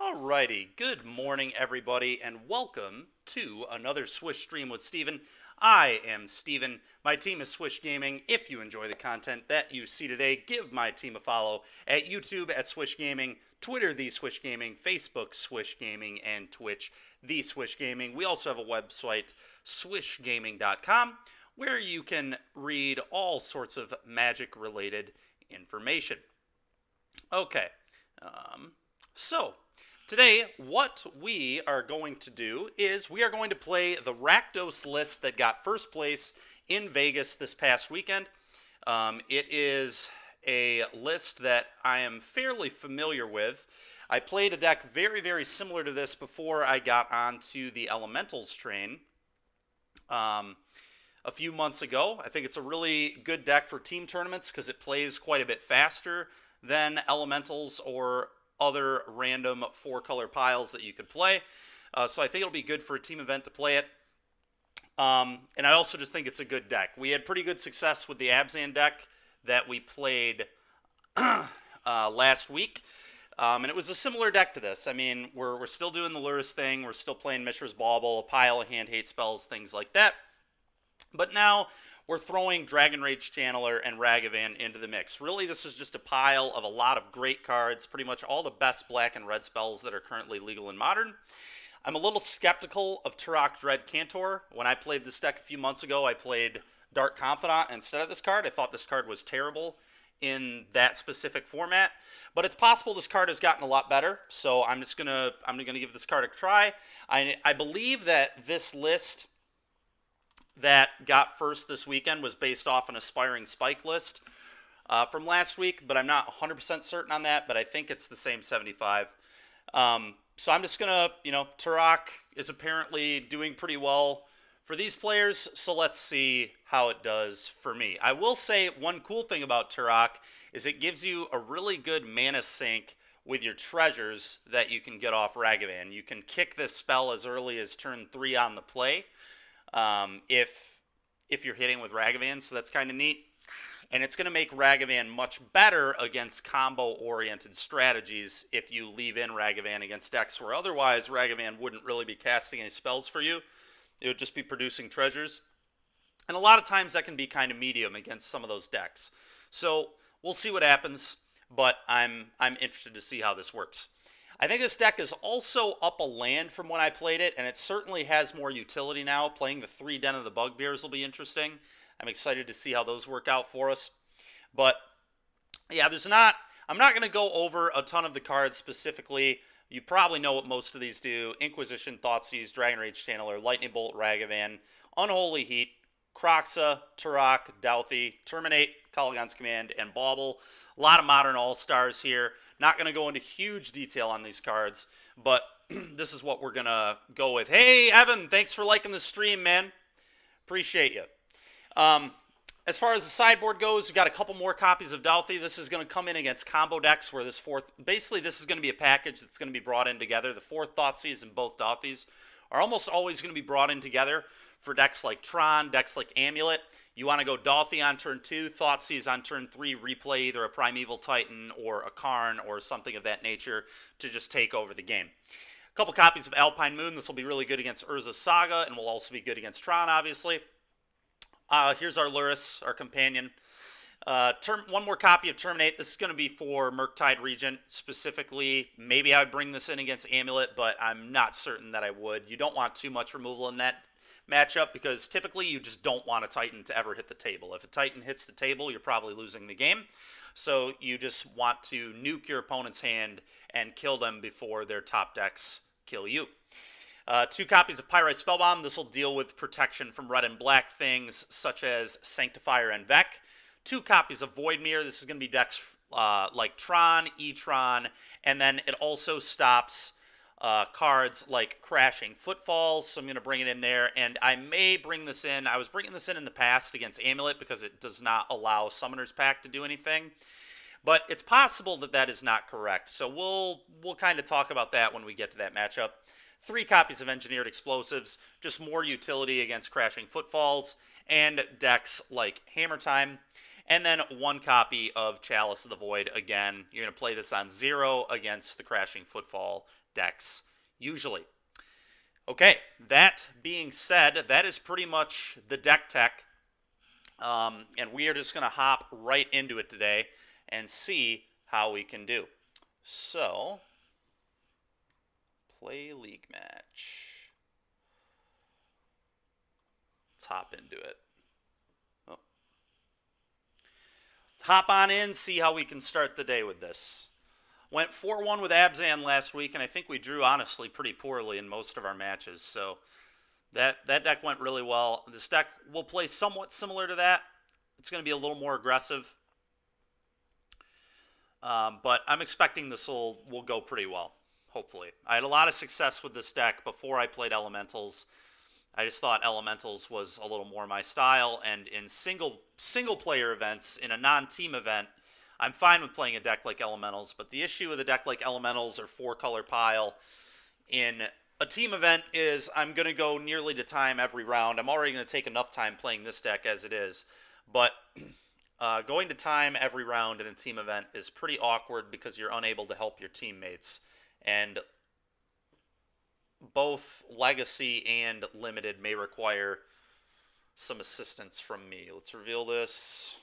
Alrighty, good morning everybody and welcome to another Swish stream with Steven. I am Steven, my team is Swish Gaming. If you enjoy the content that you see today, give my team a follow at YouTube at Swish Gaming, Twitter The Swish Gaming, Facebook Swish Gaming, and Twitch The Swish Gaming. We also have a website, swishgaming.com, where you can read all sorts of magic related information. Okay, so today, what we are going to do is we are going to play the Rakdos list that got first place in Vegas this past weekend. It is a list that I am fairly familiar with. I played a deck very, very similar to this before I got onto the Elementals train a few months ago. I think it's a really good deck for team tournaments because it plays quite a bit faster than Elementals or other random 4-color piles that you could play. So I think it'll be good for a team event to play it. And I also just think it's a good deck. We had pretty good success with the Abzan deck that we played last week. And it was a similar deck to this. I mean, we're still doing the Lurrus thing. We're still playing Mishra's Bauble, a pile of hand hate spells, things like that. But now we're throwing Dragon Rage Channeler and Ragavan into the mix. Really, this is just a pile of a lot of great cards, pretty much all the best black and red spells that are currently legal in Modern. I'm a little skeptical of Turok Dread Cantor. When I played this deck a few months ago, I played Dark Confidant instead of this card. I thought this card was terrible in that specific format, but it's possible this card has gotten a lot better, so I'm gonna give this card a try. I believe that this list that got first this weekend was based off an Aspiring Spike list from last week, but I'm not 100% certain on that, but I think it's the same 75. So I'm just going to, Turok is apparently doing pretty well for these players, so let's see how it does for me. I will say one cool thing about Turok is it gives you a really good mana sink with your treasures that you can get off Ragavan. You can kick this spell as early as turn 3 on the play. If you're hitting with Ragavan, so that's kind of neat. And it's going to make Ragavan much better against combo-oriented strategies if you leave in Ragavan against decks where otherwise Ragavan wouldn't really be casting any spells for you. It would just be producing treasures. And a lot of times that can be kind of medium against some of those decks. So we'll see what happens, but I'm interested to see how this works. I think this deck is also up a land from when I played it, and it certainly has more utility now. Playing the 3 Den of the Bugbears will be interesting. I'm excited to see how those work out for us. But, yeah, I'm not going to go over a ton of the cards specifically. You probably know what most of these do. Inquisition, Thoughtseize, Dragon Rage Channeler, Lightning Bolt, Ragavan, Unholy Heat, Kroxa, Turok, Dauthi, Terminate, Kolaghan's Command, and Bauble. A lot of Modern All-Stars here. Not going to go into huge detail on these cards, but this is what we're going to go with. Hey, Evan, thanks for liking the stream, man. Appreciate you. As far as the sideboard goes, we've got a couple more copies of Dauthi. This is going to come in against combo decks where this basically this is going to be a package that's going to be brought in together. The 4 Thoughtseize and both Dauthis are almost always going to be brought in together for decks like Tron, decks like Amulet. You want to go Dauthi on turn 2, Thoughtseize on turn 3, replay either a Primeval Titan or a Karn or something of that nature to just take over the game. A couple copies of Alpine Moon. This will be really good against Urza's Saga and will also be good against Tron, obviously. Here's our Lurrus, our companion. One more copy of Terminate. This is going to be for Murktide Regent specifically. Maybe I would bring this in against Amulet, but I'm not certain that I would. You don't want too much removal in that matchup because typically you just don't want a Titan to ever hit the table. If a Titan hits the table, you're probably losing the game. So you just want to nuke your opponent's hand and kill them before their top decks kill you. 2 copies of Pyrite Spellbomb. This will deal with protection from red and black things such as Sanctifier and Vec. 2 copies of Voidmere. This is going to be decks like Tron, E-Tron, and then it also stops cards like Crashing Footfalls, so I'm going to bring it in there, and I may bring this in. I was bringing this in the past against Amulet because it does not allow Summoner's Pact to do anything, but it's possible that that is not correct, so we'll kind of talk about that when we get to that matchup. 3 copies of Engineered Explosives, just more utility against Crashing Footfalls, and decks like Hammer Time. And then 1 copy of Chalice of the Void. Again, you're going to play this on 0 against the Crashing Footfall decks, usually. Okay, that being said, that is pretty much the deck tech. And we are just going to hop right into it today and see how we can do. So, play league match. Let's hop into it. Oh. Let's hop on in, see how we can start the day with this. Went 4-1 with Abzan last week, and I think we drew, honestly, pretty poorly in most of our matches. So that deck went really well. This deck will play somewhat similar to that. It's going to be a little more aggressive. But I'm expecting this will go pretty well, hopefully. I had a lot of success with this deck before I played Elementals. I just thought Elementals was a little more my style, and in single-player events, in a non-team event, I'm fine with playing a deck like Elementals, but the issue with a deck like Elementals or 4-color pile in a team event is I'm going to go nearly to time every round. I'm already going to take enough time playing this deck as it is, but going to time every round in a team event is pretty awkward because you're unable to help your teammates, and both Legacy and Limited may require some assistance from me. Let's reveal this.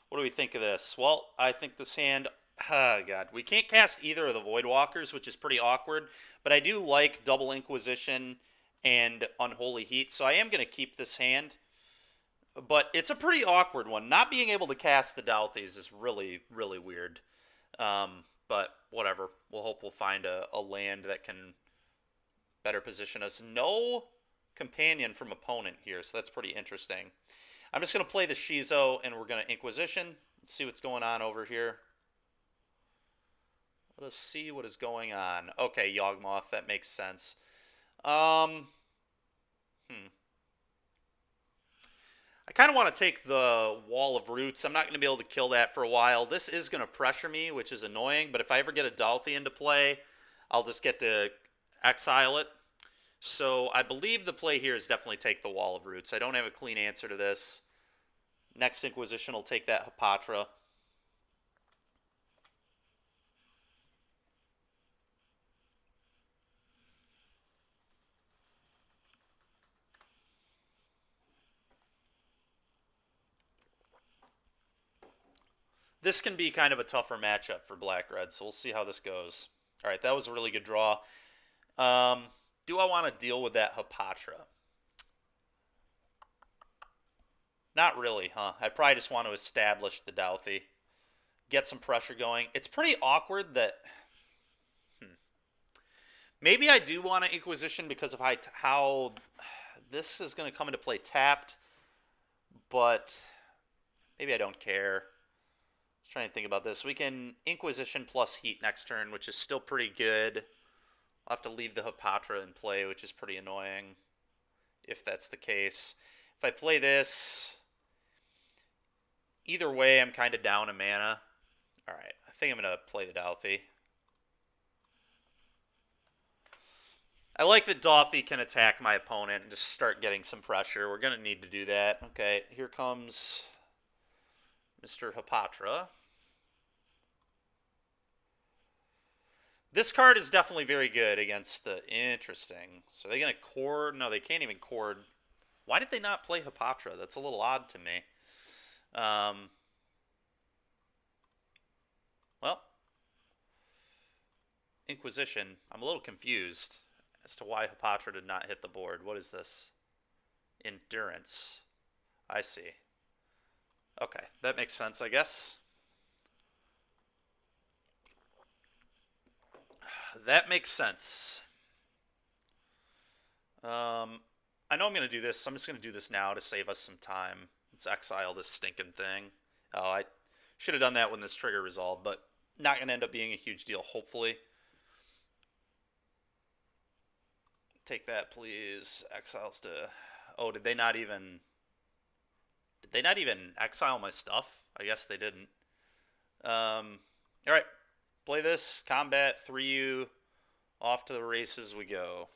What do we think of this? Well, I think this hand... Oh, God. We can't cast either of the Voidwalkers, which is pretty awkward. But I do like Double Inquisition and Unholy Heat, so I am going to keep this hand. But it's a pretty awkward one. Not being able to cast the Douthies is really, really weird. But whatever. We'll hope we'll find a land that can better position us. No companion from opponent here, so that's pretty interesting. I'm just going to play the Shizo, and we're going to Inquisition. Let's see what's going on over here. Let us see what is going on. Okay, Yawgmoth, that makes sense. I kind of want to take the Wall of Roots. I'm not going to be able to kill that for a while. This is going to pressure me, which is annoying, but if I ever get a Dauthi into play, I'll just get to exile it. So I believe the play here is definitely take the Wall of Roots. I don't have a clean answer to this. Next Inquisition will take that Hapatra. This can be kind of a tougher matchup for Black-Red, so we'll see how this goes. All right, that was a really good draw. Do I want to deal with that Hapatra? Not really, huh? I probably just want to establish the Dauthi. Get some pressure going. It's pretty awkward that... Maybe I do want to Inquisition because of how this is going to come into play tapped. But maybe I don't care. Trying to think about this. We can Inquisition plus Heat next turn, which is still pretty good. I'll have to leave the Hapatra in play, which is pretty annoying if that's the case. If I play this, either way, I'm kind of down a mana. All right, I think I'm going to play the Dauthi. I like that Dauthi can attack my opponent and just start getting some pressure. We're going to need to do that. Okay, here comes Mr. Hapatra. This card is definitely very good against the... Interesting. So are they going to cord? No, they can't even cord. Why did they not play Hapatra? That's a little odd to me. Well, Inquisition. I'm a little confused as to why Hapatra did not hit the board. What is this? Endurance. I see. Okay, that makes sense, I guess. That makes sense. I know I'm going to do this, so I'm just going to do this now to save us some time. Let's exile this stinking thing. Oh, I should have done that when this trigger resolved, but not going to end up being a huge deal, hopefully. Take that, please. Exiles to... Oh, did they not even exile my stuff? I guess they didn't. All right. Play this. Combat 3U. Off to the races we go.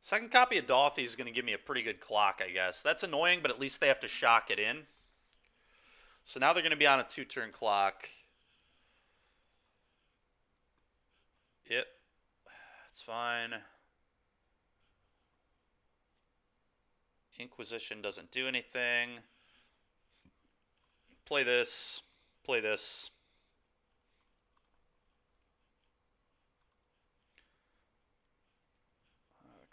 Second copy of Dauthi is going to give me a pretty good clock, I guess. That's annoying, but at least they have to shock it in. So now they're going to be on a 2-turn clock. Yep. It's fine. Inquisition doesn't do anything. Play this. Play this.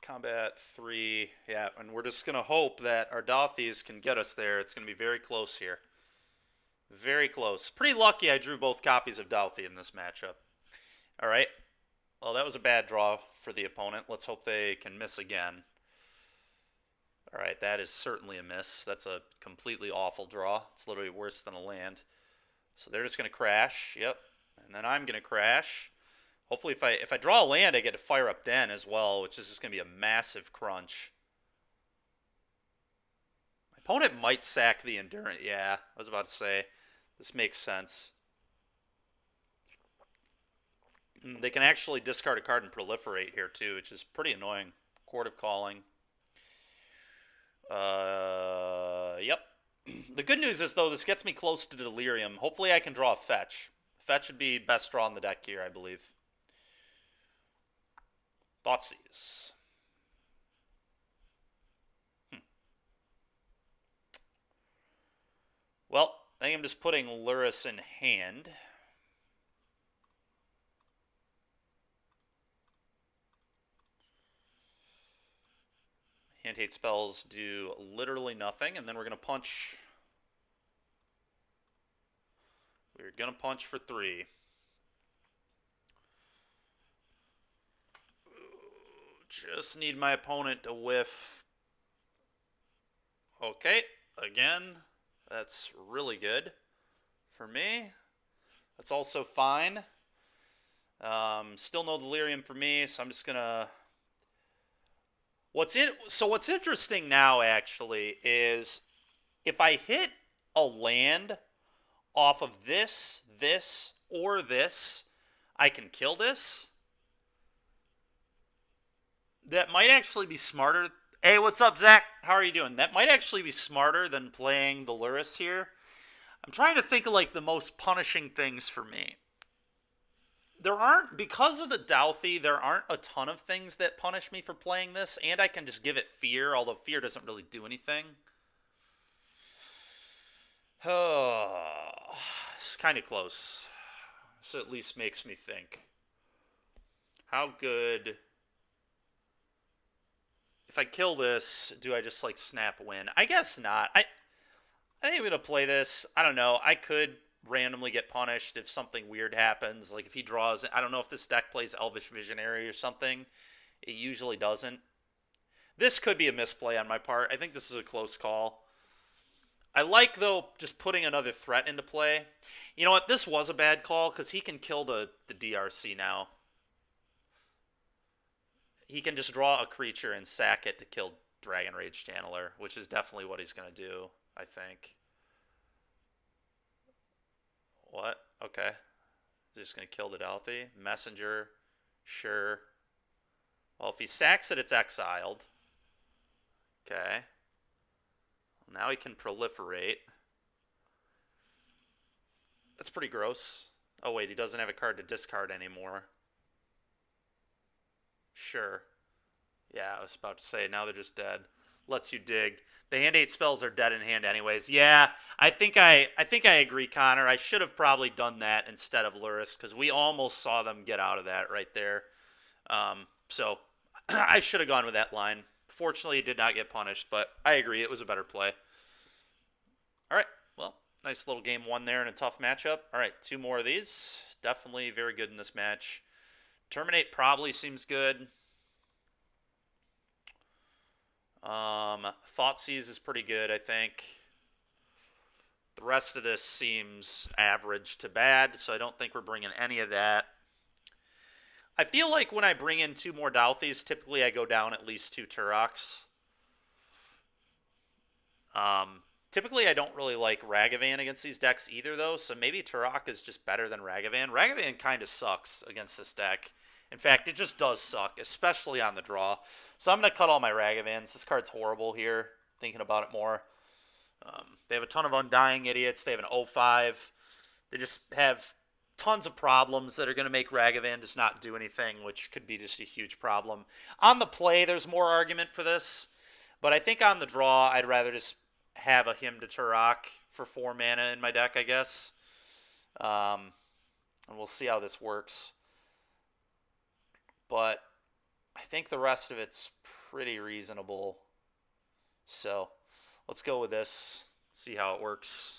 Combat 3. Yeah, and we're just going to hope that our Dalthies can get us there. It's going to be very close here. Very close. Pretty lucky I drew both copies of Dalthi in this matchup. All right. Well, that was a bad draw for the opponent. Let's hope they can miss again. All right, that is certainly a miss. That's a completely awful draw. It's literally worse than a land. So they're just going to crash. Yep. And then I'm going to crash. Hopefully if I draw a land, I get to fire up Den as well, which is just going to be a massive crunch. My opponent might sack the Endurance. Yeah, I was about to say. This makes sense. They can actually discard a card and proliferate here too, which is pretty annoying. Court of Calling. Yep. The good news is, though, this gets me close to Delirium. Hopefully I can draw a fetch. Fetch would be best draw in the deck here, I believe. Thoughtseize. Well, I think I'm just putting Lurrus in hand. Hand-hate spells do literally nothing, and then we're going to punch. We're going to punch for 3. Just need my opponent to whiff. Okay, again, that's really good for me. That's also fine. Still no Delirium for me, so I'm just going to... What's interesting now, actually, is if I hit a land off of this, or this, I can kill this. That might actually be smarter. Hey, what's up, Zach? How are you doing? That might actually be smarter than playing the Lurrus here. I'm trying to think of, like, the most punishing things for me. There aren't, because of the Dalthi, there aren't a ton of things that punish me for playing this, and I can just give it fear, although fear doesn't really do anything. Oh, it's kind of close. This at least makes me think. How good... If I kill this, do I just, like, snap win? I guess not. I think I'm going to play this. I don't know. I could randomly get punished if something weird happens. Like if he draws, I don't know if this deck plays Elvish Visionary or something. It usually doesn't. This could be a misplay on my part. I think this is a close call. I like, though, just putting another threat into play. You know what? This was a bad call because he can kill the DRC now. He can just draw a creature and sack it to kill Dragon Rage Channeler, which is definitely what he's going to do, I think. What? Okay. Just going to kill the Dalthi. Messenger. Sure. Well, if he sacks it, it's exiled. Okay. Well, now he can proliferate. That's pretty gross. Oh, wait, he doesn't have a card to discard anymore. Sure. Yeah, I was about to say, now they're just dead. Lets you dig. The hand-8 spells are dead in hand anyways. Yeah, I think I agree, Connor. I should have probably done that instead of Lurrus, because we almost saw them get out of that right there. So I should have gone with that line. Fortunately, it did not get punished, but I agree. It was a better play. All right, well, nice little game one there in a tough matchup. All right, 2 more of these. Definitely very good in this match. Terminate probably seems good. Thoughtseize is pretty good, I think. The rest of this seems average to bad, so I don't think we're bringing any of that. I feel like when I bring in 2 more Dalthis, typically I go down at least 2 Turoks. Typically I don't really like Ragavan against these decks either, though, so maybe Turok is just better than Ragavan. Ragavan kind of sucks against this deck. In fact, it just does suck, especially on the draw. So I'm going to cut all my Ragavans. This card's horrible here, thinking about it more. They have a ton of Undying Idiots. They have an O5. They just have tons of problems that are going to make Ragavan just not do anything, which could be just a huge problem. On the play, there's more argument for this, but I think on the draw, I'd rather just have a Hymn to Turok for 4 mana in my deck, I guess. And we'll see how this works. But I think the rest of it's pretty reasonable. So let's go with this, see how it works.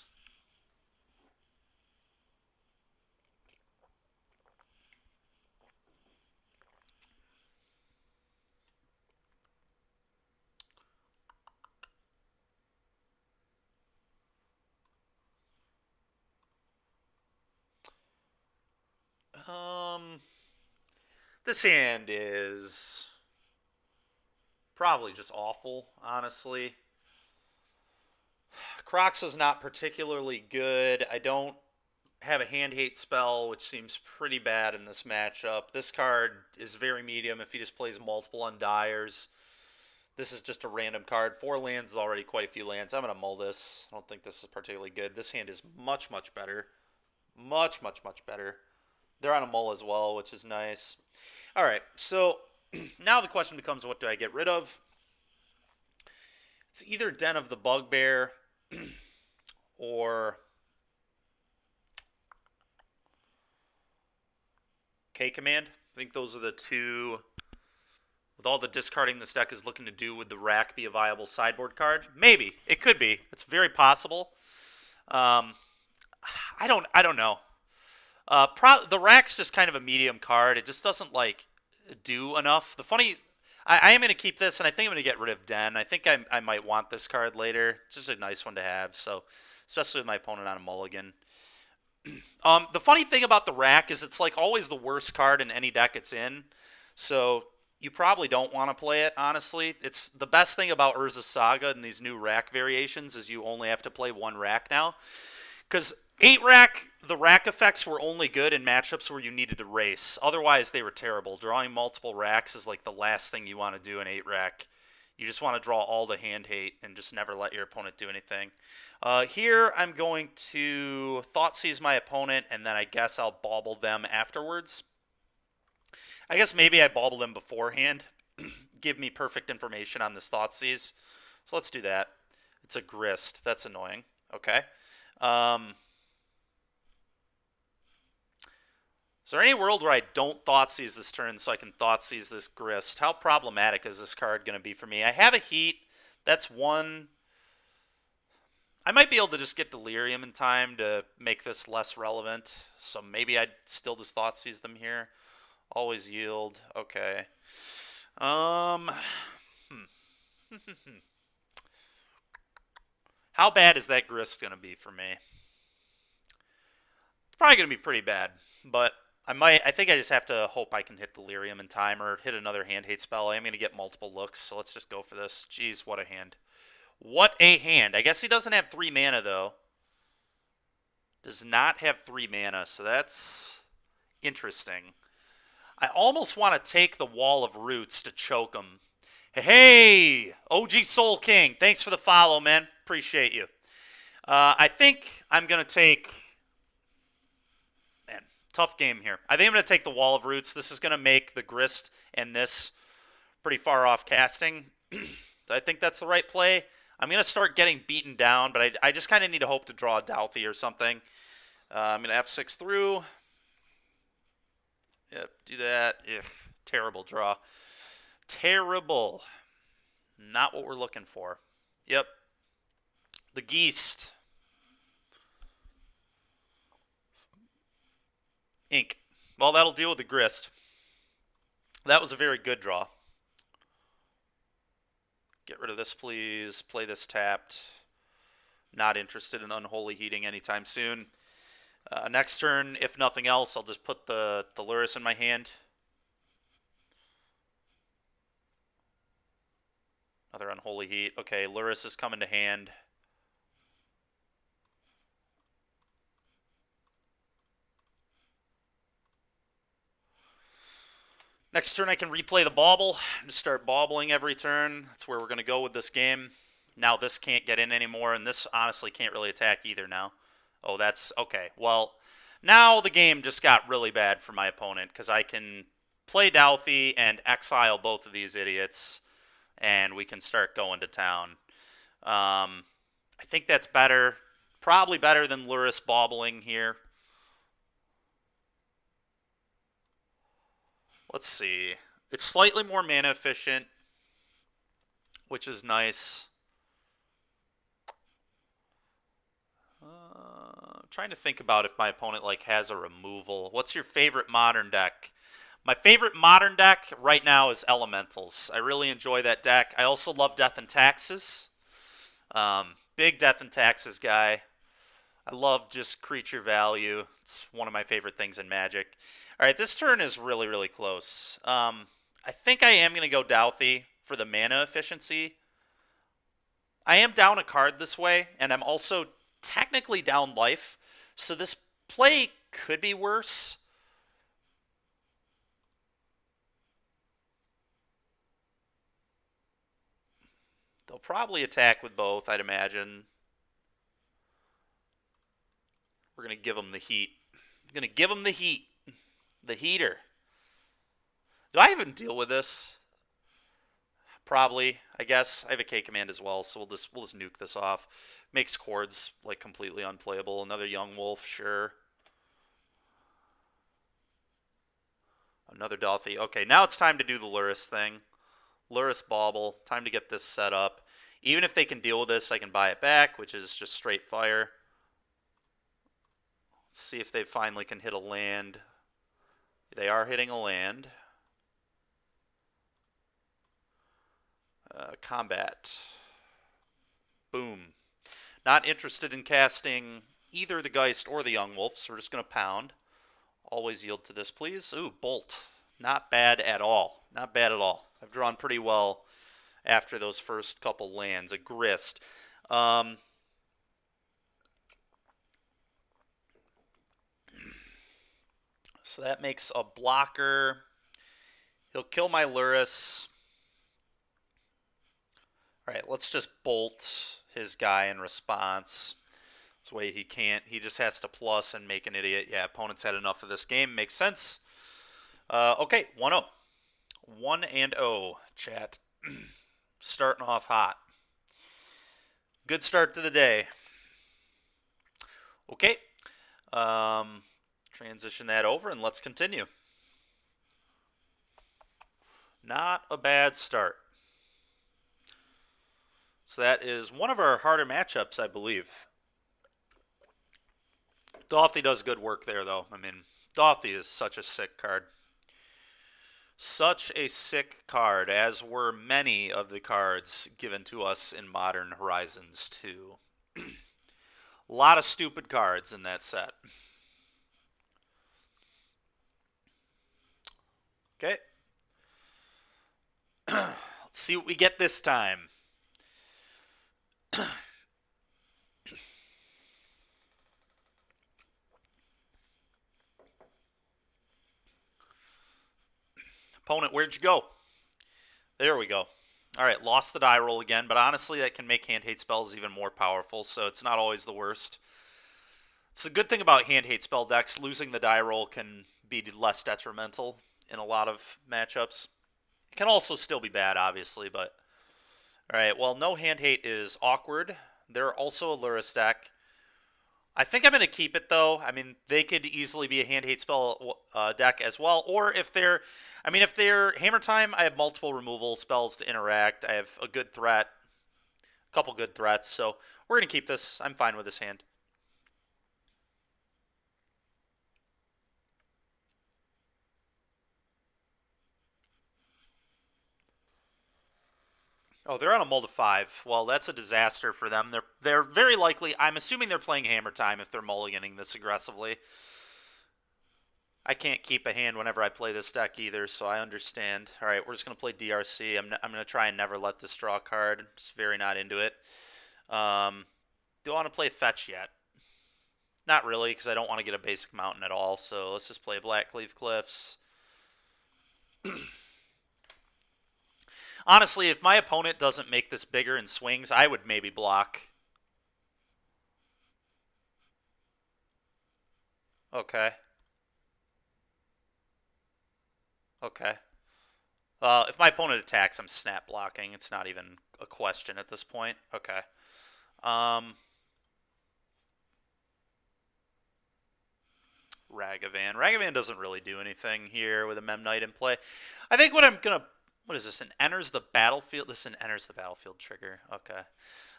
This hand is probably just awful, honestly. Crocs is not particularly good. I don't have a hand hate spell, which seems pretty bad in this matchup. This card is very medium if he just plays multiple Undyers. This is just a random card. 4 lands is already quite a few lands. I'm going to mull this. I don't think this is particularly good. This hand is much, much better. Much, much, much better. They're on a mull as well, which is nice. All right, so now the question becomes, what do I get rid of? It's either Den of the Bugbear or K-Command. I think those are the two. With all the discarding this deck is looking to do, would the Rack be a viable sideboard card? Maybe. It could be. It's very possible. I don't know. The Rack's just kind of a medium card. It just doesn't like do enough. I am going to keep this, and I think I'm going to get rid of Den. I think I might want this card later. It's just a nice one to have. So, especially with my opponent on a mulligan. The funny thing about the Rack is it's like always the worst card in any deck it's in. So you probably don't want to play it, honestly. It's the best thing about Urza's Saga and these new Rack variations is you only have to play 1 Rack now. Because 8 Rack, the Rack effects were only good in matchups where you needed to race. Otherwise, they were terrible. Drawing multiple Racks is like the last thing you want to do in 8 Rack. You just want to draw all the hand hate and just never let your opponent do anything. Here, I'm going to Thoughtseize my opponent, and then I guess I'll bauble them afterwards. I guess maybe I bauble them beforehand. Give me perfect information on this Thoughtseize. So let's do that. It's a Grist. That's annoying. Okay. Is there any world where I don't Thoughtseize this turn so I can Thoughtseize this Grist? How problematic is this card going to be for me? I have a Heat. That's one. I might be able to just get Delirium in time to make this less relevant. So maybe I'd still just Thoughtseize them here. Always yield. Okay. How bad is that Grist going to be for me? It's probably going to be pretty bad, but I think I just have to hope I can hit Delirium in time or hit another hand hate spell. I am going to get multiple looks, so let's just go for this. Jeez, what a hand. What a hand. I guess he doesn't have 3 mana, though. Does not have 3 mana, so that's interesting. I almost want to take the Wall of Roots to choke him. Hey, OG Soul King, thanks for the follow, man. Appreciate you. I think I'm going to take... Man, tough game here. I think I'm going to take the Wall of Roots. This is going to make the Grist and this pretty far off casting. I think that's the right play. I'm going to start getting beaten down, but I just kind of need to hope to draw a Douthie or something. I'm going to F6 through. Yep, do that. Ugh, terrible draw. Terrible. Not what we're looking for. Yep. The Geest. Ink. Well, that'll deal with the Grist. That was a very good draw. Get rid of this, please. Play this tapped. Not interested in Unholy Heating anytime soon. Next turn, if nothing else, I'll just put the Lurrus in my hand. Another Unholy Heat. Okay, Lurrus is coming to hand. Next turn I can replay the Bauble. Just start bobbling every turn. That's where we're going to go with this game. Now this can't get in anymore, and this honestly can't really attack either now. Oh, that's okay. Well, now the game just got really bad for my opponent because I can play Douthie and exile both of these idiots, and we can start going to town. I think that's better. Probably better than Lurrus bobbling here. Let's see. It's slightly more mana efficient, which is nice. I'm trying to think about if my opponent like has a removal. What's your favorite modern deck? My favorite modern deck right now is Elementals. I really enjoy that deck. I also love Death and Taxes. Big Death and Taxes guy. I love just creature value. It's one of my favorite things in Magic. All right, this turn is really, really close. I think I am going to go Douthie for the mana efficiency. I am down a card this way, and I'm also technically down life, so this play could be worse. They'll probably attack with both, I'd imagine. We're going to give them the heat. I'm going to give them the heat. The heater. Do I even deal with this? Probably, I guess. I have a K command as well, so we'll just nuke this off. Makes Chords like completely unplayable. Another Young Wolf, sure. Another Dolphy. Okay, now it's time to do the Lurrus thing. Lurrus Bauble. Time to get this set up. Even if they can deal with this, I can buy it back, which is just straight fire. Let's see if they finally can hit a land. They are hitting a land. Combat. Boom. Not interested in casting either the Geist or the Young Wolf, so we're just going to pound. Always yield to this, please. Ooh, Bolt. Not bad at all. Not bad at all. I've drawn pretty well after those first couple lands. A Grist. So that makes a blocker. He'll kill my Lurrus. All right, let's just bolt his guy in response. This way he can't. He just has to plus and make an idiot. Yeah, opponent's had enough of this game. Makes sense. Okay, 1-0. 1-0, chat. Starting off hot. Good start to the day. Okay. Transition that over and let's continue. Not a bad start. So that is one of our harder matchups, I believe. Dauthi does good work there, though. I mean, Dauthi is such a sick card. Such a sick card, as were many of the cards given to us in Modern Horizons 2. A lot of stupid cards in that set. Okay. Let's see what we get this time. Opponent, where'd you go? There we go. All right, lost the die roll again, but honestly, that can make hand hate spells even more powerful, so it's not always the worst. It's the good thing about hand hate spell decks. Losing the die roll can be less detrimental in a lot of matchups. It can also still be bad, obviously, but... All right, well, no hand hate is awkward. They're also a Lurrus deck. I think I'm going to keep it, though. I mean, they could easily be a hand hate spell deck as well, or if they're... I mean, if they're Hammer Time, I have multiple removal spells to interact. I have a good threat, a couple good threats, so we're going to keep this. I'm fine with this hand. Oh, they're on a mull to 5. Well, that's a disaster for them. They're very likely... I'm assuming they're playing Hammer Time if they're mulliganing this aggressively. I can't keep a hand whenever I play this deck either, so I understand. All right, we're just going to play DRC. I'm going to try and never let this draw a card. Just very not into it. Do I want to play Fetch yet? Not really, because I don't want to get a basic mountain at all, so let's just play Blackleaf Cliffs. Honestly, if my opponent doesn't make this bigger and swings, I would maybe block. Okay. Okay. If my opponent attacks, I'm snap blocking. It's not even a question at this point. Okay. Um, Ragavan. Ragavan doesn't really do anything here with a Mem Knight in play. I think what I'm going to... What is this? An enters the battlefield? This is an enters the battlefield trigger. Okay.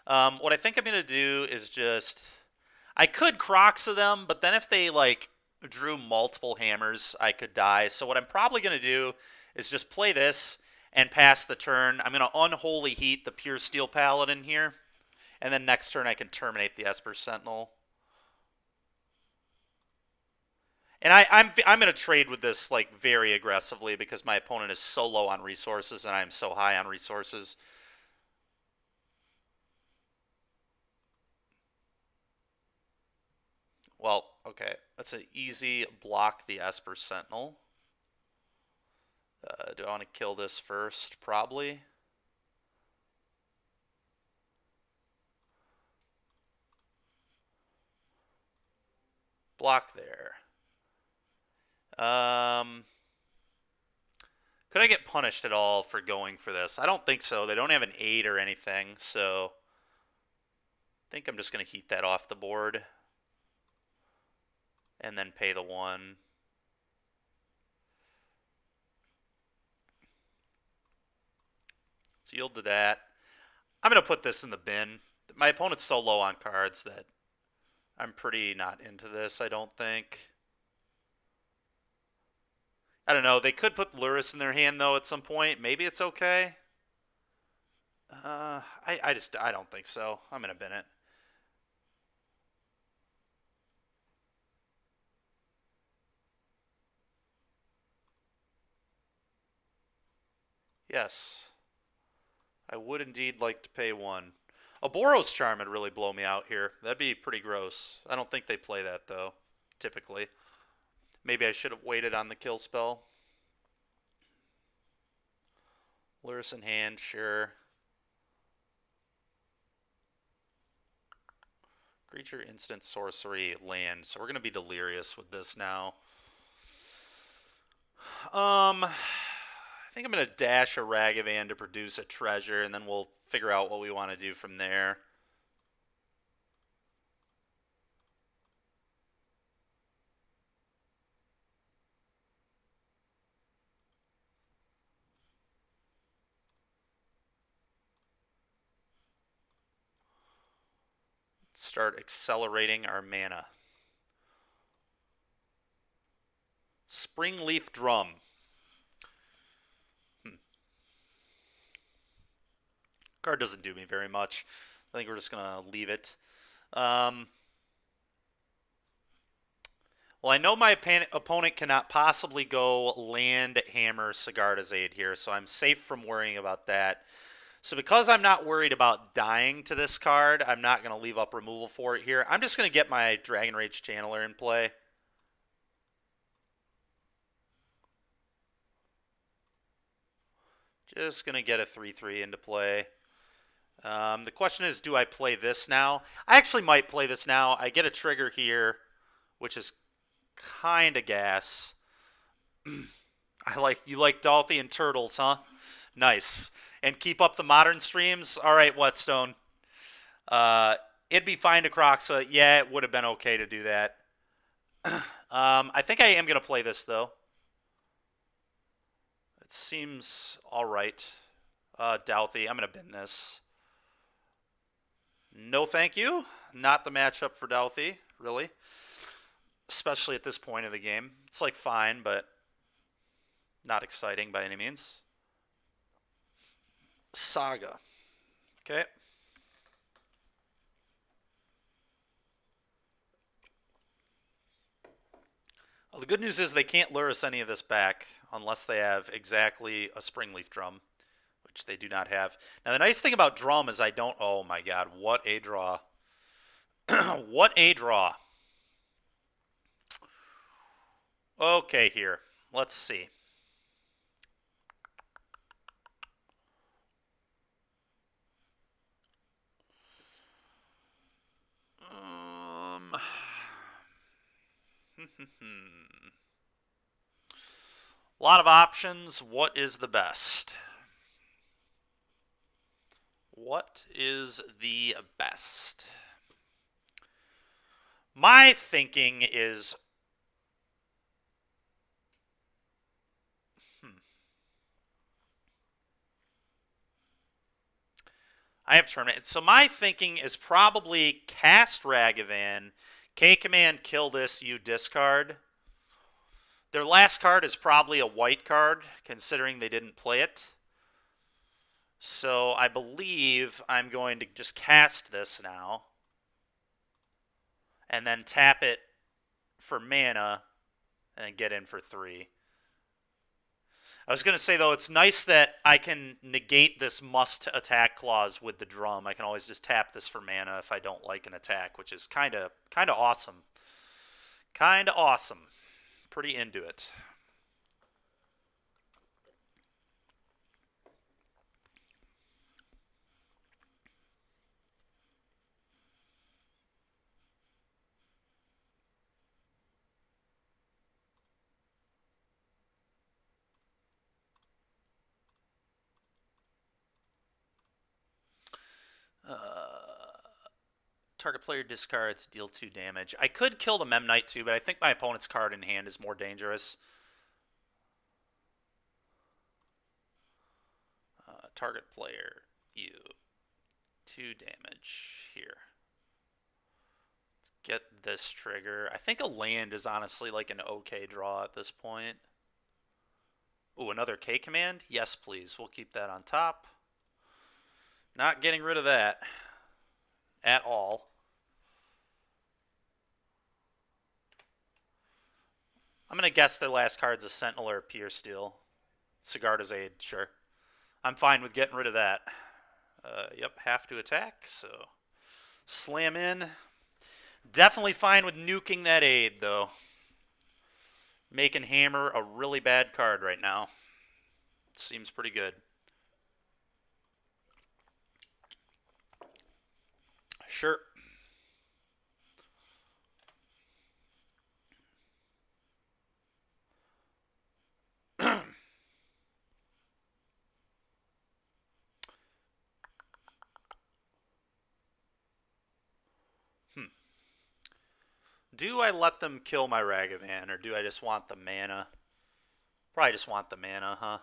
What I think I'm going to do is just... I could Croxa them, but then if they, like, drew multiple hammers, I could die. So what I'm probably going to do is just play this and pass the turn. I'm going to Unholy Heat the Pure Steel Paladin here. And then next turn I can terminate the Esper Sentinel. And I'm going to trade with this like very aggressively because my opponent is so low on resources and I'm so high on resources. Well, okay. That's an easy block the Esper Sentinel. Do I want to kill this first? Probably. Block there. Could I get punished at all for going for this? I don't think so. They don't have an 8 or anything, so I think I'm just going to heat that off the board and then pay the 1. Let's yield to that. I'm going to put this in the bin. My opponent's so low on cards that I'm pretty not into this, I don't think. I don't know. They could put Lurrus in their hand, though, at some point. Maybe it's okay. I don't think so. I'm going to bin it. Yes. I would indeed like to pay 1. A Boros Charm would really blow me out here. That'd be pretty gross. I don't think they play that, though, typically. Maybe I should have waited on the kill spell. Lurrus in hand, sure. Creature, instant, sorcery, land. So we're going to be delirious with this now. I think I'm going to dash a Ragavan to produce a treasure, and then we'll figure out what we want to do from there. Start accelerating our mana. Springleaf Drum. Card doesn't do me very much. I think we're just going to leave it. Well, I know my opponent cannot possibly go land, hammer, Sigarda's Aid here, so I'm safe from worrying about that. So because I'm not worried about dying to this card, I'm not going to leave up removal for it here. I'm just going to get my Dragon Rage Channeler in play. Just going to get a 3/3 into play. The question is, do I play this now? I actually might play this now. I get a trigger here, which is kind of gas. You like Dolphy and Turtles, huh? Nice. And keep up the modern streams. All right, Whetstone. It'd be fine to Croxa. Yeah, it would have been okay to do that. I think I am going to play this, though. It seems all right. Douthie, I'm going to bin this. No thank you. Not the matchup for Douthie, really. Especially at this point of the game. It's like fine, but not exciting by any means. Saga. Okay. Well, the good news is they can't lure us any of this back unless they have exactly a Springleaf Drum, which they do not have. Now, the nice thing about Drum is I don't... Oh, my God. What a draw. What a draw. Okay, here. Let's see. A lot of options. What is the best? What is the best? My thinking is... I have tournament. So my thinking is probably cast Ragavan, K-Command, kill this, you discard. Their last card is probably a white card, considering they didn't play it. So I believe I'm going to just cast this now. And then tap it for mana, and get in for 3. I was going to say, though, it's nice that I can negate this must attack clause with the drum. I can always just tap this for mana if I don't like an attack, which is kind of awesome. Kind of awesome. Pretty into it. Target player discards, deal 2 damage. I could kill the Mem Knight too, but I think my opponent's card in hand is more dangerous. Target player, you 2 damage here. Let's get this trigger. I think a land is honestly like an okay draw at this point. Ooh, another K command? Yes, please. We'll keep that on top. Not getting rid of that at all. I'm going to guess their last card's a Sentinel or a Pierce Steel. Sigarda's Aid, sure. I'm fine with getting rid of that. Yep, have to attack, so slam in. Definitely fine with nuking that Aid, though. Making Hammer a really bad card right now. Seems pretty good. Sure. Do I let them kill my Ragavan, or do I just want the mana? Probably just want the mana, huh?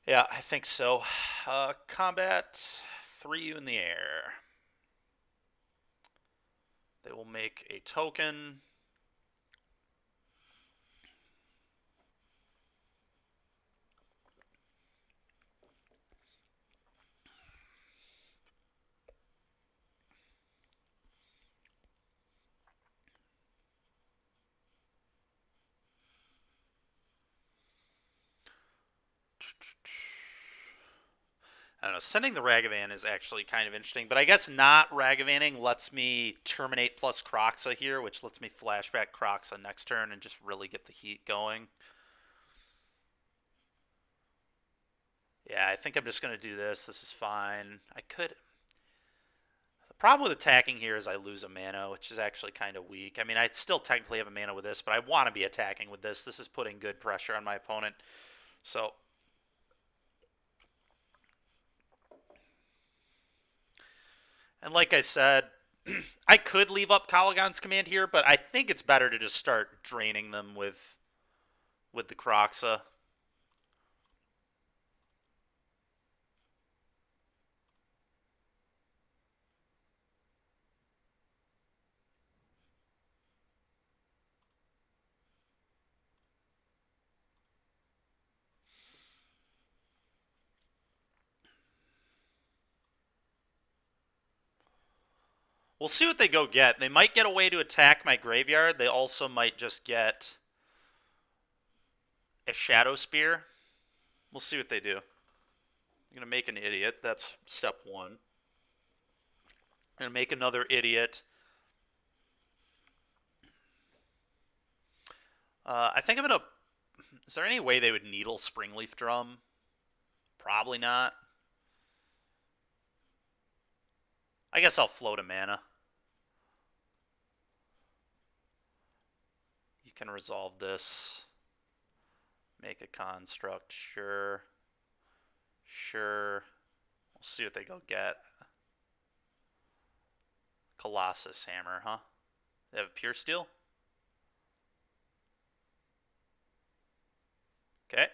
Yeah, I think so. Combat, 3 in the air. They will make a token. I don't know, sending the Ragavan is actually kind of interesting, but I guess not Ragavaning lets me terminate plus Kroxa here, which lets me flashback Kroxa next turn and just really get the heat going. Yeah, I think I'm just going to do this. This is fine. I could... The problem with attacking here is I lose a mana, which is actually kind of weak. I mean, I still technically have a mana with this, but I want to be attacking with this. This is putting good pressure on my opponent. So... And like I said, I could leave up Caligon's command here, but I think it's better to just start draining them with the Kroxa. We'll see what they go get. They might get a way to attack my graveyard. They also might just get a Shadow Spear. We'll see what they do. I'm going to make an idiot. That's step 1. I'm going to make another idiot. I think I'm going to... Is there any way they would Needle Springleaf Drum? Probably not. I guess I'll float a mana. can resolve this. Make a construct, sure. Sure. We'll see what they go get. Colossus Hammer, huh? They have a Pure Steel? Okay.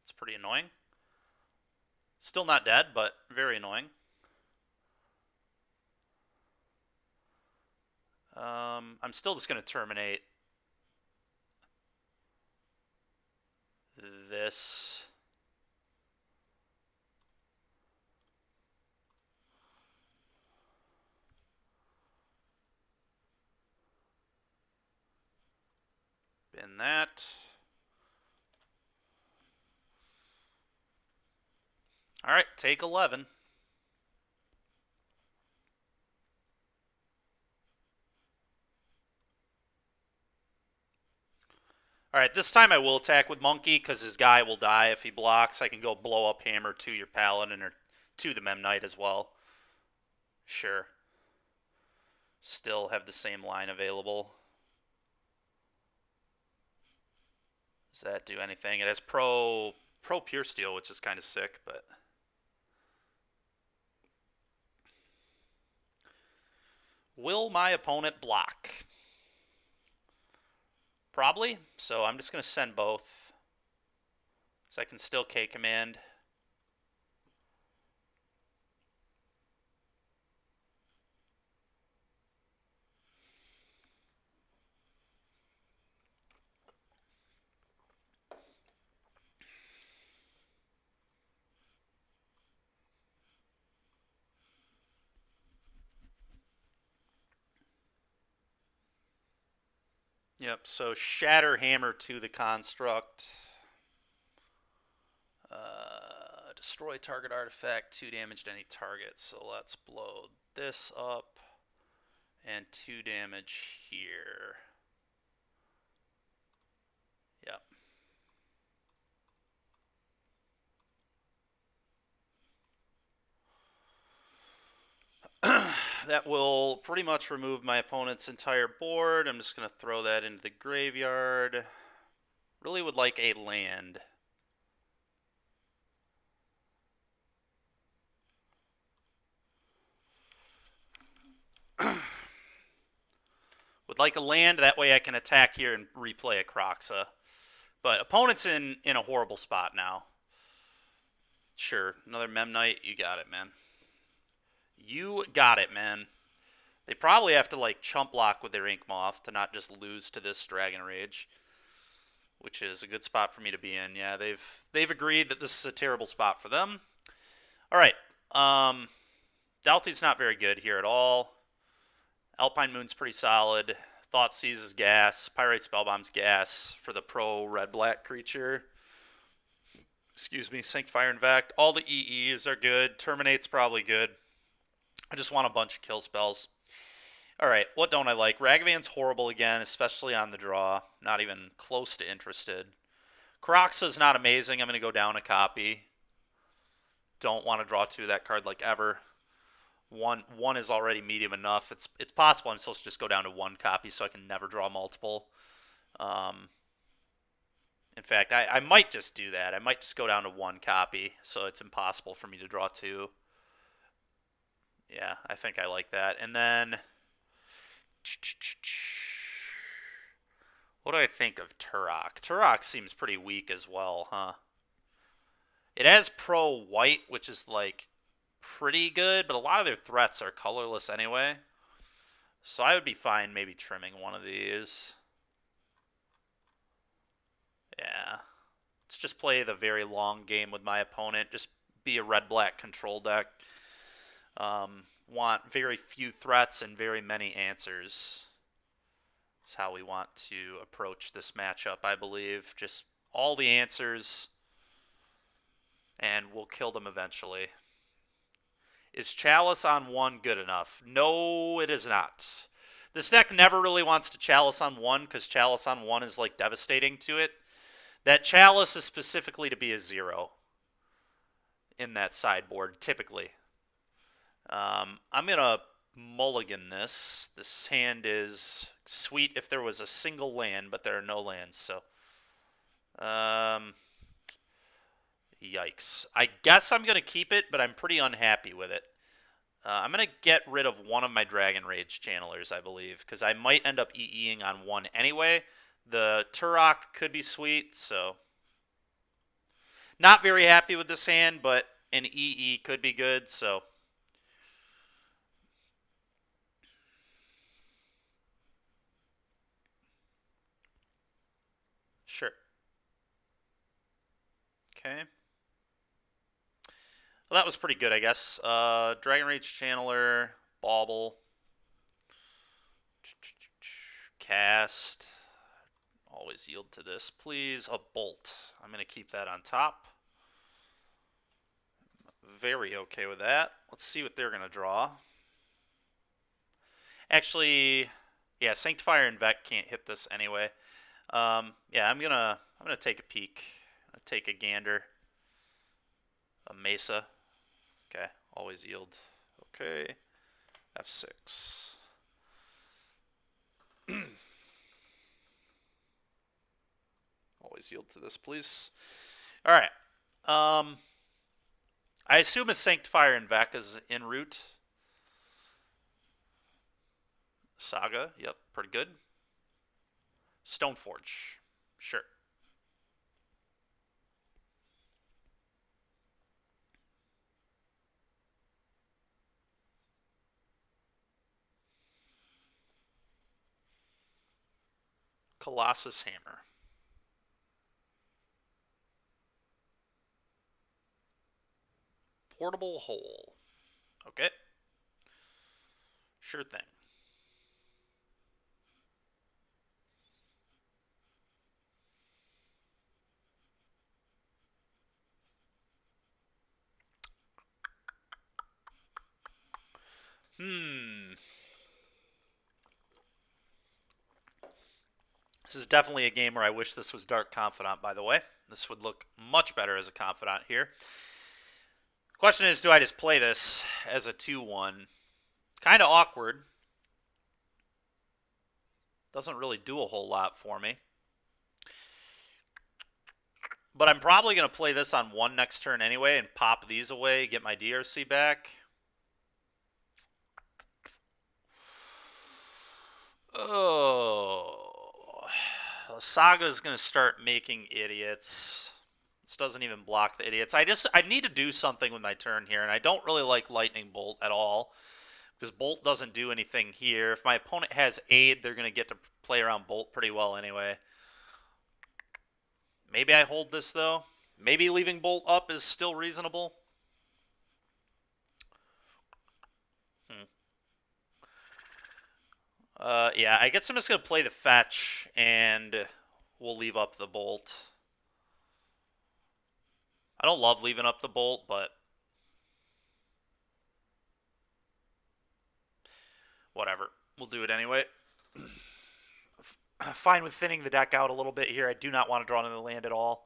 It's pretty annoying. Still not dead, but very annoying. I'm still just going to terminate this. Bin that. All right, take 11. All right, this time I will attack with Monkey because his guy will die if he blocks. I can go blow up Hammer to your Paladin or to the Mem Knight as well. Sure. Still have the same line available. Does that do anything? It has pro Pure Steel, which is kind of sick, but... Will my opponent block? Probably, so I'm just going to send both. So I can still K-command. Yep, so Shatter Hammer to the construct. Destroy target artifact, 2 damage to any target. So let's blow this up. And 2 damage here. Yep. That will pretty much remove my opponent's entire board. I'm just going to throw that into the graveyard. Really would like a land. Would like a land, that way I can attack here and replay a Kroxa. But opponent's in a horrible spot now. Sure, another Mem Knight, you got it, man. You got it, man. They probably have to like chump block with their Ink Moth to not just lose to this Dragon Rage, which is a good spot for me to be in. Yeah, they've agreed that this is a terrible spot for them. All right, Dalthi's not very good here at all. Alpine Moon's pretty solid. Thought Seizes gas. Pyrite Spellbomb's gas for the pro red-black creature. Excuse me, Sanctify Invect. All the EEs are good. Terminate's probably good. I just want a bunch of kill spells. All right, what don't I like? Ragavan's horrible again, especially on the draw. Not even close to interested. Kroxa's not amazing. I'm going to go down a copy. Don't want to draw 2 of that card like ever. One is already medium enough. It's possible I'm supposed to just go down to 1 copy so I can never draw multiple. In fact, I might just do that. I might just go down to 1 copy so it's impossible for me to draw 2. Yeah, I think I like that. And then... what do I think of Turok? Turok seems pretty weak as well, huh? It has pro white, which is like pretty good, but a lot of their threats are colorless anyway. So I would be fine maybe trimming one of these. Yeah. Let's just play the very long game with my opponent. Just be a red-black control deck. Want very few threats and very many answers. That's how we want to approach this matchup, I believe. Just all the answers, and we'll kill them eventually. Is Chalice on 1 good enough? No, it is not. This deck never really wants to Chalice on 1 because Chalice on 1 is like devastating to it. That Chalice is specifically to be a 0 in that sideboard, typically. I'm going to mulligan this. This hand is sweet if there was a single land, but there are no lands, so... Yikes. I guess I'm going to keep it, but I'm pretty unhappy with it. I'm going to get rid of one of my Dragon Rage channelers, I believe, because I might end up EEing on one anyway. The Turok could be sweet, so... Not very happy with this hand, but an EE could be good, so... Sure. Okay. Well, that was pretty good, I guess. Dragon Rage Channeler, Bauble, Cast. Always yield to this, please. A Bolt. I'm going to keep that on top. Very okay with that. Let's see what they're going to draw. Actually, yeah, Sanctifier and Vec can't hit this anyway. Yeah, I'm gonna take a peek. I'll take a gander. A Mesa. Okay, always yield. Okay, F6. Always yield to this, please. All right. I assume a Sanctifier and Vec is en route. Saga, yep, pretty good. Stoneforge, sure. Colossus Hammer. Portable Hole. Okay. Sure thing. This is definitely a game where I wish this was Dark Confidant, by the way. This would look much better as a Confidant here. Question is, do I just play this as a 2-1? Kind of awkward. Doesn't really do a whole lot for me. But I'm probably going to play this on 1 next turn anyway and pop these away, get my DRC back. Oh... Saga's going to start making idiots. This doesn't even block the idiots. I need to do something with my turn here, and I don't really like Lightning Bolt at all, because Bolt doesn't do anything here. If my opponent has Aid, they're going to get to play around Bolt pretty well anyway. Maybe I hold this, though. Maybe leaving Bolt up is still reasonable. Yeah, I guess I'm just going to play the fetch, and we'll leave up the Bolt. I don't love leaving up the Bolt, but whatever. We'll do it anyway. Fine with thinning the deck out a little bit here. I do not want to draw another land at all.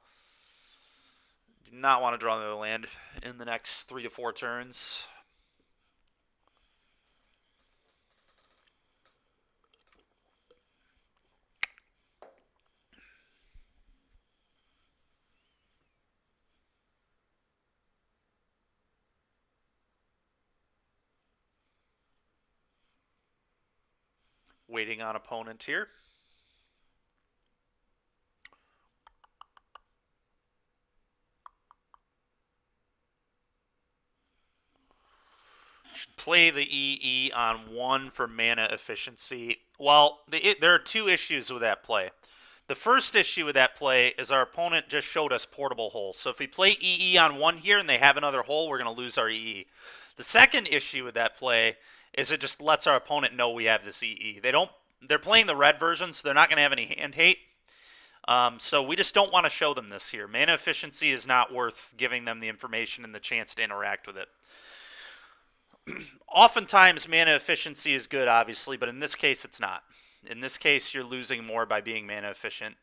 Do not want to draw another land in the next 3 to 4 turns. Waiting on opponent here. Should play the EE on 1 for mana efficiency. Well, there are 2 issues with that play. The first issue with that play is our opponent just showed us Portable Hole. So if we play EE on 1 here and they have another hole, we're going to lose our EE. The second issue with that play is it just lets our opponent know we have this EE. They're playing the red version, so they're not going to have any hand hate. So we just don't want to show them this here. Mana efficiency is not worth giving them the information and the chance to interact with it. Oftentimes, mana efficiency is good, obviously, but in this case, it's not. In this case, you're losing more by being mana efficient.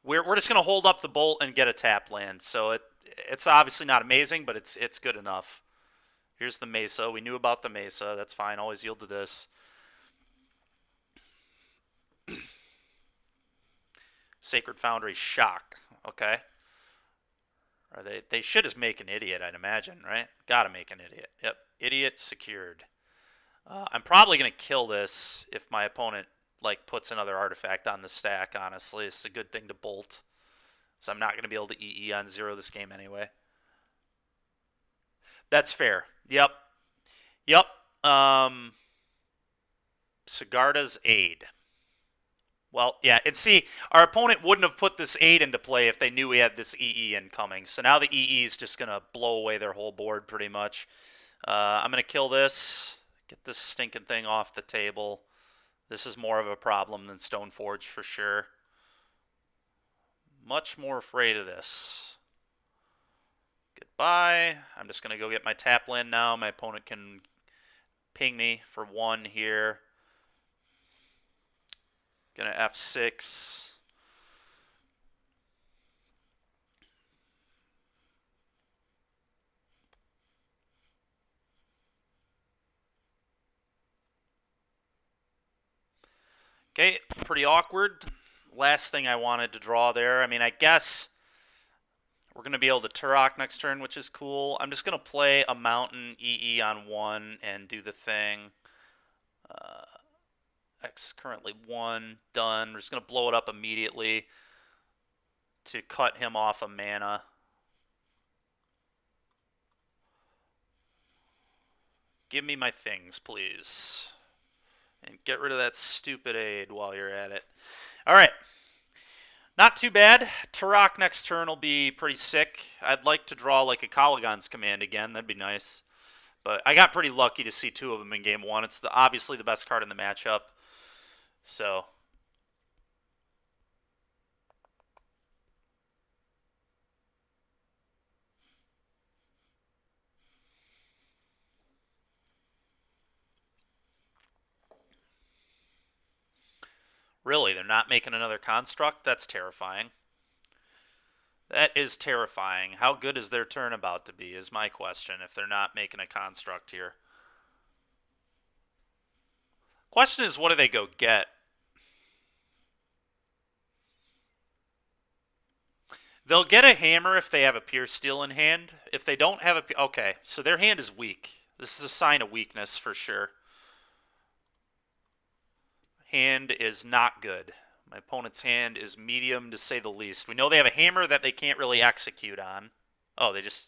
We're just going to hold up the Bolt and get a tap land. So it's obviously not amazing, but it's good enough. Here's the Mesa. We knew about the Mesa. That's fine. Always yield to this. Sacred Foundry shock. Okay. Are they should just make an idiot, I'd imagine, right? Gotta make an idiot. Yep. Idiot secured. I'm probably going to kill this if my opponent like puts another artifact on the stack, honestly. It's a good thing to bolt. So I'm not going to be able to EE on 0 this game anyway. That's fair. Yep. Yep. Sigarda's Aid. Well, yeah, and see, our opponent wouldn't have put this Aid into play if they knew we had this EE incoming. So now the EE is just going to blow away their whole board pretty much. I'm going to kill this. Get this stinking thing off the table. This is more of a problem than Stoneforge for sure. Much more afraid of this. Goodbye. I'm just going to go get my tap land now. My opponent can ping me for 1 here. Gonna F6. Okay, pretty awkward. Last thing I wanted to draw there. I mean, I guess we're going to be able to Turok next turn, which is cool. I'm just going to play a Mountain EE on 1 and do the thing. X currently 1. Done. We're just going to blow it up immediately to cut him off of mana. Give me my things, please. And get rid of that stupid Aid while you're at it. All right. Not too bad. Turok next turn will be pretty sick. I'd like to draw like a Kalagan's Command again. That'd be nice. But I got pretty lucky to see 2 of them in game 1. It's obviously the best card in the matchup. So... Really, they're not making another construct? That's terrifying. That is terrifying. How good is their turn about to be is my question if they're not making a construct here. Question is, what do they go get? They'll get a hammer if they have a Pure Steel in hand. If they don't have a... Okay, so their hand is weak. This is a sign of weakness for sure. Hand is not good. My opponent's hand is medium to say the least. We know they have a hammer that they can't really execute on. Oh, they just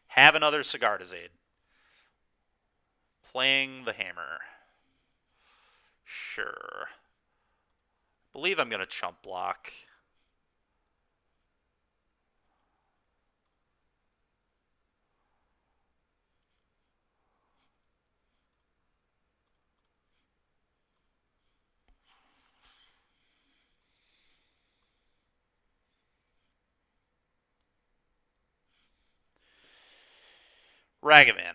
have another Sigarda's Aid. Playing the hammer. Sure. I believe I'm going to chump block. Ragavan.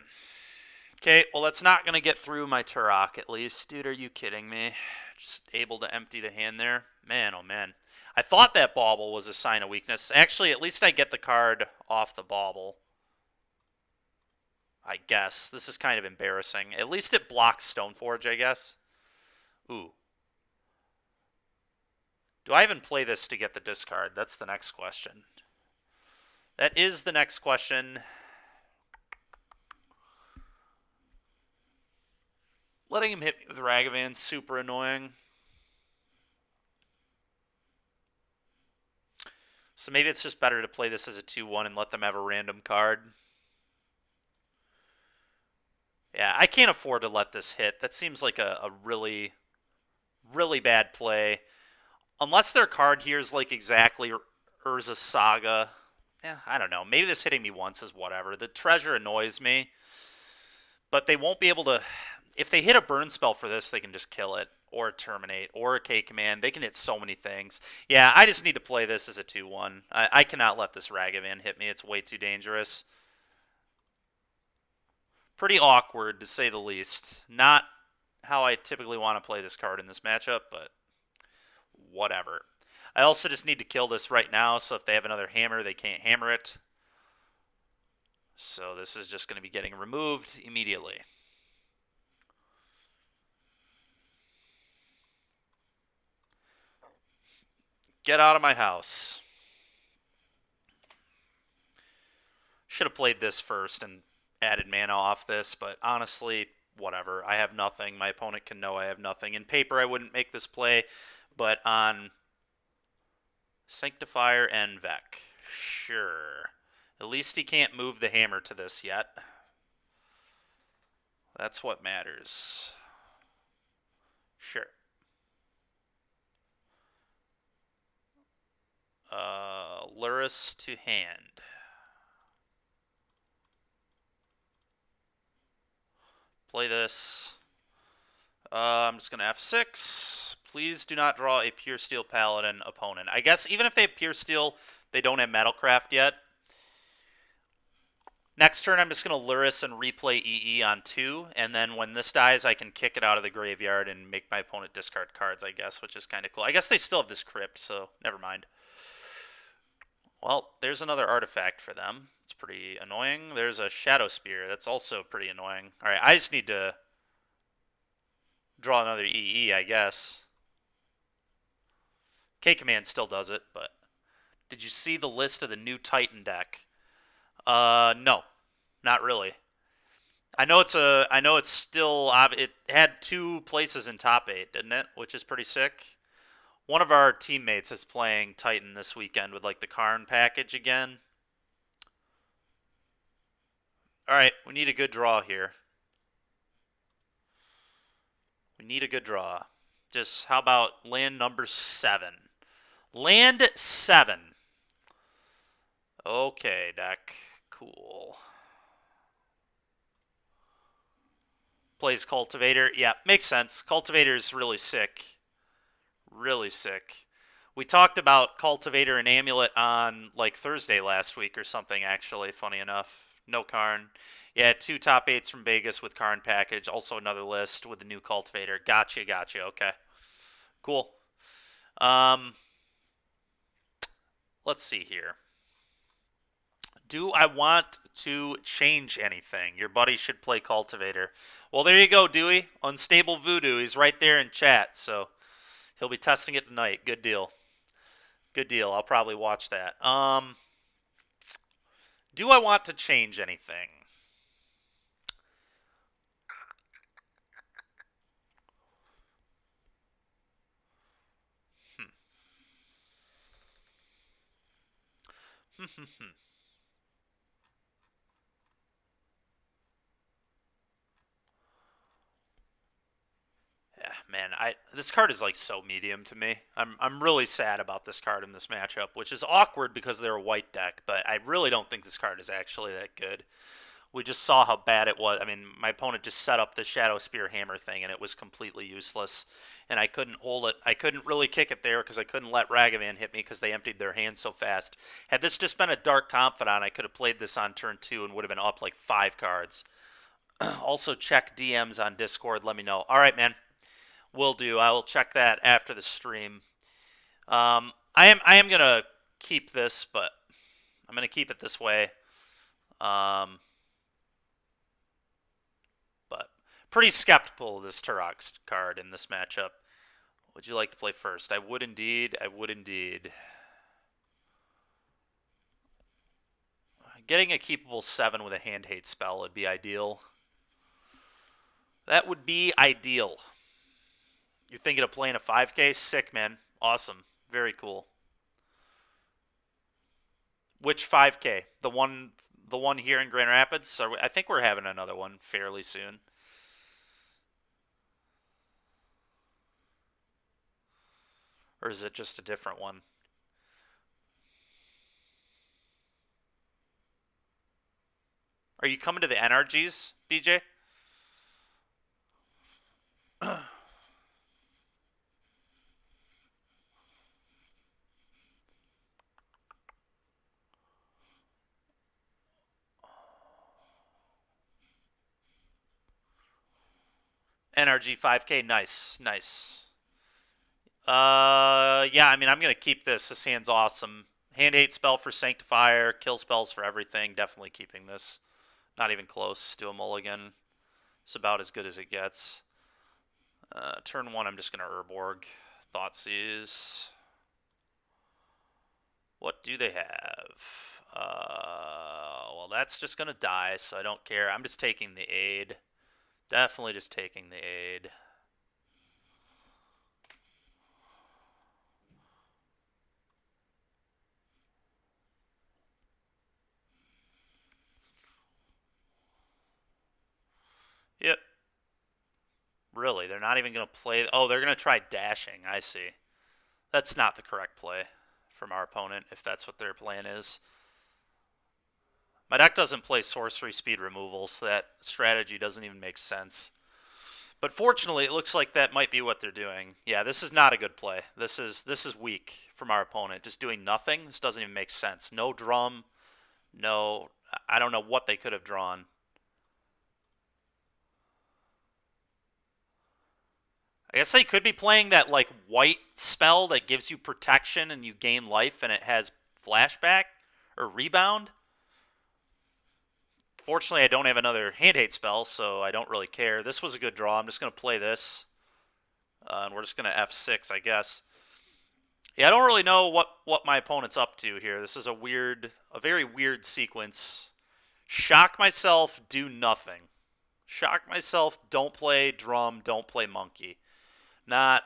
Okay, well that's not going to get through my Turok at least. Dude, are you kidding me? Just able to empty the hand there. Man, oh man. I thought that bauble was a sign of weakness. Actually, at least I get the card off the bauble. I guess. This is kind of embarrassing. At least it blocks Stoneforge, I guess. Ooh. Do I even play this to get the discard? That's the next question. That is the next question. Letting him hit me with Ragavan, super annoying. So maybe it's just better to play this as a 2-1 and let them have a random card. Yeah, I can't afford to let this hit. That seems like a really, really bad play. Unless their card here is like exactly Urza Saga. Yeah, I don't know. Maybe this hitting me once is whatever. The treasure annoys me. But they won't be able to... If they hit a burn spell for this, they can just kill it. Or terminate. Or a K-Command. They can hit so many things. Yeah, I just need to play this as a 2-1. I cannot let this Ragavan hit me. It's way too dangerous. Pretty awkward, to say the least. Not how I typically want to play this card in this matchup, but whatever. I also just need to kill this right now, so if they have another hammer, they can't hammer it. So this is just going to be getting removed immediately. Get out of my house. Should have played this first and added mana off this, but honestly, whatever. I have nothing. My opponent can know I have nothing. In paper, I wouldn't make this play, but on Sanctifier and Vec, sure. At least he can't move the hammer to this yet. That's what matters. Sure. Lurrus to hand. Play this. I'm just going to F6. Please do not draw a Pure Steel Paladin opponent. I guess even if they have Pure Steel, they don't have Metalcraft yet. Next turn, I'm just going to Lurrus and replay EE on 2, and then when this dies, I can kick it out of the graveyard and make my opponent discard cards, I guess, which is kind of cool. I guess they still have this Crypt, so never mind. Well, there's another artifact for them. It's pretty annoying. There's a Shadow Spear. That's also pretty annoying. All right, I just need to draw another EE, I guess. K-Command still does it, but did you see the list of the new Titan deck? No, not really. I know it's still. It had 2 places in top 8, didn't it? Which is pretty sick. One of our teammates is playing Titan this weekend with like the Karn package again. All right, we need a good draw here. We need a good draw. Just how about land number 7? Land 7. Okay, deck. Cool. Plays Cultivator. Yeah, makes sense. Cultivator is really sick. Really sick. We talked about Cultivator and Amulet on like Thursday last week or something, actually, funny enough. No Karn. Yeah, 2 top 8s from Vegas with Karn package. Also another list with the new Cultivator. Gotcha. Okay. Cool. Let's see here. Do I want to change anything? Your buddy should play Cultivator. Well, there you go, Dewey. Unstable Voodoo. He's right there in chat, so he'll be testing it tonight. Good deal. Good deal. I'll probably watch that. Do I want to change anything? Yeah, man, this card is like so medium to me. I'm really sad about this card in this matchup, which is awkward because they're a white deck, but I really don't think this card is actually that good. We just saw how bad it was. I mean, my opponent just set up the Shadow Spear Hammer thing, and it was completely useless. And I couldn't hold it. I couldn't really kick it there because I couldn't let Ragavan hit me because they emptied their hand so fast. Had this just been a Dark Confidant, I could have played this on turn 2 and would have been up like 5 cards. Also, check DMs on Discord. Let me know. All right, man. Will do. I will check that after the stream. I am gonna keep this, but I'm gonna keep it this way. But pretty skeptical of this Turok card in this matchup. Would you like to play first? I would indeed. I would indeed. Getting a keepable 7 with a hand hate spell would be ideal. That would be ideal. You're thinking of playing a 5K? Sick, man. Awesome. Very cool. Which 5K? The one here in Grand Rapids? I think we're having another one fairly soon. Or is it just a different one? Are you coming to the NRGs, BJ? NRG 5K, nice. Yeah, I mean, I'm going to keep this. This hand's awesome. Hand 8 spell for Sanctifier, kill spells for everything. Definitely keeping this. Not even close to a mulligan. It's about as good as it gets. Turn 1, I'm just going to Urborg. Thoughtseize. What do they have? Well, that's just going to die, so I don't care. I'm just taking the aid. Definitely just taking the aid. Yep. Really, they're not even going to play... Oh, they're going to try dashing. I see. That's not the correct play from our opponent, if that's what their plan is. My deck doesn't play sorcery speed removal, so that strategy doesn't even make sense. But fortunately, it looks like that might be what they're doing. Yeah, this is not a good play. This is weak from our opponent. Just doing nothing. This doesn't even make sense. No drum. No... I don't know what they could have drawn. I guess they could be playing that, like, white spell that gives you protection and you gain life and it has flashback or rebound. Fortunately, I don't have another hand hate spell, so I don't really care. This was a good draw. I'm just going to play this. And we're just going to F6, I guess. Yeah, I don't really know what my opponent's up to here. This is a very weird sequence. Shock myself, do nothing. Shock myself, don't play drum, don't play monkey. Not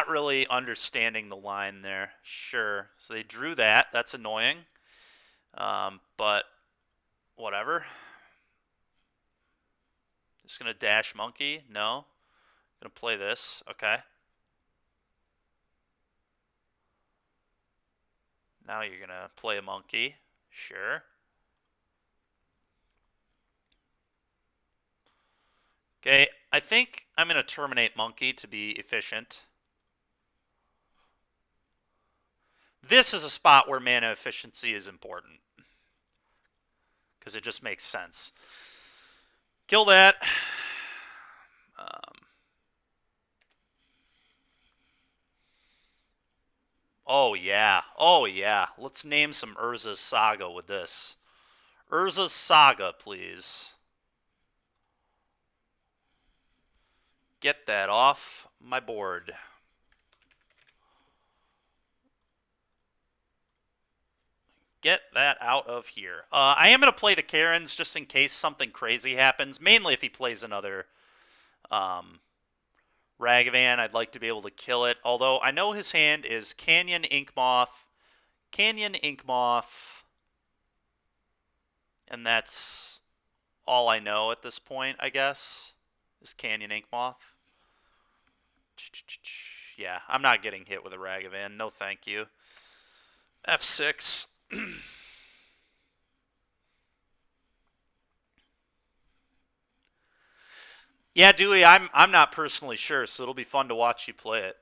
really understanding the line there. Sure. So they drew that. That's annoying. But whatever. Just going to dash monkey. No. Going to play this. Okay. Now you're going to play a monkey. Sure. Okay, I think I'm going to terminate monkey to be efficient. This is a spot where mana efficiency is important. Because it just makes sense. Kill that. Oh, yeah. Oh, yeah. Let's name some Urza's Saga with this. Urza's Saga, please. Get that off my board. Get that out of here. I am going to play the Karens just in case something crazy happens. Mainly if he plays another Ragavan, I'd like to be able to kill it. Although I know his hand is Canyon Inkmoth, and that's all I know at this point, I guess, is Canyon Inkmoth. Yeah, I'm not getting hit with a Ragavan. No thank you. F6. Yeah, Dewey, I'm not personally sure, so it'll be fun to watch you play it.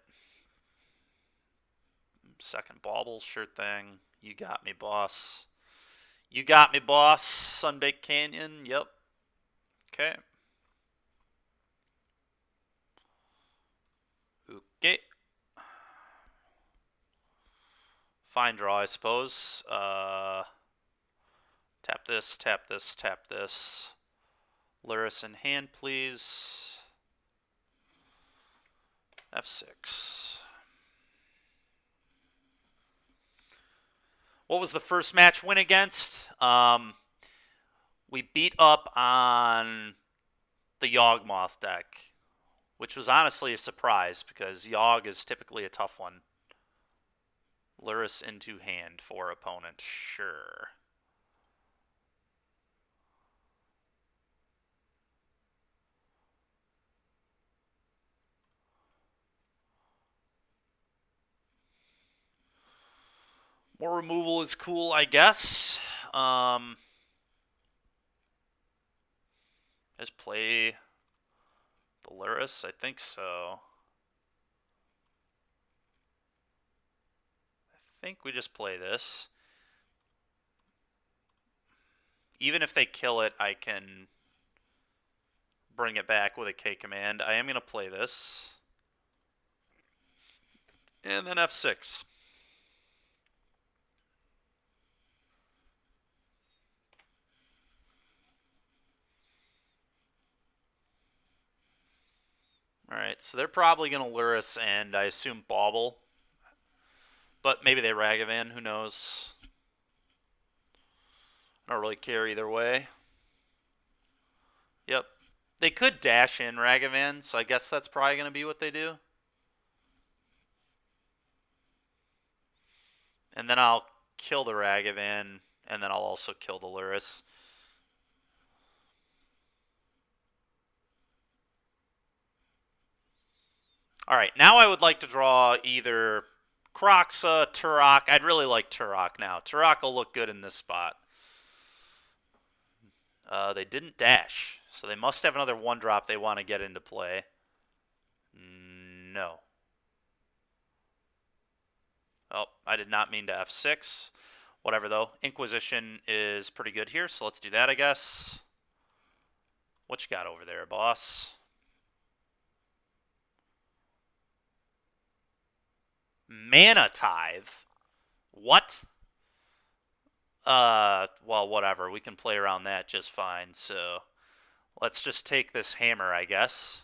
Second bauble, sure thing. You got me, boss. You got me, boss. Sunbaked Canyon, yep. Okay. Okay. Fine draw, I suppose. Tap this, tap this, tap this. Lurrus in hand, please. F6. What was the first match win against? We beat up on the Yawgmoth deck, which was honestly a surprise because Yawg is typically a tough one. Lurrus into hand for opponent, sure. More removal is cool, I guess. Just play the Lurrus, I think so. I think we just play this. Even if they kill it, I can bring it back with a K command. I am going to play this. And then F6. Alright, so they're probably going to Lurrus and I assume Bauble. But maybe they Ragavan, who knows. I don't really care either way. Yep. They could dash in Ragavan, so I guess that's probably going to be what they do. And then I'll kill the Ragavan, and then I'll also kill the Lurrus. Alright, now I would like to draw either Kroxa, Turok. I'd really like Turok now. Turok will look good in this spot. They didn't dash, so they must have another 1-drop they want to get into play. No. Oh, I did not mean to F6. Whatever, though. Inquisition is pretty good here, so let's do that, I guess. What you got over there, boss? Mana Tithe? What? Well, whatever. We can play around that just fine, so let's just take this hammer, I guess.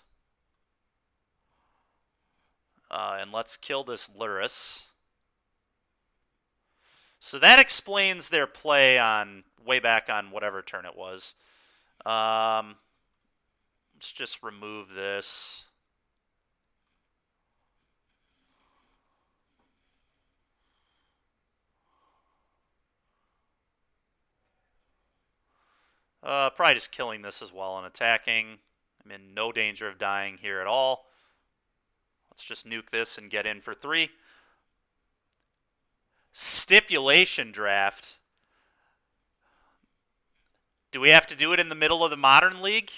And let's kill this Lurrus. So that explains their play on way back on whatever turn it was. Let's just remove this. Probably just killing this as well and attacking. I'm in no danger of dying here at all. Let's just nuke this and get in for 3. Stipulation draft. Do we have to do it in the middle of the Modern League?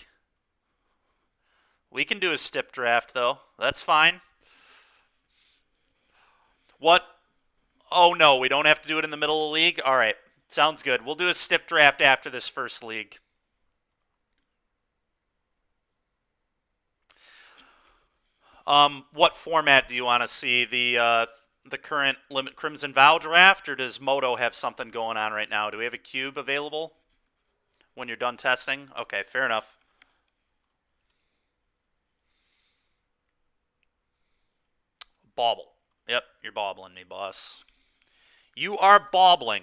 We can do a stip draft, though. That's fine. What? Oh, no, we don't have to do it in the middle of the league? All right, sounds good. We'll do a stip draft after this first league. What format do you want to see? The current Limit Crimson Vow draft, or does Moto have something going on right now? Do we have a cube available when you're done testing? Okay, fair enough. Bauble. Yep, you're bobbling me, boss. You are bobbling.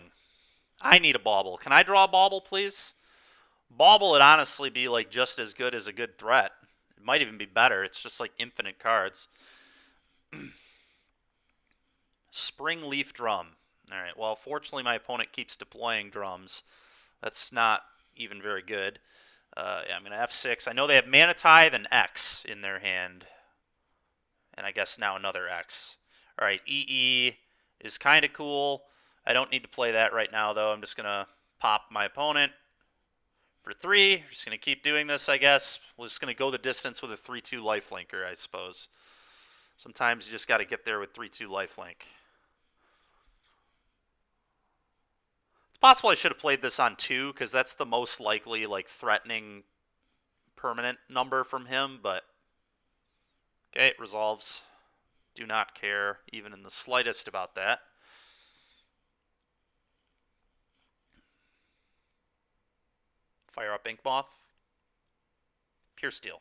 I need a bauble. Can I draw a bauble, please? Bauble would honestly be like just as good as a good threat. It might even be better. It's just like infinite cards. Spring Leaf Drum. Alright, well, fortunately my opponent keeps deploying drums. That's not even very good. Yeah, I'm going to F6. I know they have Mana Tithe and X in their hand. And I guess now another X. Alright, EE is kind of cool. I don't need to play that right now, though. I'm just going to pop my opponent for 3. Just going to keep doing this, I guess. We're just going to go the distance with a 3-2 lifelinker, I suppose. Sometimes you just got to get there with 3-2 lifelink. It's possible I should have played this on 2, because that's the most likely, like, threatening permanent number from him, but... Okay, it resolves. Do not care, even in the slightest, about that. Fire up Ink Moth. Pure Steel.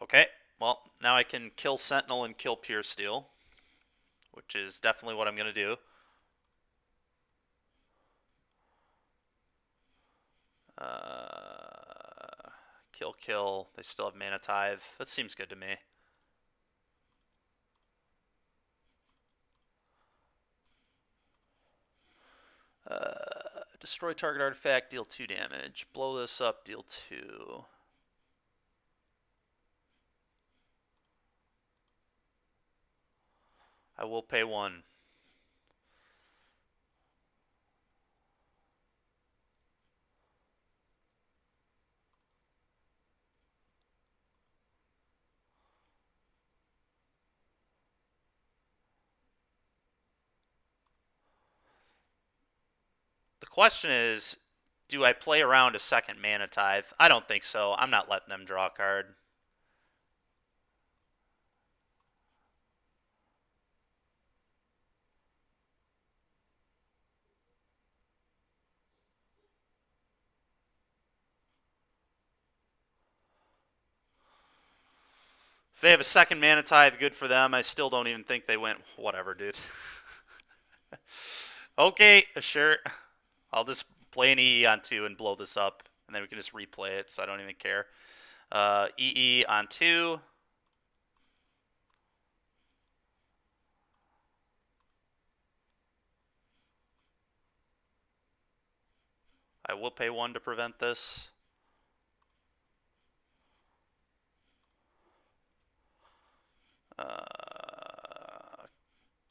Okay, well, now I can kill Sentinel and kill Pure Steel, which is definitely what I'm going to do. Kill. They still have Mana Tithe. That seems good to me. Destroy target artifact, deal 2 damage. Blow this up, deal 2. I will pay 1. The question is, do I play around a second Mana Tithe? I don't think so. I'm not letting them draw a card. they have a second Mana Tithe, good for them. I still don't even think they went. Whatever, dude. Okay, sure. I'll just play an EE on 2 and blow this up, and then we can just replay it, so I don't even care. EE on 2. I will pay 1 to prevent this.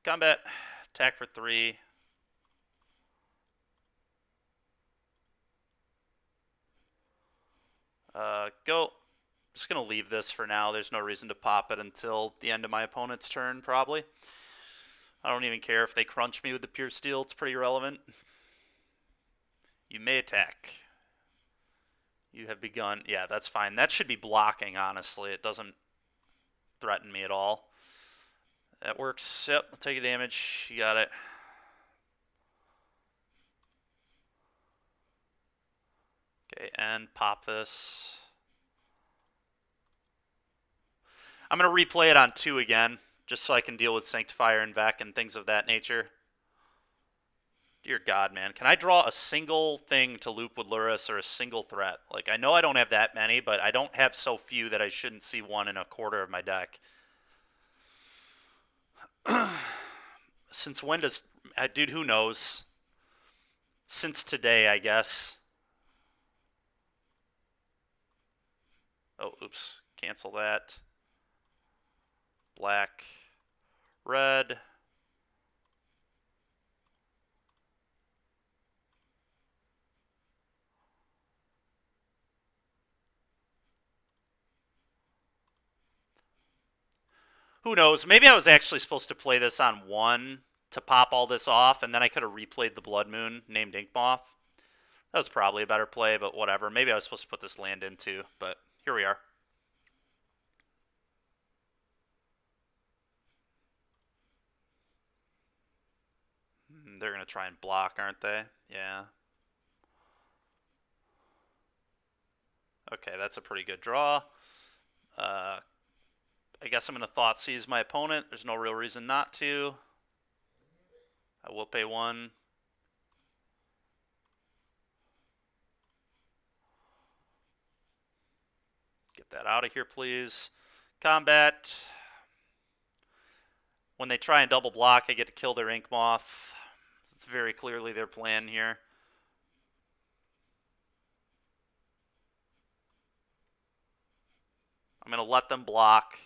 Combat, attack for 3. Go. Just going to leave this for now. There's no reason to pop it until the end of my opponent's turn, probably. I don't even care if they crunch me with the pure steel. It's pretty irrelevant. You may attack. You have begun. Yeah, that's fine. That should be blocking, honestly. It doesn't threaten me at all. That works. Yep, I'll take a damage. You got it. Okay, and pop this. I'm going to replay it on 2 again, just so I can deal with Sanctifier and Vec and things of that nature. Dear God, man. Can I draw a single thing to loop with Lurrus or a single threat? Like, I know I don't have that many, but I don't have so few that I shouldn't see 1 in a quarter of my deck. Since when does... dude, who knows? Since today, I guess. Oh, oops. Cancel that. Black. Red. Who knows? Maybe I was actually supposed to play this on 1 to pop all this off, and then I could have replayed the Blood Moon named Inkmoth. That was probably a better play, but whatever. Maybe I was supposed to put this land in too, but here we are. They're going to try and block, aren't they? Yeah. Okay, that's a pretty good draw. I guess I'm going to Thought Seize my opponent. There's no real reason not to. I will pay 1. Get that out of here, please. Combat. When they try and double block, I get to kill their Inkmoth. It's very clearly their plan here. I'm going to let them block.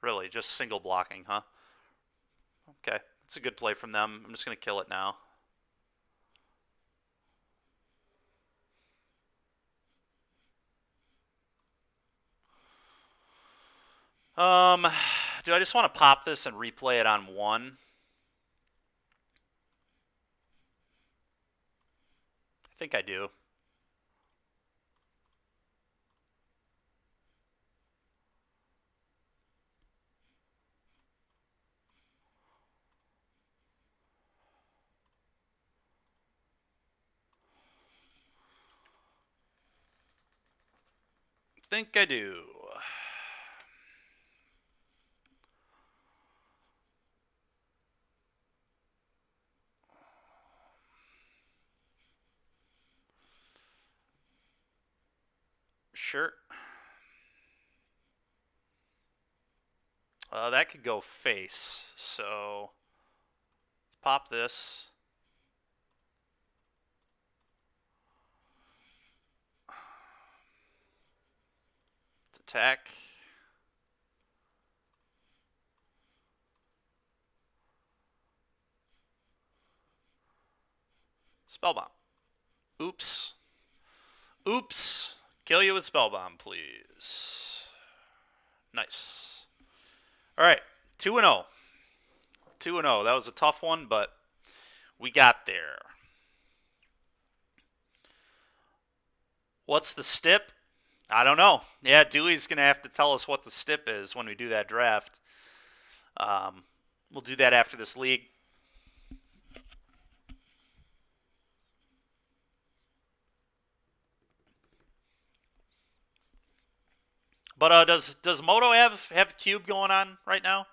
Really, just single blocking, huh? Okay, it's a good play from them. I'm just going to kill it now. Do I just want to pop this and replay it on 1? I think I do. Think I do. Sure. That could go face, so let's pop this. Let's attack. Spellbomb. Oops. Oops. Kill you with Spellbomb, please. Nice. All right, 2-0. 2-0. That was a tough one, but we got there. What's the stip? I don't know. Yeah, Dewey's going to have to tell us what the stip is when we do that draft. We'll do that after this league. But does Moto have cube going on right now?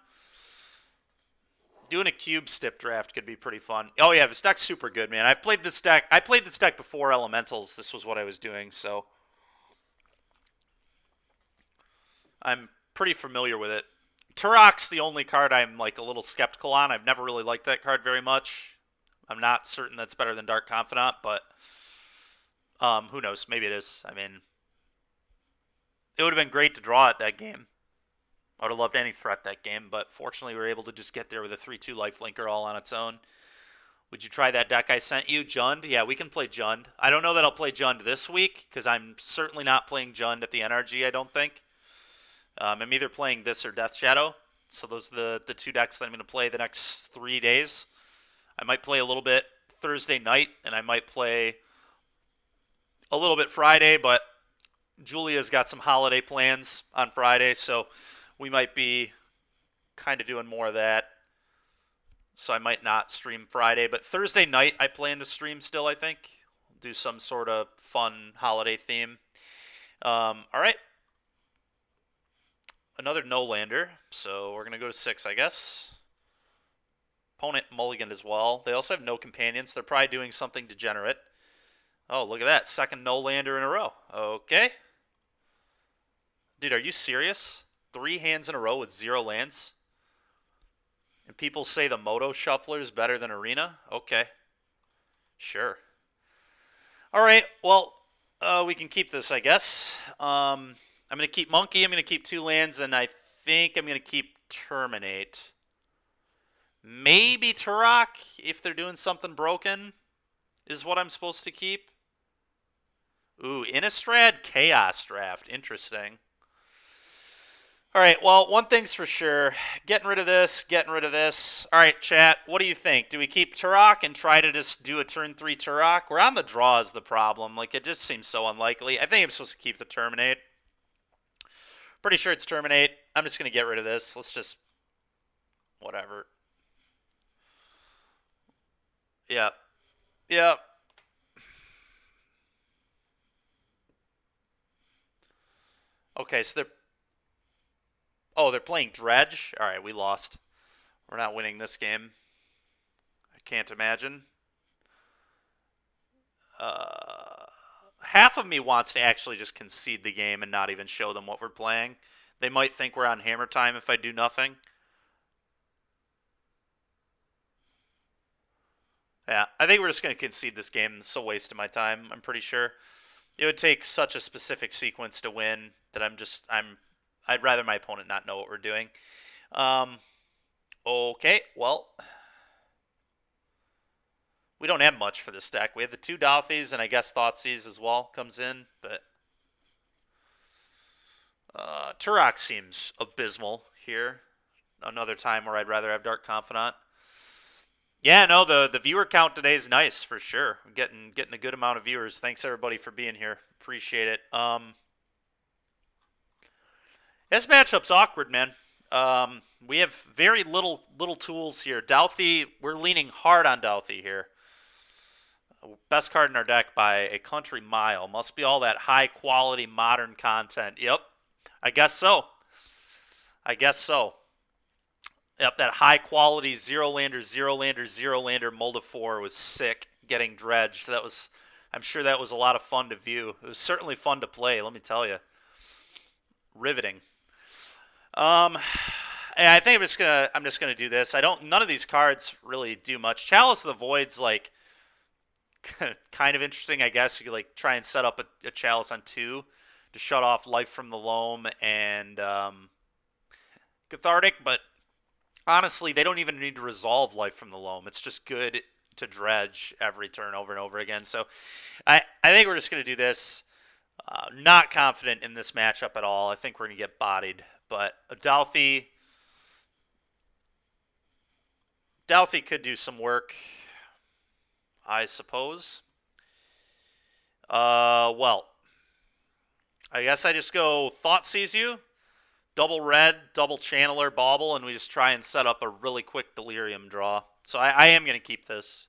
Doing a cube stip draft could be pretty fun. Oh yeah, this deck's super good, man. I played this deck before Elementals. This was what I was doing, so I'm pretty familiar with it. Turok's the only card I'm like a little skeptical on. I've never really liked that card very much. I'm not certain that's better than Dark Confidant, but who knows? Maybe it is. I mean, it would have been great to draw it that game. I would have loved any threat that game, but fortunately we were able to just get there with a 3/2 lifelinker all on its own. Would you try that deck I sent you, Jund? Yeah, we can play Jund. I don't know that I'll play Jund this week, because I'm certainly not playing Jund at the NRG, I don't think. I'm either playing this or Death Shadow, so those are the two decks that I'm going to play the next 3 days. I might play a little bit Thursday night, and I might play a little bit Friday, but Julia's got some holiday plans on Friday, so we might be kind of doing more of that. So I might not stream Friday, but Thursday night I plan to stream still, I think. Do some sort of fun holiday theme. All right. Another no-lander, so we're going to go to 6, I guess. Opponent mulliganed as well. They also have no companions. They're probably doing something degenerate. Oh, look at that. Second no-lander in a row. Okay. Dude, are you serious? 3 hands in a row with 0 lands? And people say the Moto Shuffler is better than Arena? Okay. Sure. All right, well, we can keep this, I guess. I'm going to keep Monkey. I'm going to keep 2 lands, and I think I'm going to keep Terminate. Maybe Turok, if they're doing something broken, is what I'm supposed to keep. Ooh, Innistrad Chaos Draft. Interesting. All right, well, one thing's for sure. Getting rid of this, getting rid of this. All right, chat, what do you think? Do we keep Turok and try to just do a turn 3 Turok? We're on the draw is the problem. Like, it just seems so unlikely. I think I'm supposed to keep the Terminate. Pretty sure it's Terminate. I'm just going to get rid of this. Let's just... whatever. Yep. Yep. Okay, so they're... oh, they're playing Dredge? All right, we lost. We're not winning this game. I can't imagine. Half of me wants to actually just concede the game and not even show them what we're playing. They might think we're on hammer time if I do nothing. Yeah, I think we're just going to concede this game. It's a waste of my time, I'm pretty sure. It would take such a specific sequence to win that I'd rather my opponent not know what we're doing. Okay, well, we don't have much for this deck. We have the 2 Douthies, and I guess Thoughtseize as well comes in, but Turok seems abysmal here. Another time where I'd rather have Dark Confidant. Yeah, no, the viewer count today is nice for sure. I'm getting a good amount of viewers. Thanks everybody for being here. Appreciate it. This matchup's awkward, man. We have very little tools here. Douthie, we're leaning hard on Douthie here. Best card in our deck by a country mile. Must be all that high quality modern content. Yep, I guess so. I guess so. Yep, that high quality 0-lander, 0-lander, 0-lander Moldifor was sick getting dredged. That was, I'm sure that was a lot of fun to view. It was certainly fun to play, let me tell you. Riveting. And I think I'm just gonna do this. None of these cards really do much. Chalice of the Void's like kind of interesting, I guess. You could like try and set up a Chalice on 2 to shut off Life from the Loam and Cathartic, but honestly, they don't even need to resolve Life from the Loam. It's just good to dredge every turn over and over again. So I think we're just going to do this. Not confident in this matchup at all. I think we're going to get bodied. But Douthie could do some work, I suppose. Well, I guess I just go Thoughtseize you. Double red, double channeler, bauble, and we just try and set up a really quick delirium draw. So I am going to keep this.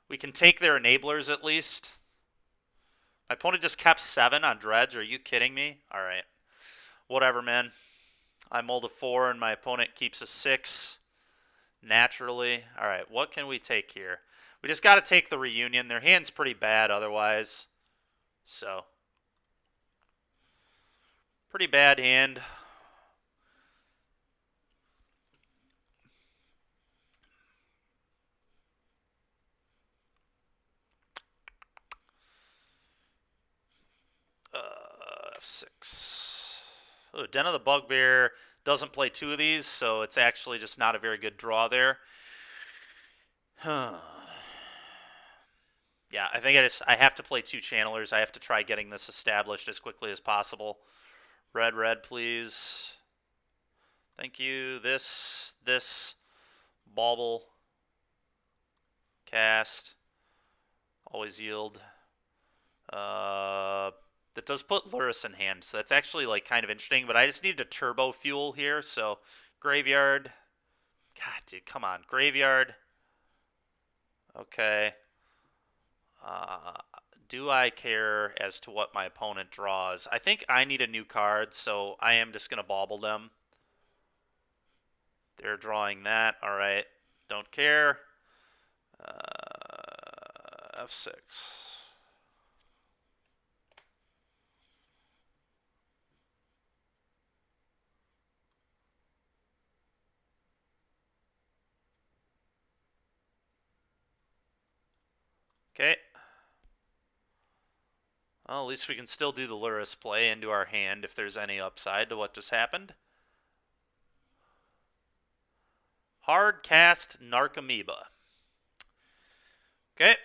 We can take their enablers at least. My opponent just kept 7 on dredge. Are you kidding me? All right. Whatever, man. I mulled a 4 and my opponent keeps a 6. Naturally. Alright, what can we take here? We just got to take the reunion. Their hand's pretty bad otherwise. So. Pretty bad hand. F6. Oh, Den of the Bugbear doesn't play 2 of these, so it's actually just not a very good draw there. Yeah, I think I have to play 2 channelers. I have to try getting this established as quickly as possible. Red, please. Thank you. This, bauble, cast, always yield. That does put Lurrus in hand, so that's actually like kind of interesting, but I just need to turbo fuel here, so graveyard. God, dude, come on. Graveyard. Okay. Do I care as to what my opponent draws? I think I need a new card, so I am just going to bauble them. They're drawing that. All right. Don't care. F6. Okay. Well, at least we can still do the Lurrus play into our hand if there's any upside to what just happened. Hard cast Narcomoeba. Okay.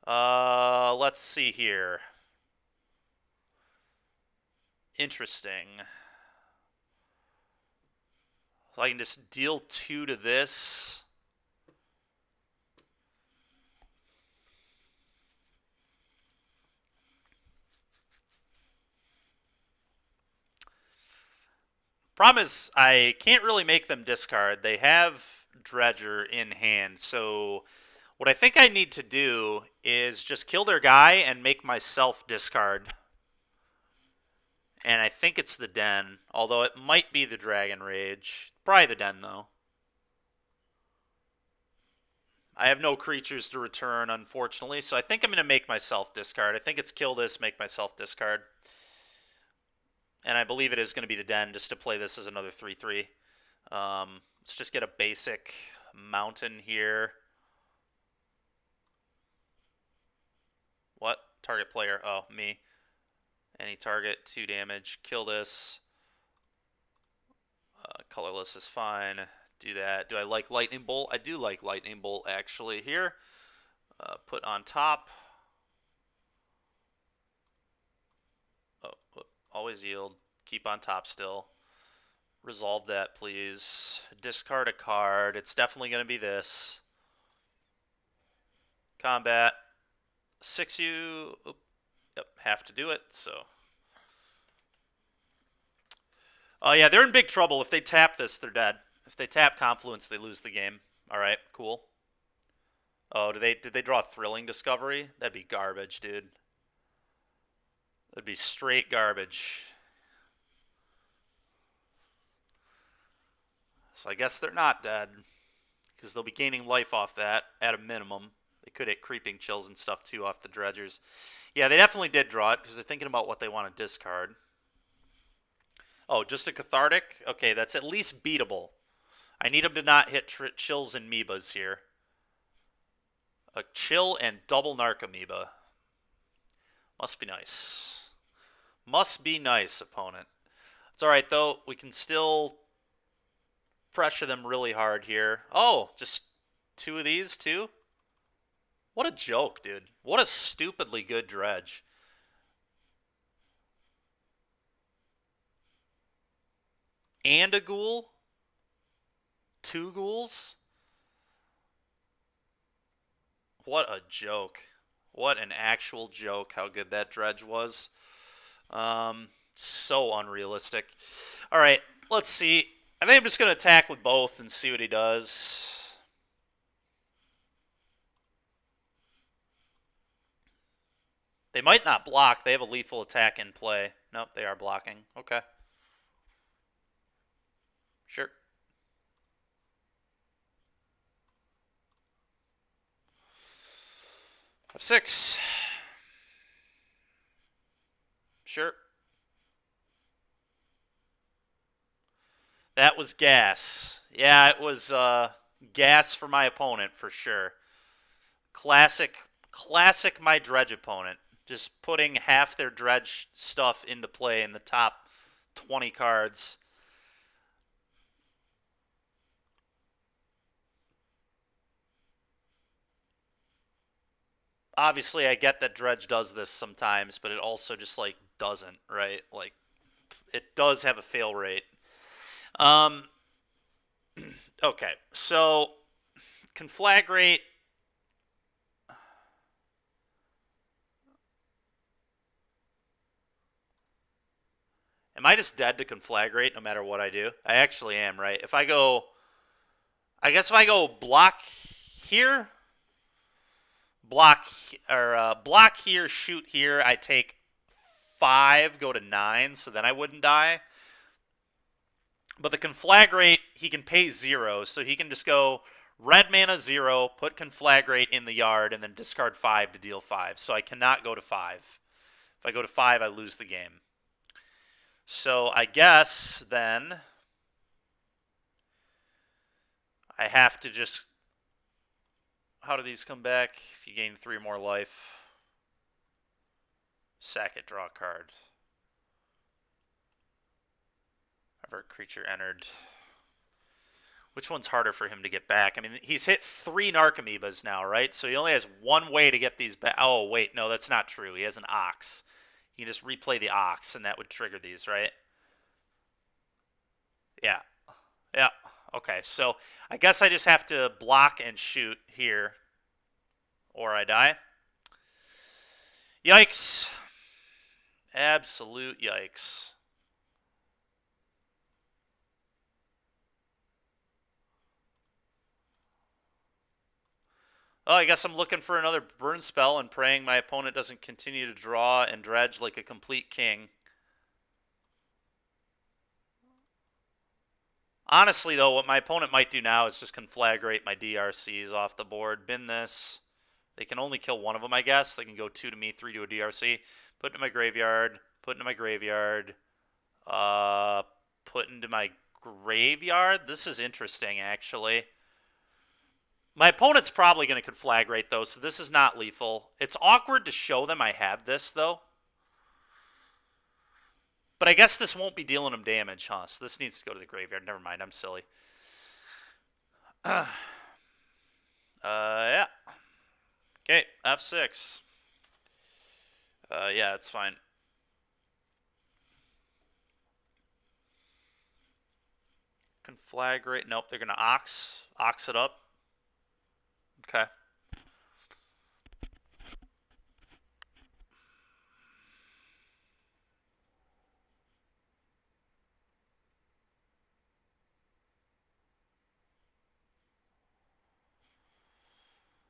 Let's see here. Interesting. So I can just deal 2 to this. Problem is, I can't really make them discard. They have Dredger in hand, so what I think I need to do is just kill their guy and make myself discard. And I think it's the Den, although it might be the Dragon Rage. Probably the Den, though. I have no creatures to return, unfortunately, so I think I'm going to make myself discard. I think it's kill this, make myself discard. And I believe it is going to be the Den, just to play this as another 3/3. Let's just get a basic mountain here. What? Target player. Oh, me. Any target, 2 damage. Kill this. Colorless is fine. Do that. Do I like Lightning Bolt? I do like Lightning Bolt, actually, here. Put on top. Oh, always yield. Keep on top still. Resolve that, please. Discard a card. It's definitely going to be this. Combat. 6 you. Oop. Yep, have to do it, so. Oh, yeah, they're in big trouble. If they tap this, they're dead. If they tap Confluence, they lose the game. All right, cool. Oh, did they draw Thrilling Discovery? That'd be garbage, dude. That'd be straight garbage. So I guess they're not dead, because they'll be gaining life off that at a minimum. They could hit Creeping Chills and stuff, too, off the Dredgers. Yeah, they definitely did draw it, because they're thinking about what they want to discard. Oh, just a Cathartic? Okay, that's at least beatable. I need them to not hit Chills and Amoebas here. A Chill and double Narcomoeba. Must be nice. Must be nice, opponent. It's alright, though. We can still pressure them really hard here. Oh, just 2 of these, too? What a joke, dude. What a stupidly good dredge. And a ghoul? 2 ghouls? What a joke. What an actual joke how good that dredge was. So unrealistic. Alright, let's see. I think I'm just going to attack with both and see what he does. They might not block. They have a lethal attack in play. Nope, they are blocking. Okay. Sure. F6. Sure. That was gas. Yeah, it was gas for my opponent for sure. Classic my dredge opponent. Just putting half their dredge stuff into play in the top 20 cards. Obviously, I get that dredge does this sometimes, but it also just, like, doesn't, right? Like, it does have a fail rate. Okay, so conflagrate. Am I just dead to conflagrate no matter what I do? I actually am, right? If I go, I guess if I go block here, block here, shoot here, I take 5, go to 9, so then I wouldn't die. But the conflagrate, he can pay 0, so he can just go red mana 0, put conflagrate in the yard, and then discard 5 to deal 5. So I cannot go to 5. If I go to 5, I lose the game. So I guess then I have to just... How do these come back? If you gain 3 more life. Sack it, draw a card. Avert creature entered. Which one's harder for him to get back? I mean, he's hit 3 Narcomoebas now, right? So he only has 1 way to get these back. Oh, wait, no, that's not true. He has an Ox. He can just replay the Ox, and that would trigger these, right? Yeah. Yeah. Okay, so I guess I just have to block and shoot here, or I die. Yikes. Absolute yikes. Oh, I guess I'm looking for another burn spell and praying my opponent doesn't continue to draw and dredge like a complete king. Honestly, though, what my opponent might do now is just conflagrate my DRCs off the board. Bin this. They can only kill one of them, I guess. They can go 2 to me, 3 to a DRC. Put into my graveyard. Put into my graveyard. Put into my graveyard. This is interesting, actually. My opponent's probably going to conflagrate, though, so this is not lethal. It's awkward to show them I have this, though. But I guess this won't be dealing them damage, huh? So this needs to go to the graveyard. Never mind, I'm silly. Yeah. Okay, F6. Yeah, it's fine. Conflagrate. Nope, they're going to Ox it up. Okay.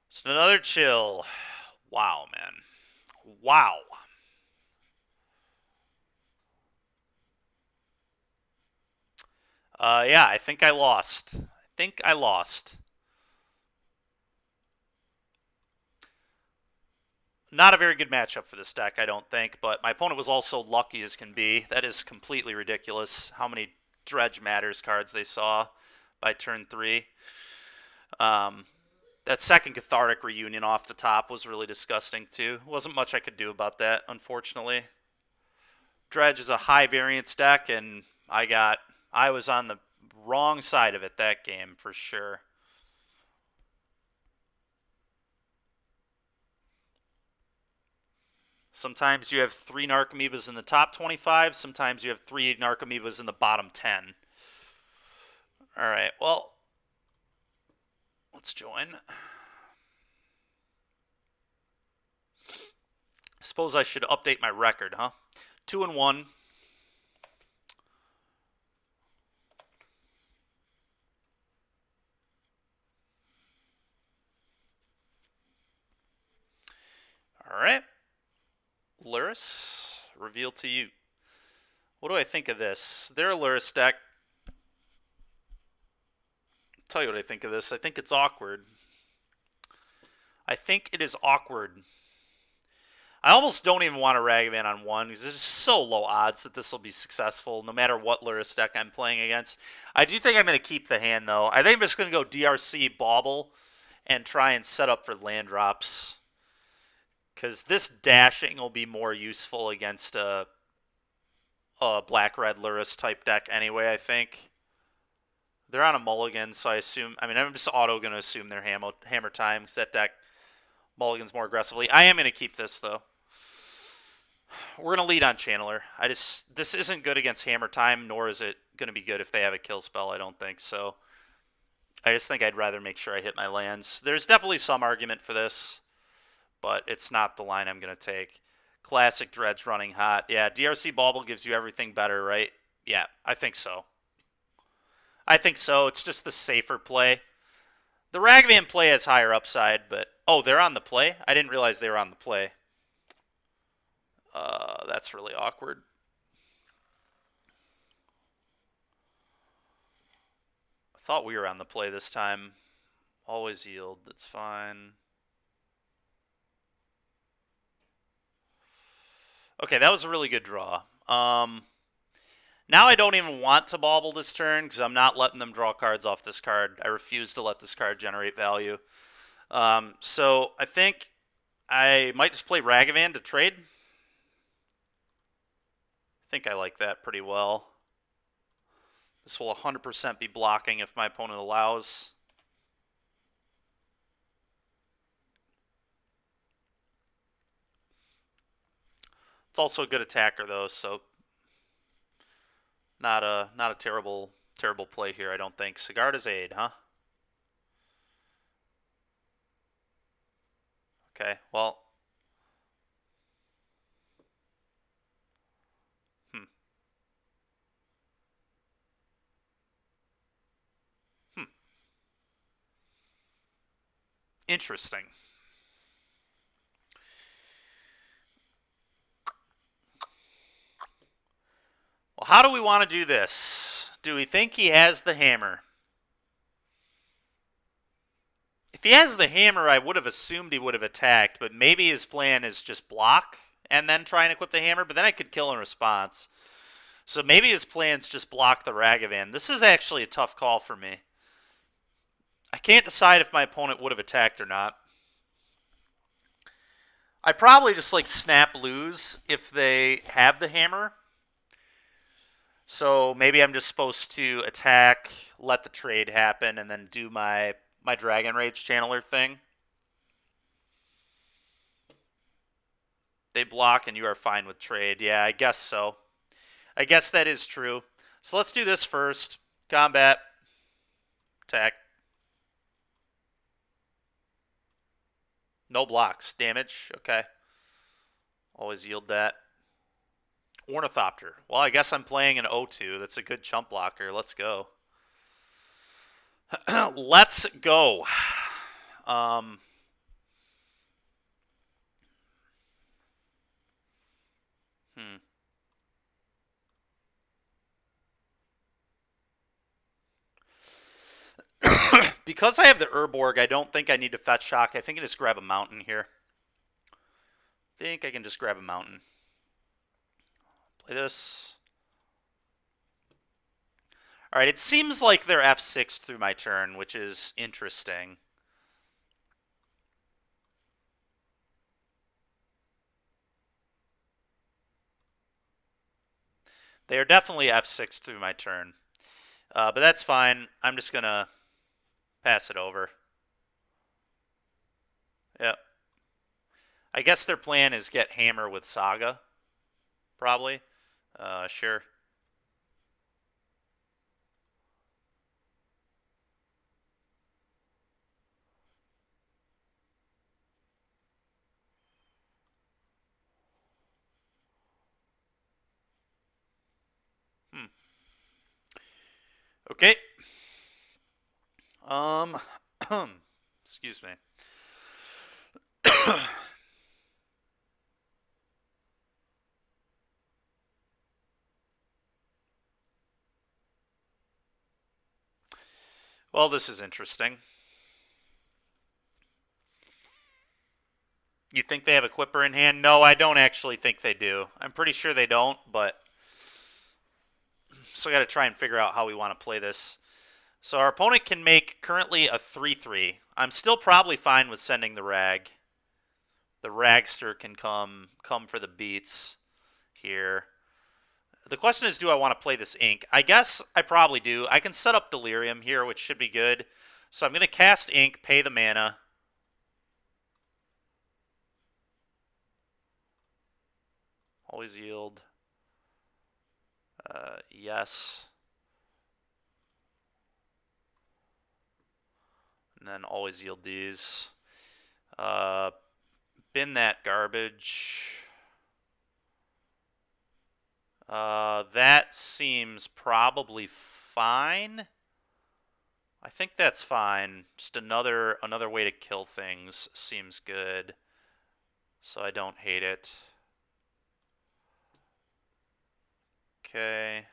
So another chill. Wow, man. Wow. Yeah, I think I lost. Not a very good matchup for this deck, I don't think, but my opponent was also lucky as can be. That is completely ridiculous how many Dredge Matters cards they saw by turn 3. That second Cathartic Reunion off the top was really disgusting, too. Wasn't much I could do about that, unfortunately. Dredge is a high variance deck, and I was on the wrong side of it that game, for sure. Sometimes you have 3 Narcomoebas in the top 25. Sometimes you have 3 Narcomoebas in the bottom 10. All right, well, let's join. Suppose I should update my record, huh? 2-1. All right. Lurrus, reveal to you. What do I think of this? They're a Lurrus deck. I'll tell you what I think of this. I think it's awkward. I think it is awkward. I almost don't even want a Ragavan on 1 because there's so low odds that this will be successful no matter what Lurrus deck I'm playing against. I do think I'm going to keep the hand, though. I think I'm just going to go DRC Bauble and try and set up for land drops. Because this dashing will be more useful against a black-red Lurrus type deck anyway, I think. They're on a mulligan, so I assume... I mean, I'm just auto going to assume they're hammer time because that deck mulligans more aggressively. I am going to keep this, though. We're going to lead on Channeler. This isn't good against hammer time, nor is it going to be good if they have a kill spell, I don't think. So I just think I'd rather make sure I hit my lands. There's definitely some argument for this, but it's not the line I'm going to take. Classic Dredge running hot. Yeah, DRC Bauble gives you everything better, right? Yeah, I think so. I think so. It's just the safer play. The Ragavan play has higher upside, but... Oh, they're on the play? I didn't realize they were on the play. That's really awkward. I thought we were on the play this time. Always yield. That's fine. Okay, that was a really good draw. Now I don't even want to bauble this turn because I'm not letting them draw cards off this card. I refuse to let this card generate value. So I think I might just play Ragavan to trade. I think I like that pretty well. This will 100% be blocking if my opponent allows. It's also a good attacker though, so not a terrible play here, I don't think. Sigarda's Aid, huh? Okay, well. Interesting. Well, how do we want to do this? Do we think he has the hammer? If he has the hammer, I would have assumed he would have attacked, but maybe his plan is just block and then try and equip the hammer, but then I could kill in response. So maybe his plan's just block the Ragavan. This is actually a tough call for me. I can't decide if my opponent would have attacked or not. I probably just like snap lose if they have the hammer. So maybe I'm just supposed to attack, let the trade happen, and then do my Dragon Rage Channeler thing. They block and you are fine with trade. Yeah, I guess so. I guess that is true. So let's do this first. Combat. Attack. No blocks. Damage. Okay. Always yield that. Ornithopter. Well, I guess I'm playing an O2. That's a good chump blocker. Let's go. Let's go. Because I have the Urborg, I don't think I need to fetch shock. I think I just grab a mountain here. I think I can just grab a mountain. Play this. Alright, it seems like they're F6 through my turn, which is interesting. They are definitely F6 through my turn. But that's fine. I'm just going to pass it over. Yep. I guess their plan is get hammer with Saga. Probably. Sure. Okay. Excuse me. Well, this is interesting. You think they have Equipper in hand? No, I don't actually think they do. I'm pretty sure they don't, but still got to try and figure out how we want to play this. So our opponent can make currently a 3-3. I'm still probably fine with sending the Rag. The Ragster can come for the beats here. The question is, do I want to play this Ink? I guess I probably do. I can set up Delirium here, which should be good. So I'm going to cast Ink, pay the mana. Always yield. Yes. And then always yield these. Bin that garbage. That seems probably fine. I think that's fine. Just another way to kill things seems good. So I don't hate it. Okay.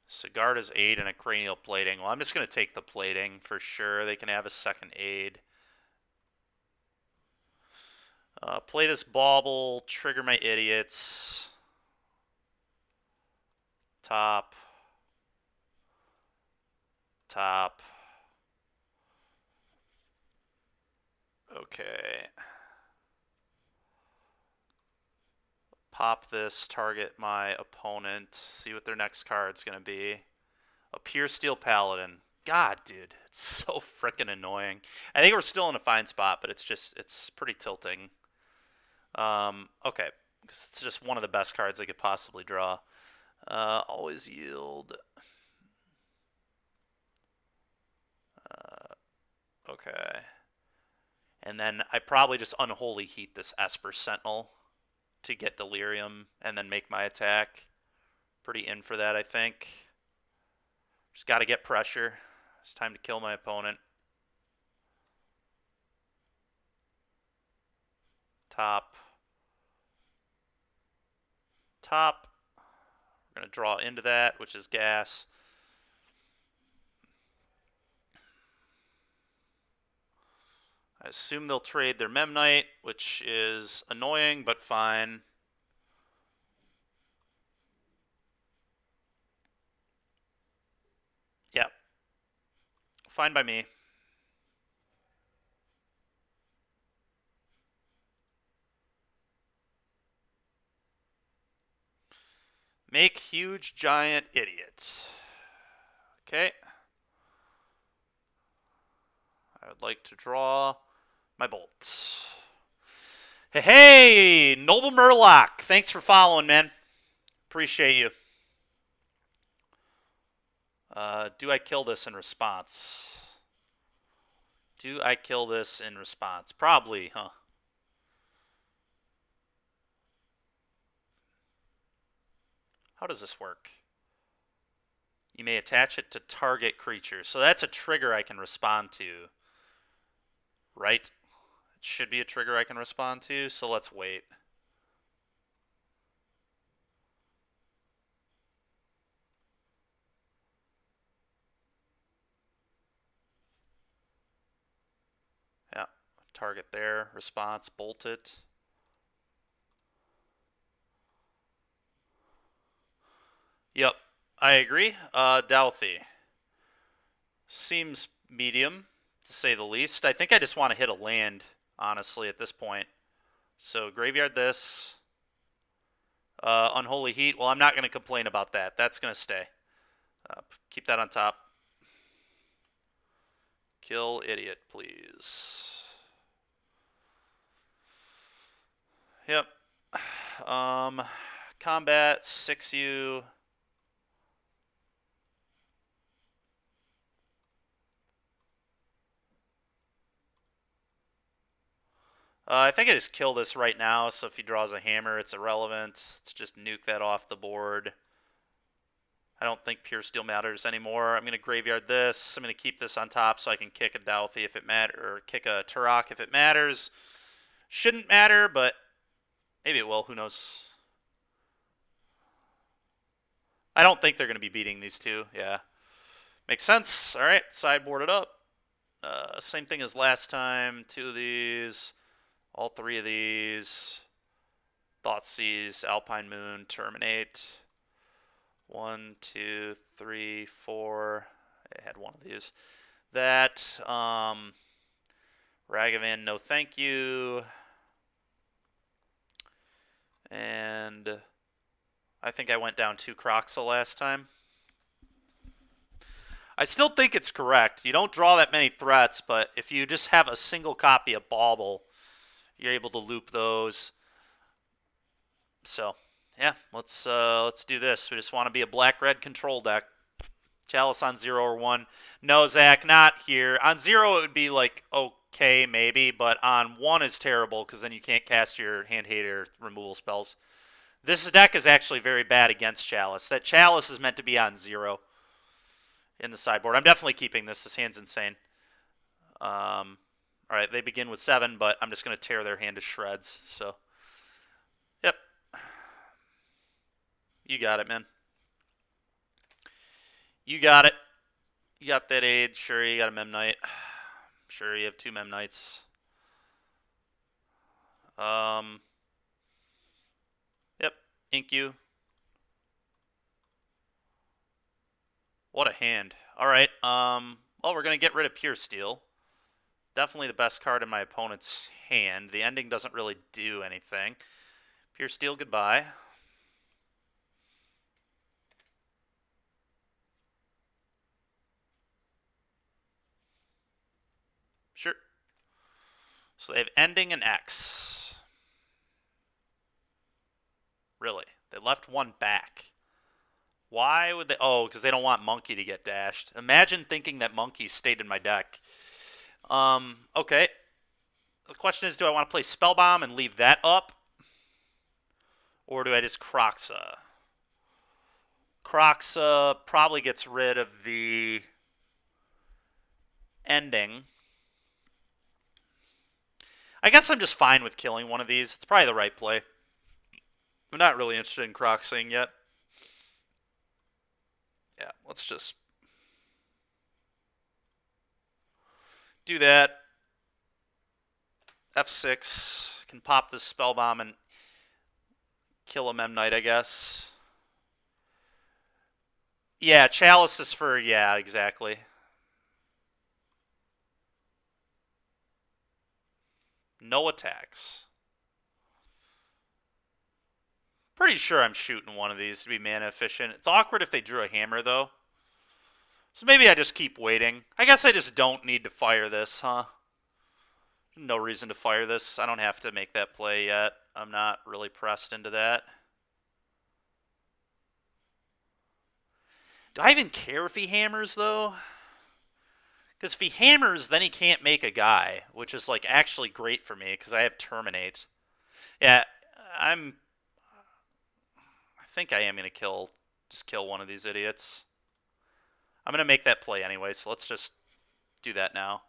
Sigarda's 8 and a cranial plating. Well, I'm just going to take the plating for sure. They can have a second aid. Play this bauble, trigger my idiots. Top. Top. Okay. Pop this, target my opponent, see what their next card's going to be. A Pure Steel Paladin. God, dude, it's so freaking annoying. I think we're still in a fine spot, but it's pretty tilting. Okay, because it's just one of the best cards I could possibly draw. Always yield. Okay. And then I probably just Unholy Heat this Esper Sentinel to get Delirium and then make my attack. Pretty in for that, I think. Just got to get pressure. It's time to kill my opponent. Top. Top. We're going to draw into that, which is gas. I assume they'll trade their Memnite, which is annoying, but fine. Yeah. Fine by me. Make huge giant idiot. Okay. I would like to draw my bolt. Hey, Noble Murloc. Thanks for following, man. Appreciate you. Do I kill this in response? Do I kill this in response? Probably, huh? How does this work? You may attach it to target creatures. So that's a trigger I can respond to. Right? It should be a trigger I can respond to, so let's wait. Yeah, target there, response, bolt it. Yep, I agree. Douthie. Seems medium, to say the least. I think I just want to hit a land, honestly, at this point. So graveyard this. Unholy Heat. Well, I'm not going to complain about that. That's going to stay. Keep that on top. Kill idiot, please. Yep. Combat, 6U. I think I just kill this right now, so if he draws a hammer, it's irrelevant. Let's just nuke that off the board. I don't think Pure Steel matters anymore. I'm going to graveyard this. I'm going to keep this on top so I can kick a Douthie if it matters, or kick a Turok if it matters. Shouldn't matter, but maybe it will. Who knows? I don't think they're going to be beating these two. Yeah. Makes sense. All right, sideboard it up. Same thing as last time. 2 of these, all 3 of these. Thoughtseize, Alpine Moon, Terminate. 1, 2, 3, 4. I had one of these. That, Ragavan, no thank you. And I think I went down 2 Kroxa last time. I still think it's correct. You don't draw that many threats, but if you just have a single copy of Bauble, you're able to loop those. So, yeah, let's do this. We just want to be a black-red control deck. Chalice on 0 or 1. No, Zach, not here. On 0, it would be like okay, maybe, but on 1 is terrible because then you can't cast your hand hater removal spells. This deck is actually very bad against Chalice. That Chalice is meant to be on 0 in the sideboard. I'm definitely keeping this. This hand's insane. All right, they begin with 7, but I'm just going to tear their hand to shreds. So, yep. You got it, man. You got it. You got that aid. Sure, you got a Mem Knight. Sure, you have 2 Mem Knights. Yep. Ink you. What a hand. All right. Well, we're going to get rid of Pure Steel. Definitely the best card in my opponent's hand. The ending doesn't really do anything. Pure Steel, goodbye. Sure. So they have ending and X. Really? They left 1 back. Why would they? Oh, because they don't want Monkey to get dashed. Imagine thinking that Monkey stayed in my deck. Okay. The question is, do I want to play Spellbomb and leave that up? Or do I just Kroxa? Kroxa probably gets rid of the ending. I guess I'm just fine with killing one of these. It's probably the right play. I'm not really interested in Kroxing yet. Yeah, let's just do that. F6. Can pop this Spellbomb and kill a Mem Knight, I guess. Yeah, Chalice is for... Yeah, exactly. No attacks. Pretty sure I'm shooting one of these to be mana efficient. It's awkward if they drew a hammer, though. So maybe I just keep waiting. I guess I just don't need to fire this, huh? No reason to fire this. I don't have to make that play yet. I'm not really pressed into that. Do I even care if he hammers, though? Because if he hammers, then he can't make a guy, which is, like, actually great for me, because I have Terminate. Yeah, I think I am going to just kill one of these idiots. I'm going to make that play anyway, so let's just do that now.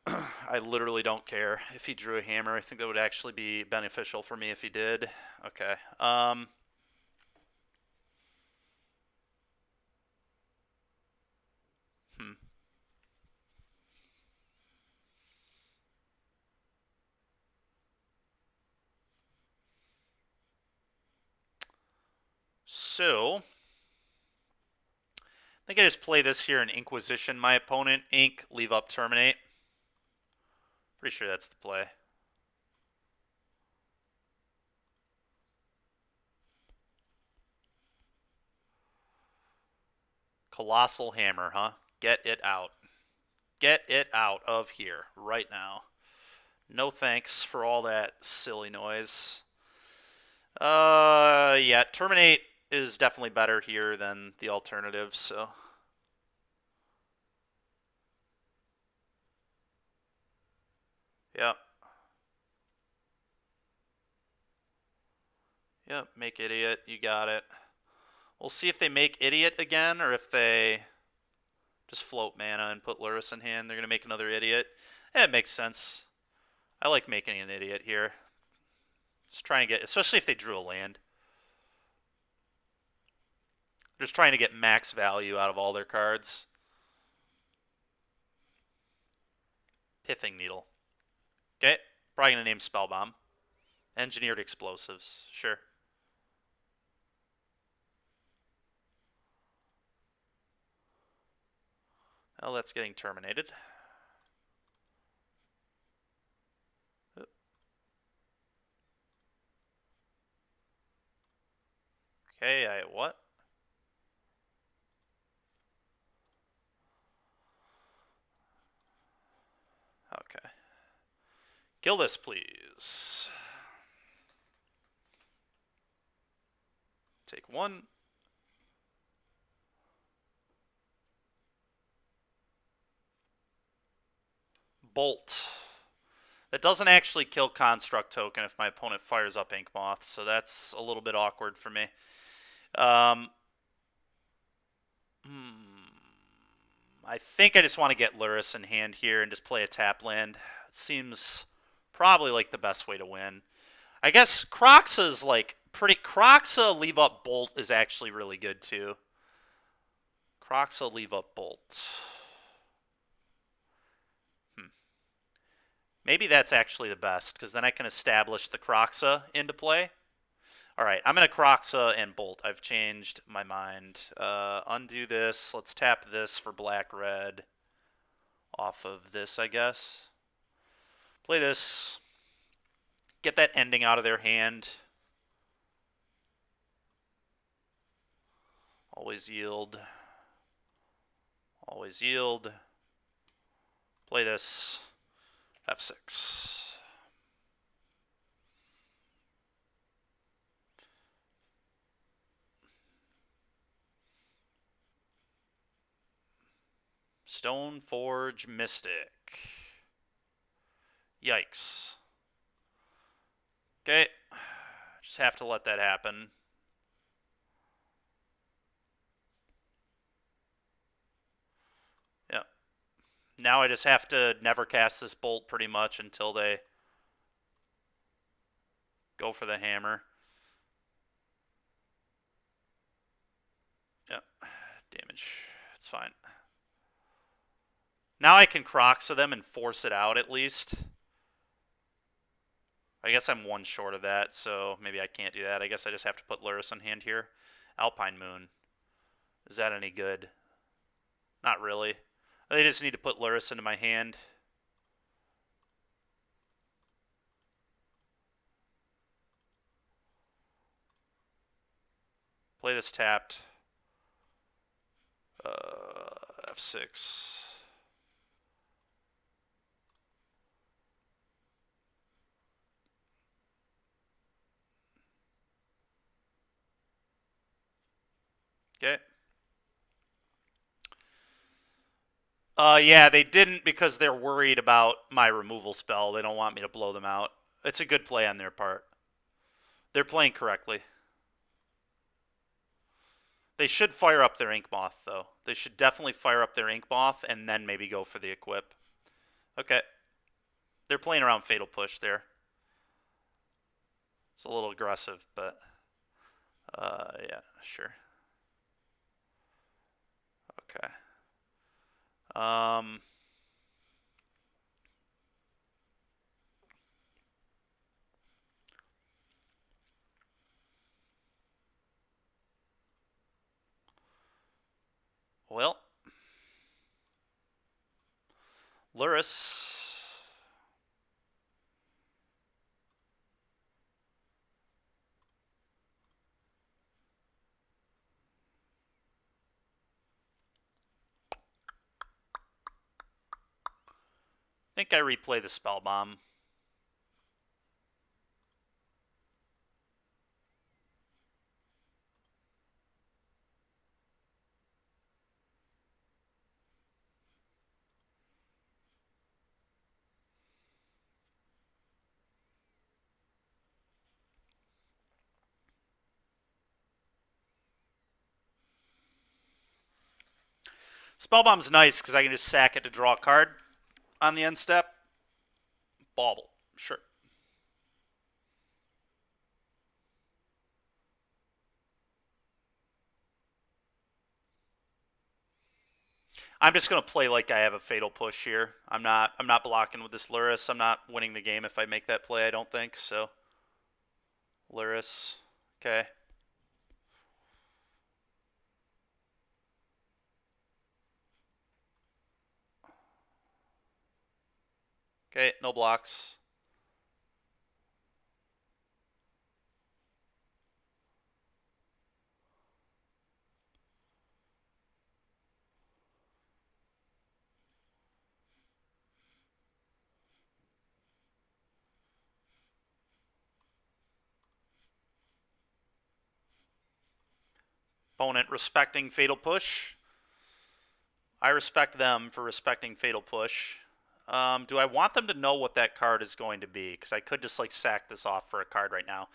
I literally don't care if he drew a hammer. I think that would actually be beneficial for me if he did. Okay. So, I think I just play this here in Inquisition. My opponent, Ink, leave up, Terminate. Pretty sure that's the play. Colossal Hammer, huh? Get it out. Get it out of here right now. No thanks for all that silly noise. Yeah, Terminate is definitely better here than the alternative, so... Yep. Yep, make idiot. You got it. We'll see if they make idiot again, or if they just float mana and put Lurrus in hand. They're going to make another idiot. Yeah, it makes sense. I like making an idiot here. Let's try and get... Especially if they drew a land. Just trying to get max value out of all their cards. Pithing Needle. Okay, probably going to name Spellbomb. Engineered Explosives, sure. Well, that's getting terminated. Okay, what? Okay. Kill this, please. Take one. Bolt. That doesn't actually kill Construct Token if my opponent fires up Ink Moth, so that's a little bit awkward for me. I think I just want to get Lurrus in hand here and just play a tap land. It seems probably like the best way to win. I guess Kroxa's like pretty... Kroxa leave up Bolt is actually really good too. Kroxa leave up Bolt. Maybe that's actually the best, because then I can establish the Kroxa into play. Alright, I'm going to Kroxa and Bolt. I've changed my mind. Undo this. Let's tap this for black-red off of this, I guess. Play this. Get that ending out of their hand. Always yield. Always yield. Play this. F6. Stoneforge Mystic. Yikes. Okay. Just have to let that happen. Yeah. Now I just have to never cast this bolt pretty much until they go for the hammer. Yeah. Damage. It's fine. Now I can Kroxa them and force it out at least. I guess I'm one short of that, so maybe I can't do that. I guess I just have to put Lurrus in hand here. Alpine Moon. Is that any good? Not really. I just need to put Lurrus into my hand. Play this tapped. F6. Okay. Yeah, they didn't because they're worried about my removal spell. They don't want me to blow them out. It's a good play on their part. They're playing correctly. They should fire up their Ink Moth, though. They should definitely fire up their Ink Moth and then maybe go for the equip. Okay. They're playing around Fatal Push there. It's a little aggressive, but... yeah, sure. Okay. Well, Lurrus. I think I replay the Spell Bomb. Spellbomb's nice because I can just sack it to draw a card on the end step. Bauble, sure. I'm just gonna play like I have a fatal push here. I'm not blocking with this Lurrus. I'm not winning the game if I make that play, I don't think. So Lurrus. Okay. Okay, no blocks. Opponent respecting fatal push. I respect them for respecting fatal push. Do I want them to know what that card is going to be? Because I could just like sack this off for a card right now.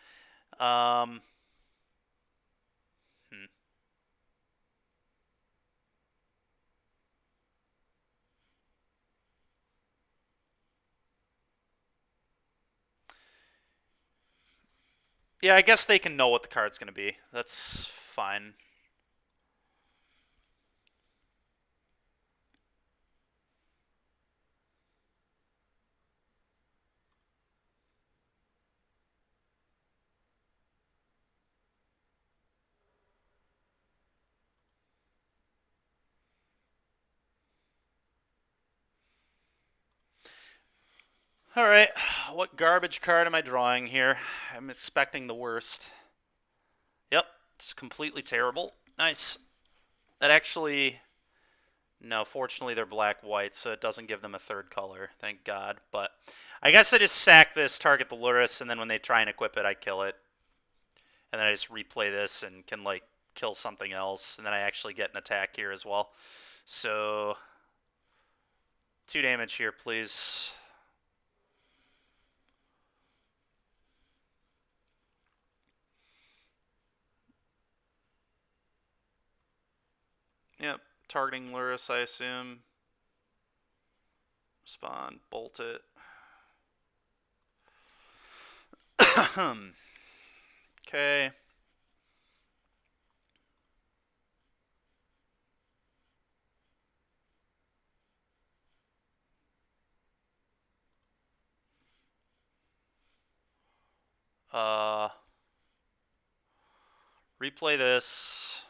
Yeah, I guess they can know what the card's going to be. That's fine. Alright, what garbage card am I drawing here? I'm expecting the worst. Yep, it's completely terrible. Nice. That actually... No, fortunately they're black-white, so it doesn't give them a third color, thank God. But I guess I just sack this, target the Lurrus, and then when they try and equip it, I kill it. And then I just replay this and can, like, kill something else, and then I actually get an attack here as well. So... 2 damage here, please. Yep, targeting Lurrus, I assume. Spawn, bolt it. Okay. Replay this.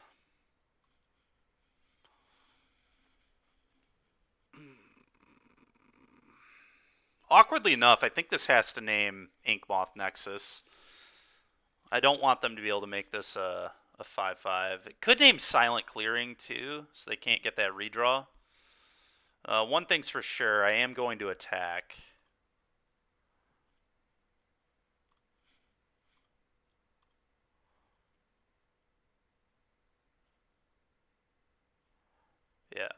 Awkwardly enough, I think this has to name Inkmoth Nexus. I don't want them to be able to make this a 5/5. It could name Silent Clearing too, so they can't get that redraw. One thing's for sure, I am going to attack. Yeah.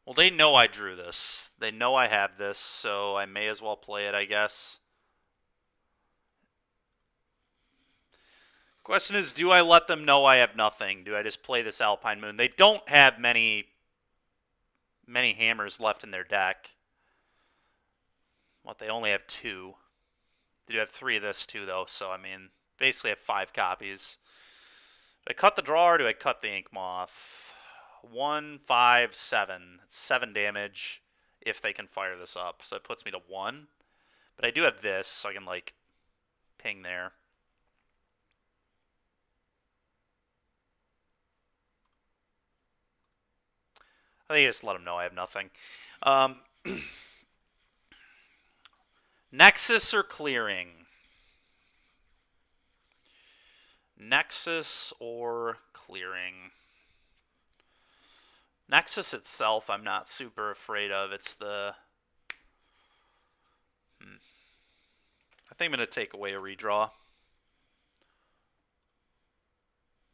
Well, they know I drew this. They know I have this, so I may as well play it, I guess. Question is, do I let them know I have nothing? Do I just play this Alpine Moon? They don't have many hammers left in their deck. What, they only have 2. They do have 3 of this too, though, so I mean, basically have 5 copies. Do I cut the draw or do I cut the Inkmoth? 1, 5, 7. It's 7 damage if they can fire this up, so it puts me to 1. But I do have this, so I can, like, ping there. I think I just let them know I have nothing. Nexus or Clearing? Nexus or Clearing? Nexus itself I'm not super afraid of. It's the... I think I'm going to take away a redraw. I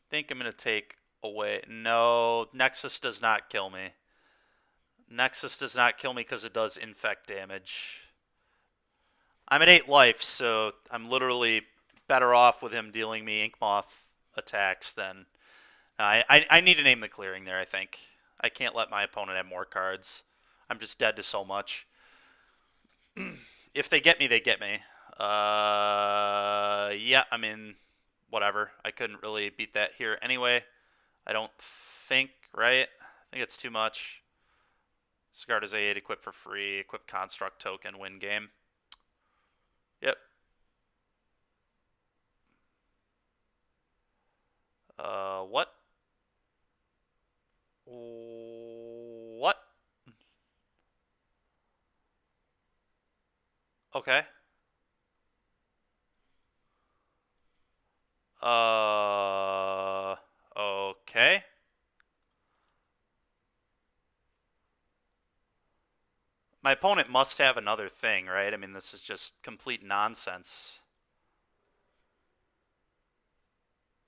think I'm going to take away... No, Nexus does not kill me. Nexus does not kill me because it does infect damage. I'm at 8 life, so I'm literally better off with him dealing me Inkmoth attacks than... I need to name the Clearing there, I think. I can't let my opponent have more cards. I'm just dead to so much. If they get me, they get me. Yeah, I mean, whatever. I couldn't really beat that here anyway. I don't think, right? I think it's too much. Cigar does 8, equip for free, equip construct token, win game. Yep. What? What? Okay. Okay. My opponent must have another thing, right? I mean, this is just complete nonsense.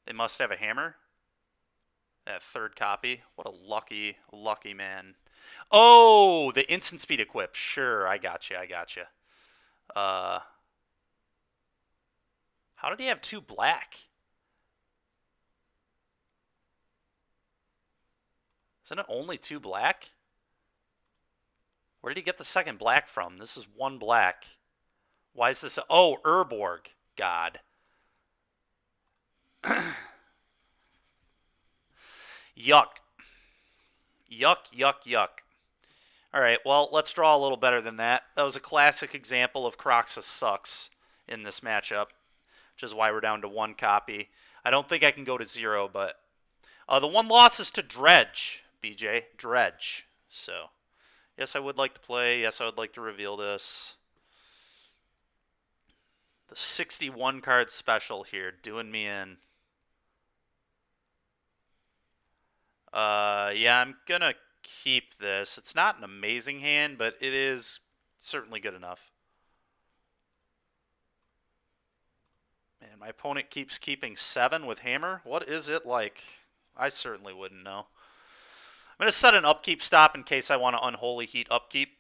They must have a hammer. That third copy. What a lucky, lucky man. Oh, the instant speed equip. Sure, I got you. I got you. How did he have 2 black? Isn't it only 2 black? Where did he get the second black from? This is 1 black. Why is this? Oh, Urborg. God. Yuck. Yuck, yuck, yuck. All right, well, let's draw a little better than that. That was a classic example of Croxus sucks in this matchup, which is why we're down to 1 copy. I don't think I can go to 0, but the 1 loss is to Dredge, BJ. Dredge. So, yes, I would like to play. Yes, I would like to reveal this. The 61 card special here, doing me in. Yeah, I'm gonna keep this. It's not an amazing hand, but it is certainly good enough. Man, my opponent keeps keeping 7 with hammer. What is it like? I certainly wouldn't know. I'm gonna set an upkeep stop in case I want to unholy heat upkeep.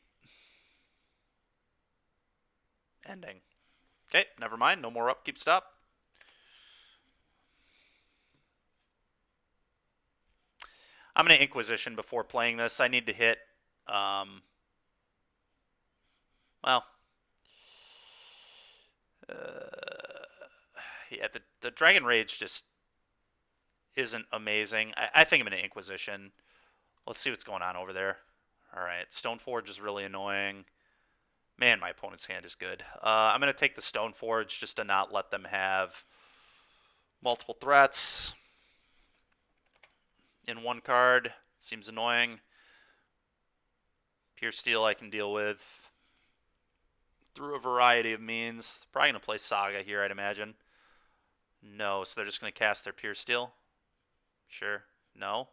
Ending. Okay, never mind. No more upkeep stop. I'm going to Inquisition before playing this. I need to hit, well, yeah, the Dragon Rage just isn't amazing. I think I'm going to Inquisition. Let's see what's going on over there. All right, Stoneforge is really annoying. Man, my opponent's hand is good. I'm going to take the Stoneforge just to not let them have multiple threats in 1 card. Seems annoying. Pure Steel I can deal with through a variety of means. Probably going to play Saga here, I'd imagine. No, so they're just going to cast their Pure Steel? Sure. No.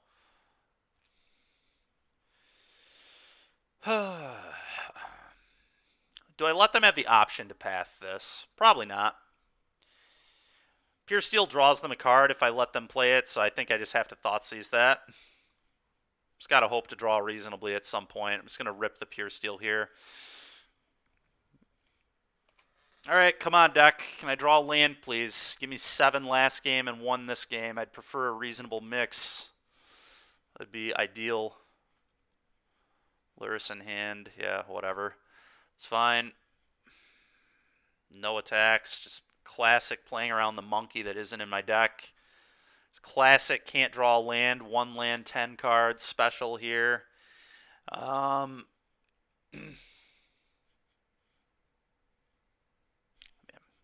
Do I let them have the option to path this? Probably not. Pure Steel draws them a card if I let them play it, so I think I just have to Thoughtseize that. Just got to hope to draw reasonably at some point. I'm just going to rip the Pure Steel here. All right, come on, deck. Can I draw land, please? Give me 7 last game and 1 this game. I'd prefer a reasonable mix. That'd be ideal. Lurrus in hand. Yeah, whatever. It's fine. No attacks. Just classic playing around the monkey that isn't in my deck. It's classic can't draw land. 1 land, 10 cards. Special here.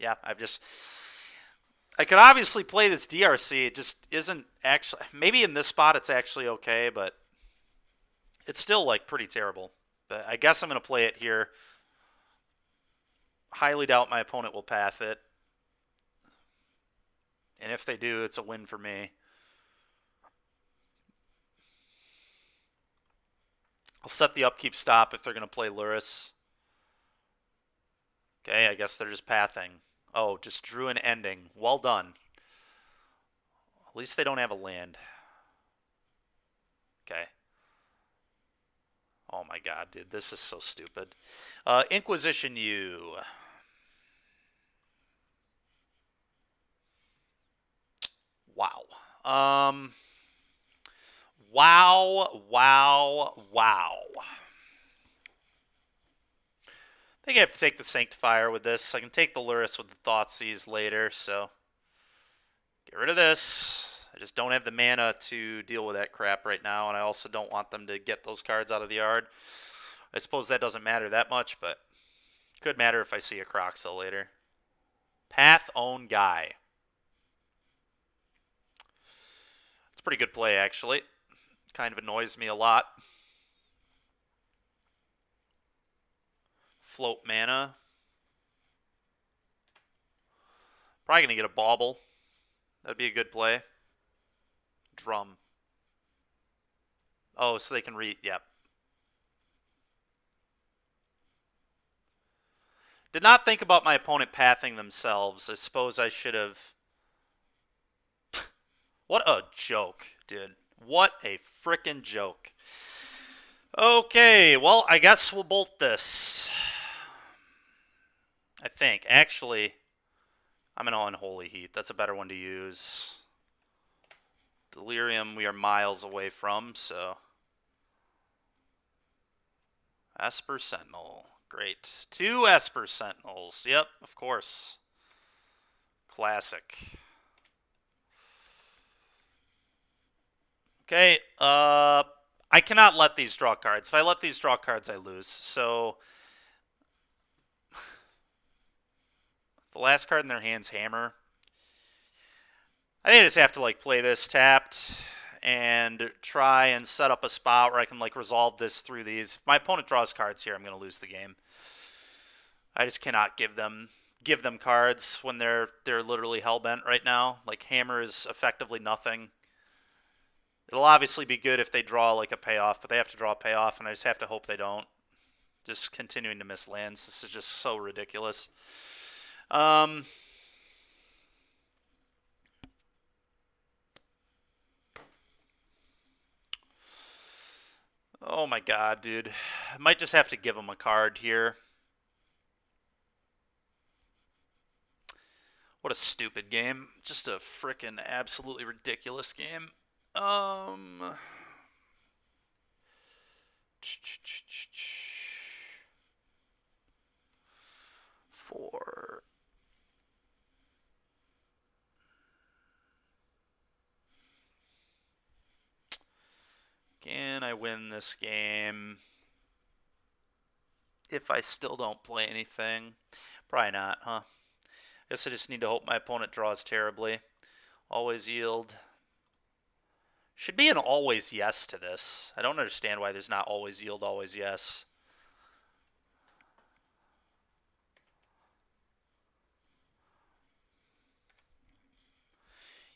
Yeah, I could obviously play this DRC. It just isn't actually. Maybe in this spot it's actually okay, but it's still like pretty terrible. But I guess I'm going to play it here. Highly doubt my opponent will path it. And if they do, it's a win for me. I'll set the upkeep stop if they're going to play Lurrus. Okay, I guess they're just pathing. Oh, just drew an ending. Well done. At least they don't have a land. Okay. Oh my god, dude. This is so stupid. Inquisition you. Wow. Wow, wow, wow. I think I have to take the Sanctifier with this. I can take the Lurrus with the Thoughtseize later, so get rid of this. I just don't have the mana to deal with that crap right now, and I also don't want them to get those cards out of the yard. I suppose that doesn't matter that much, but could matter if I see a Croxel later. Path Own Guy. It's a pretty good play, actually. Kind of annoys me a lot. Float mana. Probably going to get a Bauble. That'd be a good play. Drum. Oh, so they can read. Yep. Did not think about my opponent pathing themselves. I suppose I should have. What a joke, dude. What a frickin' joke. Okay, well, I guess we'll bolt this. I think. Actually, I'm going to Unholy Heat. That's a better one to use. Delirium we are miles away from, so. Esper Sentinel. Great. 2 Esper Sentinels. Yep, of course. Classic. Okay, I cannot let these draw cards. If I let these draw cards, I lose. So, the last card in their hand's Hammer. I think I just have to, like, play this tapped and try and set up a spot where I can, like, resolve this through these. If my opponent draws cards here, I'm going to lose the game. I just cannot give them cards when they're literally hellbent right now. Like, Hammer is effectively nothing. It'll obviously be good if they draw, like, a payoff, but they have to draw a payoff, and I just have to hope they don't. Just continuing to miss lands. This is just so ridiculous. Oh my god, dude. I might just have to give him a card here. What a stupid game. Just a frickin' absolutely ridiculous game. Four. Can I win this game if I still don't play anything? Probably not, huh? Guess I just need to hope my opponent draws terribly. Always yield. Should be an always yes to this. I don't understand why there's not always yield, always yes.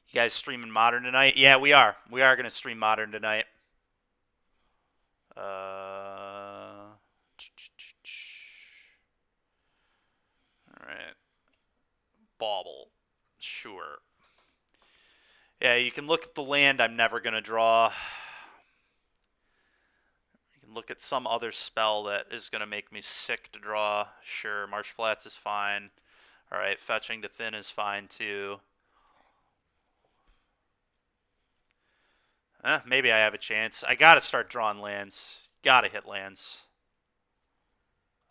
You guys streaming Modern tonight? Yeah, we are. We are going to stream Modern tonight. Alright. Bauble. Sure. Yeah, you can look at the land I'm never going to draw. You can look at some other spell that is going to make me sick to draw. Sure, Marsh Flats is fine. Alright, fetching to thin is fine too. Maybe I have a chance. I gotta start drawing lands. Gotta hit lands.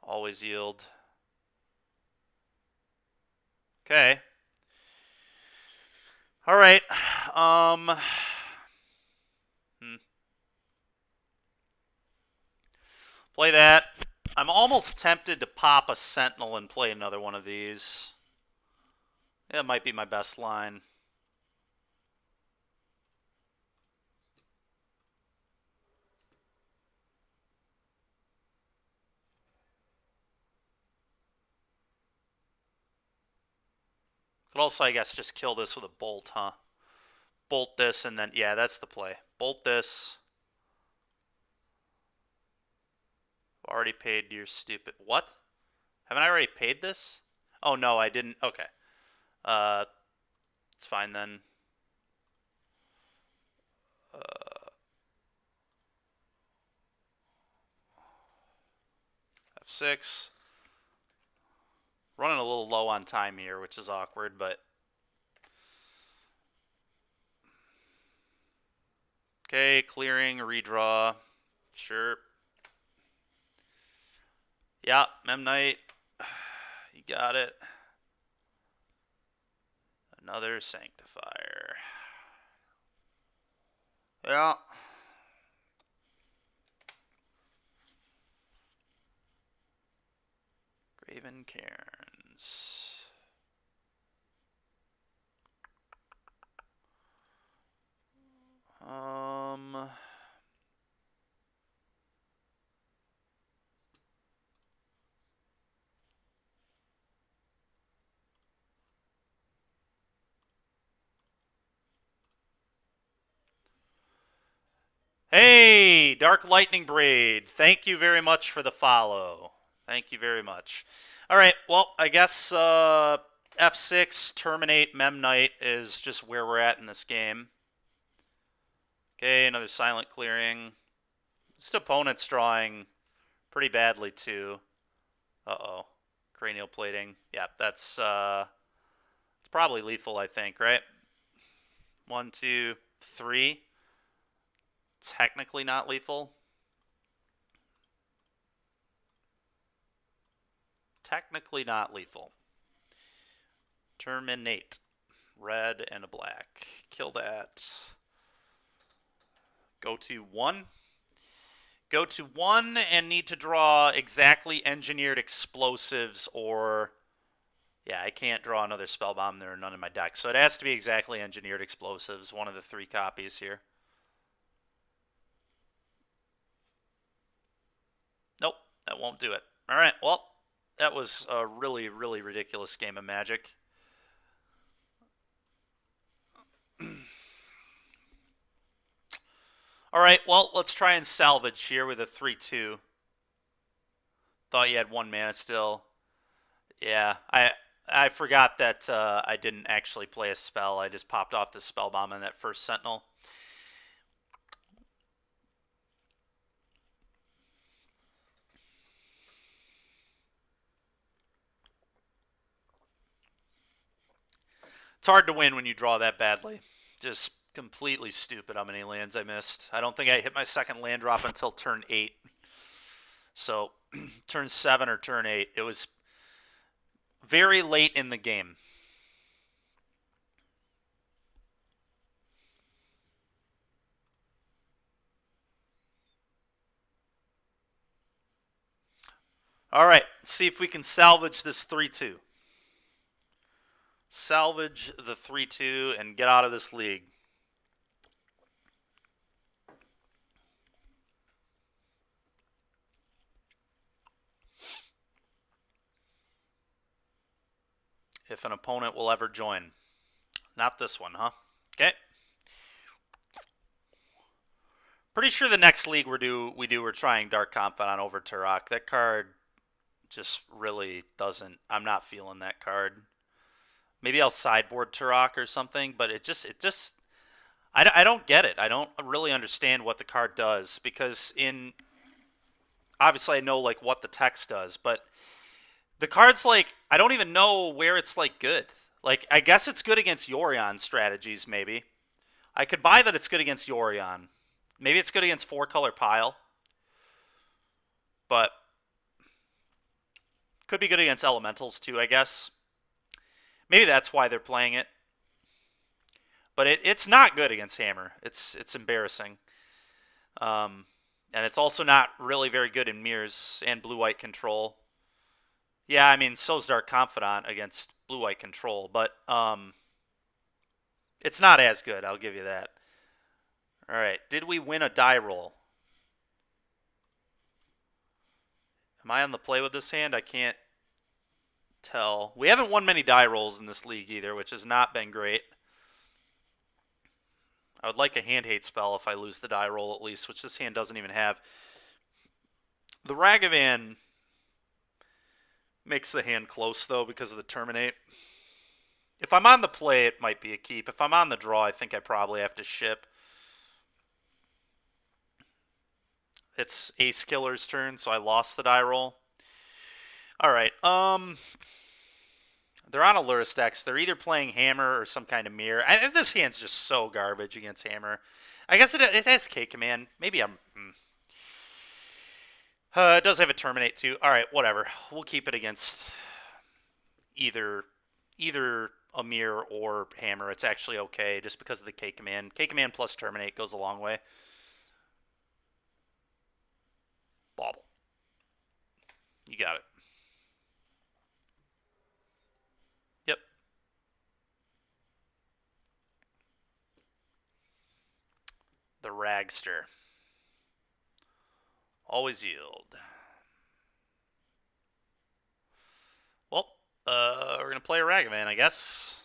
Always yield. Okay. Alright. Play that. I'm almost tempted to pop a Sentinel and play another one of these. That might be my best line. Could also, I guess, just kill this with a bolt, huh? Bolt this and then, yeah, that's the play. Bolt this. Already paid your stupid, what? Haven't I already paid this? Oh, no, I didn't. Okay. It's fine then. F6. Running a little low on time here, which is awkward, but Okay, clearing, redraw. Sure. Yeah, Memnite. You got it. Another Sanctifier. Yeah. Graven Cairns. Hey, Dark Lightning Braid. Thank you very much for the follow. Thank you very much. All right, well, I guess F6, Terminate, Memnite is just where we're at in this game. Okay, another silent clearing. This opponent's drawing pretty badly, too. Uh-oh. Cranial plating. Yeah, that's it's probably lethal, I think, right? 1, 2, 3. Technically not lethal. Technically not lethal. Terminate. Red and a black. Kill that. Go to 1. Go to 1 and need to draw exactly engineered explosives or... Yeah, I can't draw another Spellbomb. There are none in my deck. So it has to be exactly engineered explosives. One of the 3 copies here. Nope, that won't do it. All right, well, that was a really, really ridiculous game of Magic. All right, well, let's try and salvage here with a 3-2. Thought you had 1 mana still. Yeah, I forgot that I didn't actually play a spell. I just popped off the Spellbomb on that first Sentinel. It's hard to win when you draw that badly. Just completely stupid how many lands I missed. I don't think I hit my second land drop until turn 8. So, turn 7 or turn 8. It was very late in the game. All right, let's see if we can salvage this 3-2. Salvage the 3-2 and get out of this league. If an opponent will ever join. Not this one, huh? Okay. Pretty sure the next league we're trying Dark Confidant over Turok. That card just really doesn't... I'm not feeling that card. Maybe I'll sideboard Turok or something, but it just I don't get it. I don't really understand what the card does, because obviously I know like what the text does, but the card's like, I don't even know where it's like good. Like, I guess it's good against Yorion strategies, maybe. I could buy that it's good against Yorion. Maybe it's good against 4-color pile. But could be good against elementals too, I guess. Maybe that's why they're playing it. But it's not good against Hammer. It's embarrassing. And it's also not really very good in mirrors and blue-white control. Yeah, I mean, so's Dark Confidant against blue-white control, but it's not as good, I'll give you that. All right, did we win a die roll? Am I on the play with this hand? I can't tell. We haven't won many die rolls in this league either, which has not been great. I would like a hand hate spell if I lose the die roll at least, which this hand doesn't even have. The Ragavan makes the hand close, though, because of the Terminate. If I'm on the play, it might be a keep. If I'm on the draw, I think I probably have to ship. It's Ace Killer's turn, so I lost the die roll. All right. They're on a Lurrus deck, so they're either playing Hammer or some kind of Mirror. This hand's just so garbage against Hammer. I guess it has K Command. Maybe I'm... it does have a Terminate, too. Alright, whatever. We'll keep it against either a Mirror or Hammer. It's actually okay, just because of the K Command. K Command plus Terminate goes a long way. Bauble. You got it. Yep. The Ragster. Always yield. Well, we're going to play a Ragavan, I guess.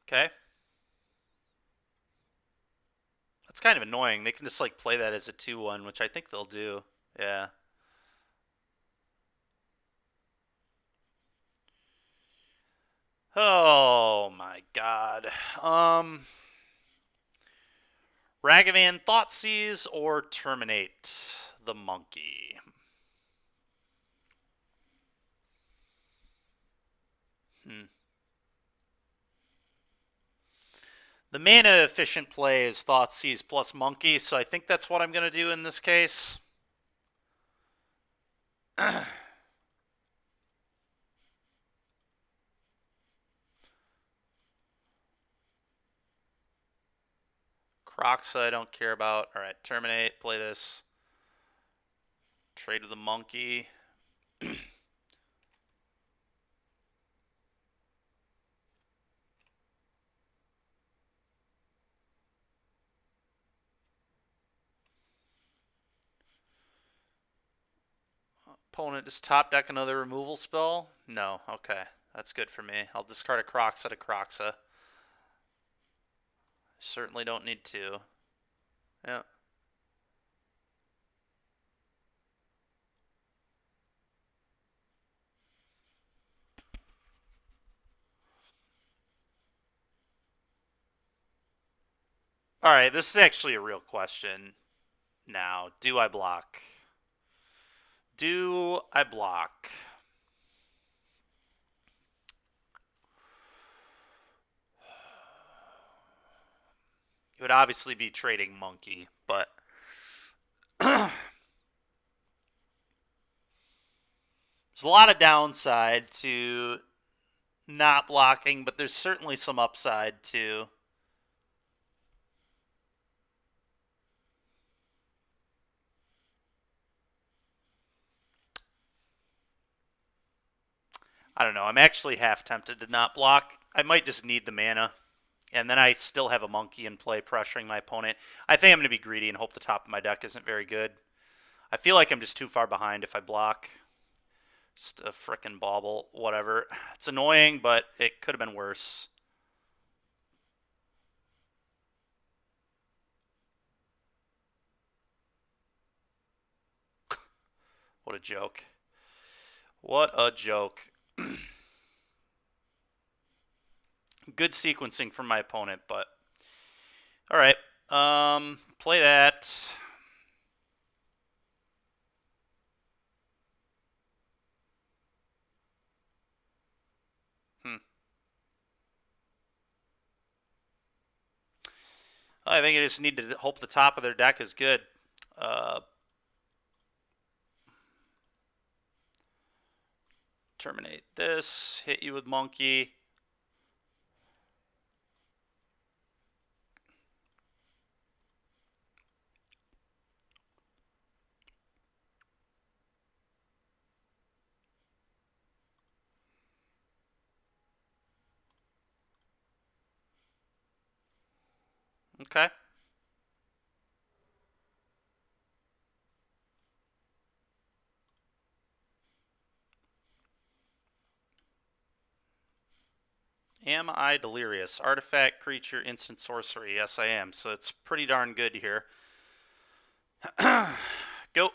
Okay. That's kind of annoying. They can just like play that as a 2-1, which I think they'll do. Yeah. Oh my god. Ragavan Thoughtseize or Terminate the Monkey? The mana efficient play is Thoughtseize plus Monkey, so I think that's what I'm going to do in this case. Croxa I don't care about. Alright, Terminate, play this. Trade with the Monkey. Opponent just top deck another removal spell? No, okay. That's good for me. I'll discard a Croxa to Croxa. Certainly don't need to. Yeah. Alright, this is actually a real question now. Do I block? Do I block? It would obviously be trading Monkey, but there's a lot of downside to not blocking, but there's certainly some upside too. I don't know. I'm actually half tempted to not block. I might just need the mana. And then I still have a Monkey in play pressuring my opponent. I think I'm going to be greedy and hope the top of my deck isn't very good. I feel like I'm just too far behind if I block. Just a frickin' bauble. Whatever. It's annoying, but it could have been worse. What a joke. What a joke. Good sequencing from my opponent, but... Alright. Play that. I think I just need to hope the top of their deck is good. Terminate this. Hit you with Monkey. Okay. Am I delirious? Artifact, creature, instant sorcery. Yes, I am. So it's pretty darn good here. Go.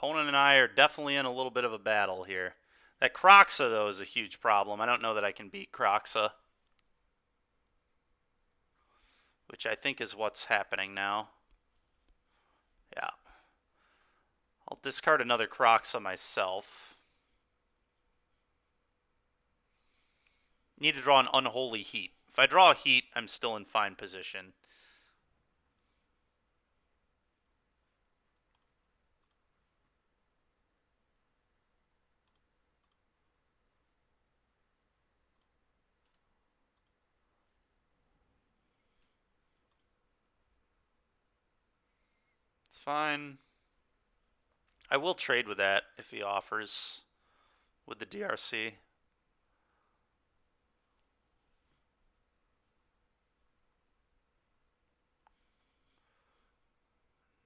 Opponent and I are definitely in a little bit of a battle here. That Kroxa, though, is a huge problem. I don't know that I can beat Kroxa, which I think is what's happening now. Yeah. I'll discard another Kroxa myself. Need to draw an Unholy Heat. If I draw a Heat, I'm still in fine position. It's fine. I will trade with that if he offers with the DRC.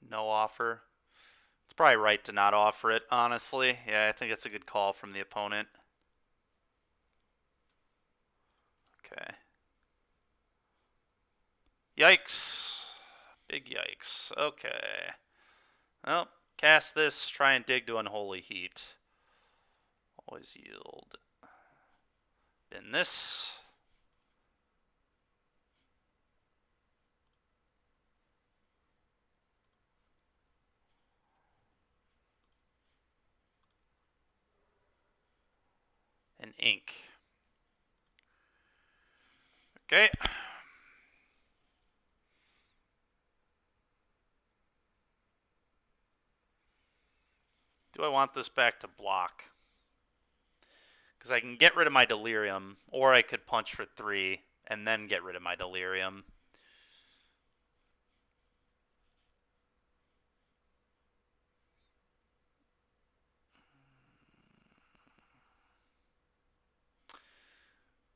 No offer. It's probably right to not offer it, honestly. Yeah, I think it's a good call from the opponent. Okay. Yikes. Big yikes. Okay. Well, cast this, try and dig to Unholy Heat. Always yield. Bin this. And ink. Okay. Do I want this back to block? Because I can get rid of my Delirium, or I could punch for 3 and then get rid of my Delirium.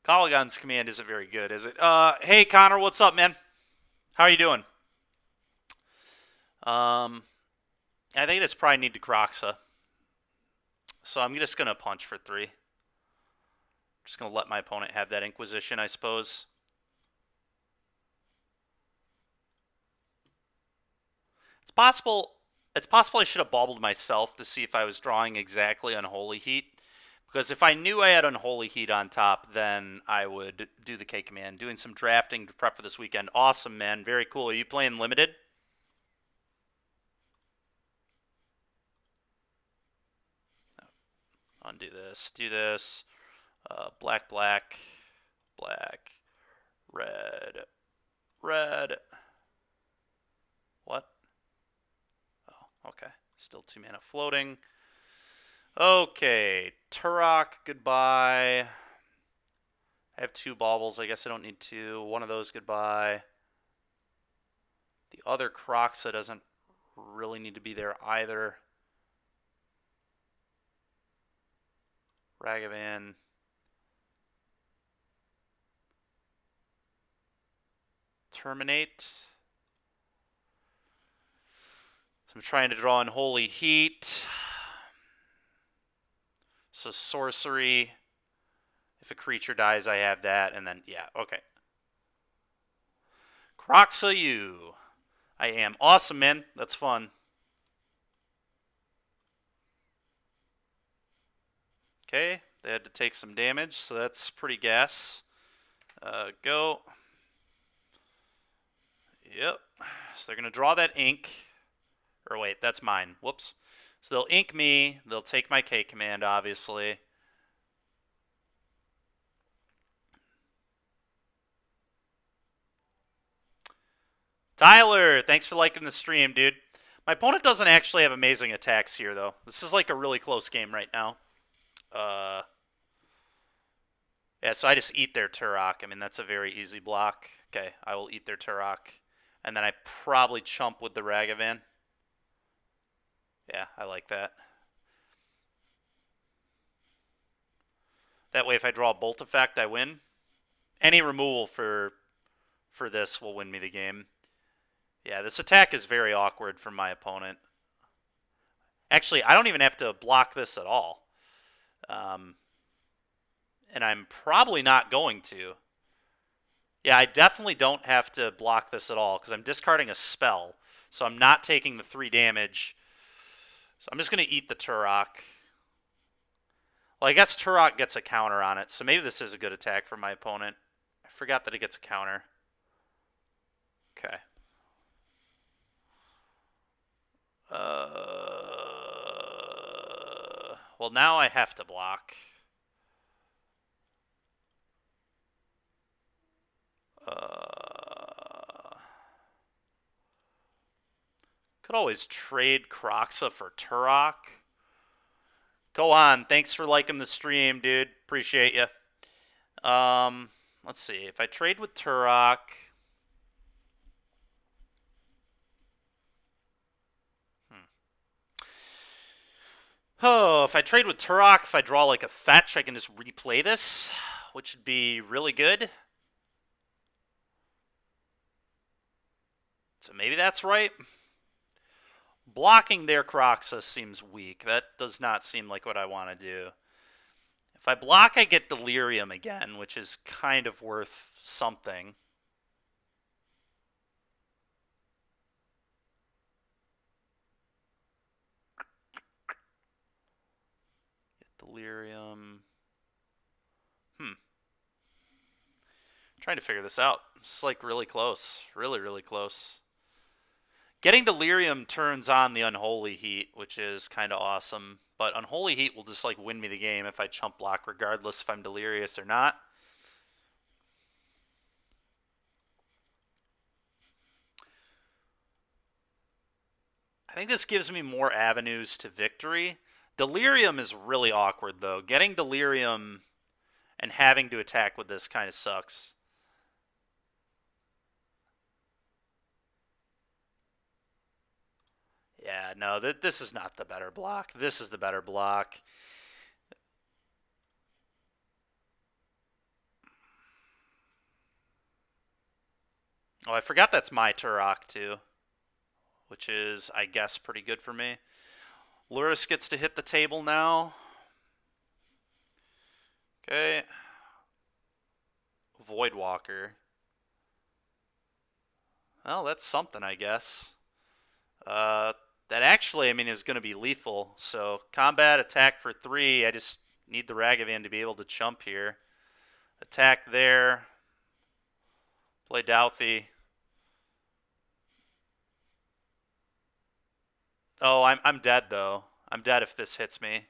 Colligon's command isn't very good, is it? Hey, Connor, what's up, man? How are you doing? I think it's probably need to Kroxa. So I'm just going to punch for 3. Just going to let my opponent have that Inquisition, I suppose. It's possible I should have bobbled myself to see if I was drawing exactly Unholy Heat. Because if I knew I had Unholy Heat on top, then I would do the K command. Doing some drafting to prep for this weekend. Awesome, man. Very cool. Are you playing Limited? Undo this. Do this. Black, black, black, red, red. What? Oh, okay. Still 2 mana floating. Okay, Turok, goodbye. I have 2 baubles. I guess I don't need 2. One of those, goodbye. The other Kroxa doesn't really need to be there either. Ragavan. Terminate. So I'm trying to draw Unholy Heat. So sorcery. If a creature dies, I have that, and then, yeah, okay. Kroxa you. I am. Awesome, man. That's fun. Okay, they had to take some damage, so that's pretty gas. Go. Yep. So they're going to draw that ink. Or wait, that's mine. Whoops. So they'll ink me. They'll take my K command, obviously. Tyler, thanks for liking the stream, dude. My opponent doesn't actually have amazing attacks here, though. This is like a really close game right now. Yeah, so I just eat their Turok. I mean, that's a very easy block. Okay, I will eat their Turok. And then I probably chump with the Ragavan. Yeah, I like that. That way, if I draw a Bolt effect, I win. Any removal for this will win me the game. Yeah, this attack is very awkward for my opponent. Actually, I don't even have to block this at all. And I'm probably not going to. Yeah, I definitely don't have to block this at all because I'm discarding a spell. So I'm not taking the 3 damage. So I'm just going to eat the Turok. Well, I guess Turok gets a counter on it, so maybe this is a good attack for my opponent. I forgot that it gets a counter. Okay. Well, now I have to block. Could always trade Kroxa for Turok. Go on. Thanks for liking the stream, dude. Appreciate you. Let's see. If I trade with Turok... Oh, if I trade with Turok, if I draw like a fetch, I can just replay this, which would be really good. So maybe that's right. Blocking their Kroxa seems weak. That does not seem like what I want to do. If I block, I get Delirium again, which is kind of worth something. Get Delirium. Trying to figure this out. It's like really close. Really, really close. Getting Delirium turns on the Unholy Heat, which is kind of awesome. But Unholy Heat will just like win me the game if I chump block, regardless if I'm delirious or not. I think this gives me more avenues to victory. Delirium is really awkward, though. Getting Delirium and having to attack with this kind of sucks. Yeah, no, this is not the better block. This is the better block. Oh, I forgot that's my Turok, too. Which is, I guess, pretty good for me. Lurrus gets to hit the table now. Okay. Voidwalker. Well, that's something, I guess. That actually, I mean, is going to be lethal. So, combat, attack for 3. I just need the Ragavan to be able to chump here. Attack there. Play Douthie. Oh, I'm dead, though. I'm dead if this hits me.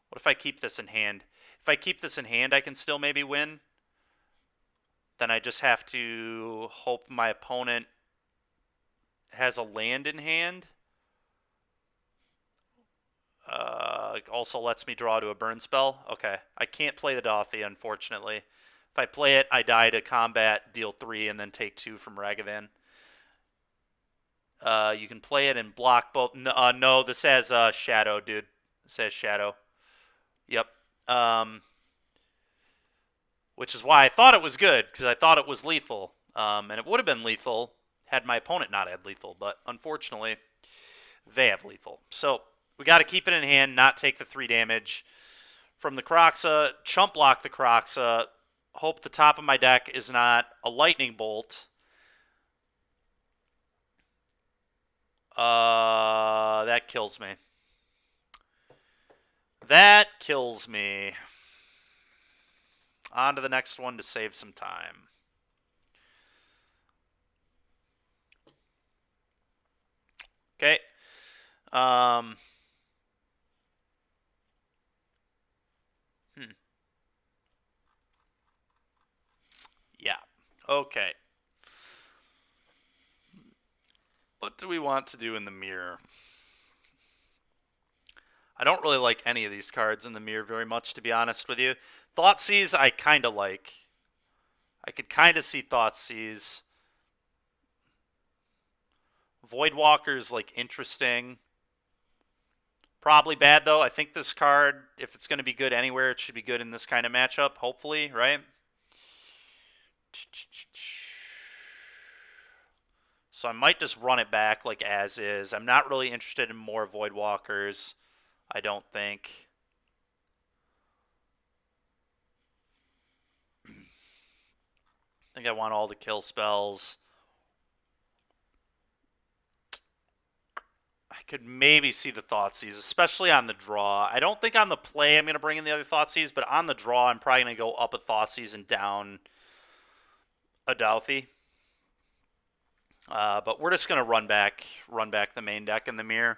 What if I keep this in hand? If I keep this in hand, I can still maybe win. Then I just have to hope my opponent has a land in hand. Also lets me draw to a burn spell. Okay, I can't play the Dauthi, unfortunately. If I play it, I die to combat, deal 3, and then take 2 from Ragavan. You can play it and block both. No, this has Shadow, dude. This has Shadow. Yep. Which is why I thought it was good, because I thought it was lethal. And it would have been lethal had my opponent not had lethal, but unfortunately, they have lethal. So we got to keep it in hand, not take the 3 damage from the Kroxa, chump block the Kroxa, hope the top of my deck is not a lightning bolt. That kills me. That kills me. On to the next one to save some time. Okay. Yeah. Okay. What do we want to do in the mirror? I don't really like any of these cards in the mirror very much, to be honest with you. Thoughtseize, I kind of like. I could kind of see Thoughtseize. Voidwalker's, like, interesting. Probably bad, though. I think this card, if it's going to be good anywhere, it should be good in this kind of matchup, hopefully, right? So I might just run it back like as is. I'm not really interested in more Voidwalkers, I don't think. I think I want all the kill spells. I could maybe see the Thoughtseize, especially on the draw. I don't think on the play I'm going to bring in the other Thoughtseize, but on the draw I'm probably going to go up a Thoughtseize and down a Douthie. But we're just going to run back the main deck in the mirror.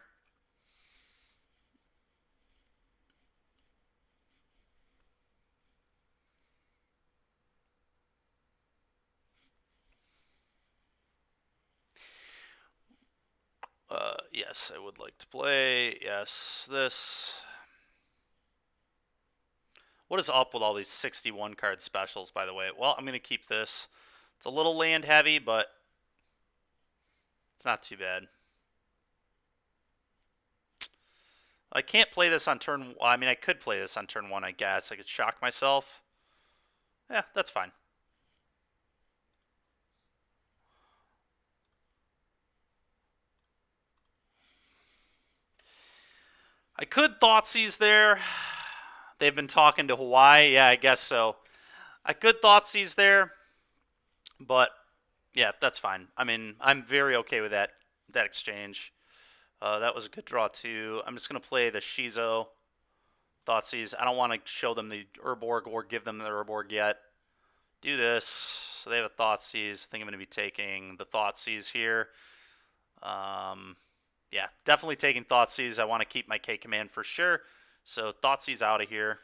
Yes, I would like to play. Yes, this. What is up with all these 61 card specials, by the way? Well, I'm going to keep this. It's a little land heavy, but it's not too bad. I can't play this on turn... Well, I mean, I could play this on turn 1, I guess. I could shock myself. Yeah, that's fine. I could Thoughtseize there. They've been talking to Hawaii. Yeah, I guess so. I could Thoughtseize there, but yeah, that's fine. I mean, I'm very okay with that exchange. That was a good draw too. I'm just gonna play the Shizo Thoughtseize. I don't want to show them the Urborg or give them the Urborg yet. Do this. So they have a Thoughtseize. I think I'm gonna be taking the Thoughtseize here. Yeah, definitely taking Thoughtseize. I want to keep my K command for sure. So Thoughtseize out of here.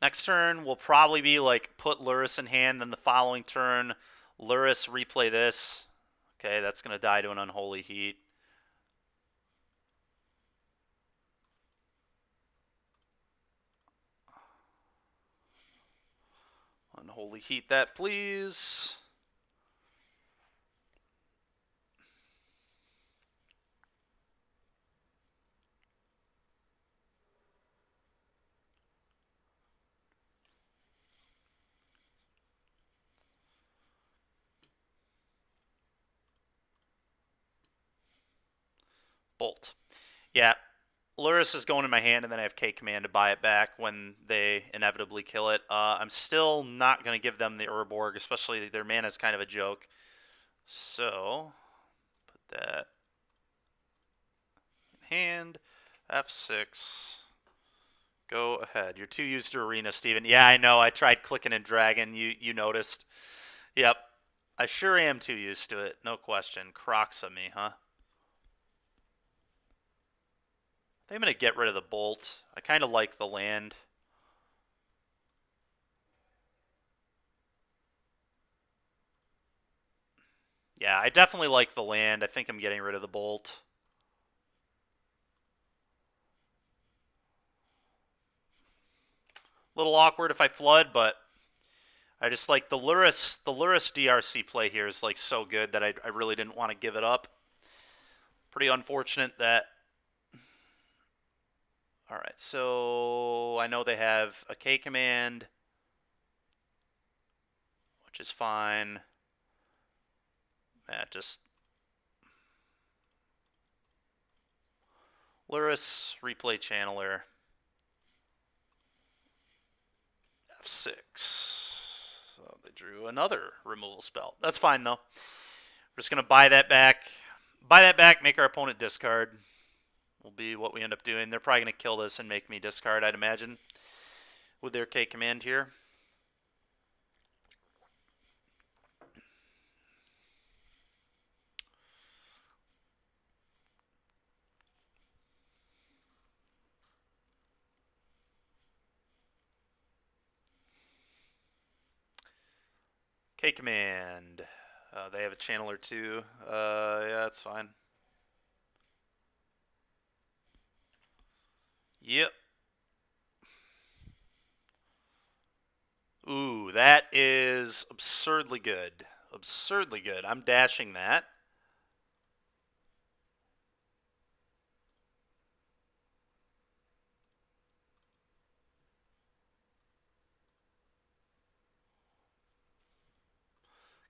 Next turn will probably be like put Lurrus in hand, then the following turn, Lurrus replay this. Okay, that's going to die to an Unholy Heat. Unholy Heat that, please. Bolt. Yeah, Lurrus is going in my hand, and then I have K command to buy it back when they inevitably kill it. I'm still not going to give them the Urborg, especially their mana is kind of a joke. So, put that in hand. F6. Go ahead. You're too used to Arena, Steven. Yeah, I know. I tried clicking in Dragon. You noticed. Yep. I sure am too used to it. No question. Crocs of me, huh? I think I'm going to get rid of the Bolt. I kind of like the land. Yeah, I definitely like the land. I think I'm getting rid of the Bolt. A little awkward if I flood, but I just like the Lurrus DRC play here is like so good that I really didn't want to give it up. Pretty unfortunate that... Alright, so I know they have a K command, which is fine. Just... Lurrus, replay channeler. F6. So they drew another removal spell. That's fine, though. We're just going to buy that back. Buy that back, make our opponent discard. Will be what we end up doing. They're probably going to kill this and make me discard, I'd imagine, with their K command here. K command. They have a channeler too. Yeah, that's fine. Yep. Ooh, that is absurdly good. Absurdly good. I'm dashing that.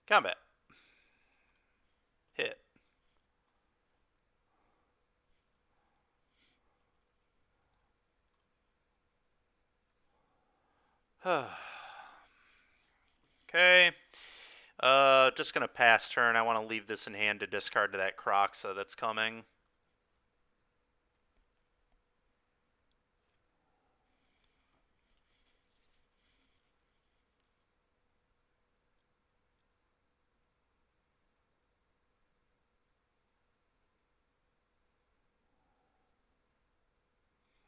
Combat. Hit. Okay. Just going to pass turn. I want to leave this in hand to discard to that Croxa that's coming.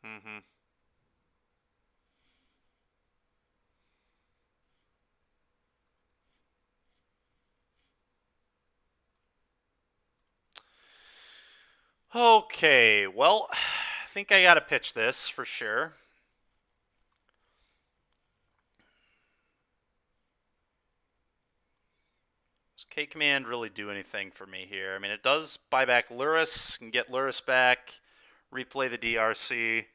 Mm-hmm. Okay, well, I think I got to pitch this for sure. Does K-Command really do anything for me here? I mean, it does buy back Lurrus, can get Lurrus back, replay the DRC,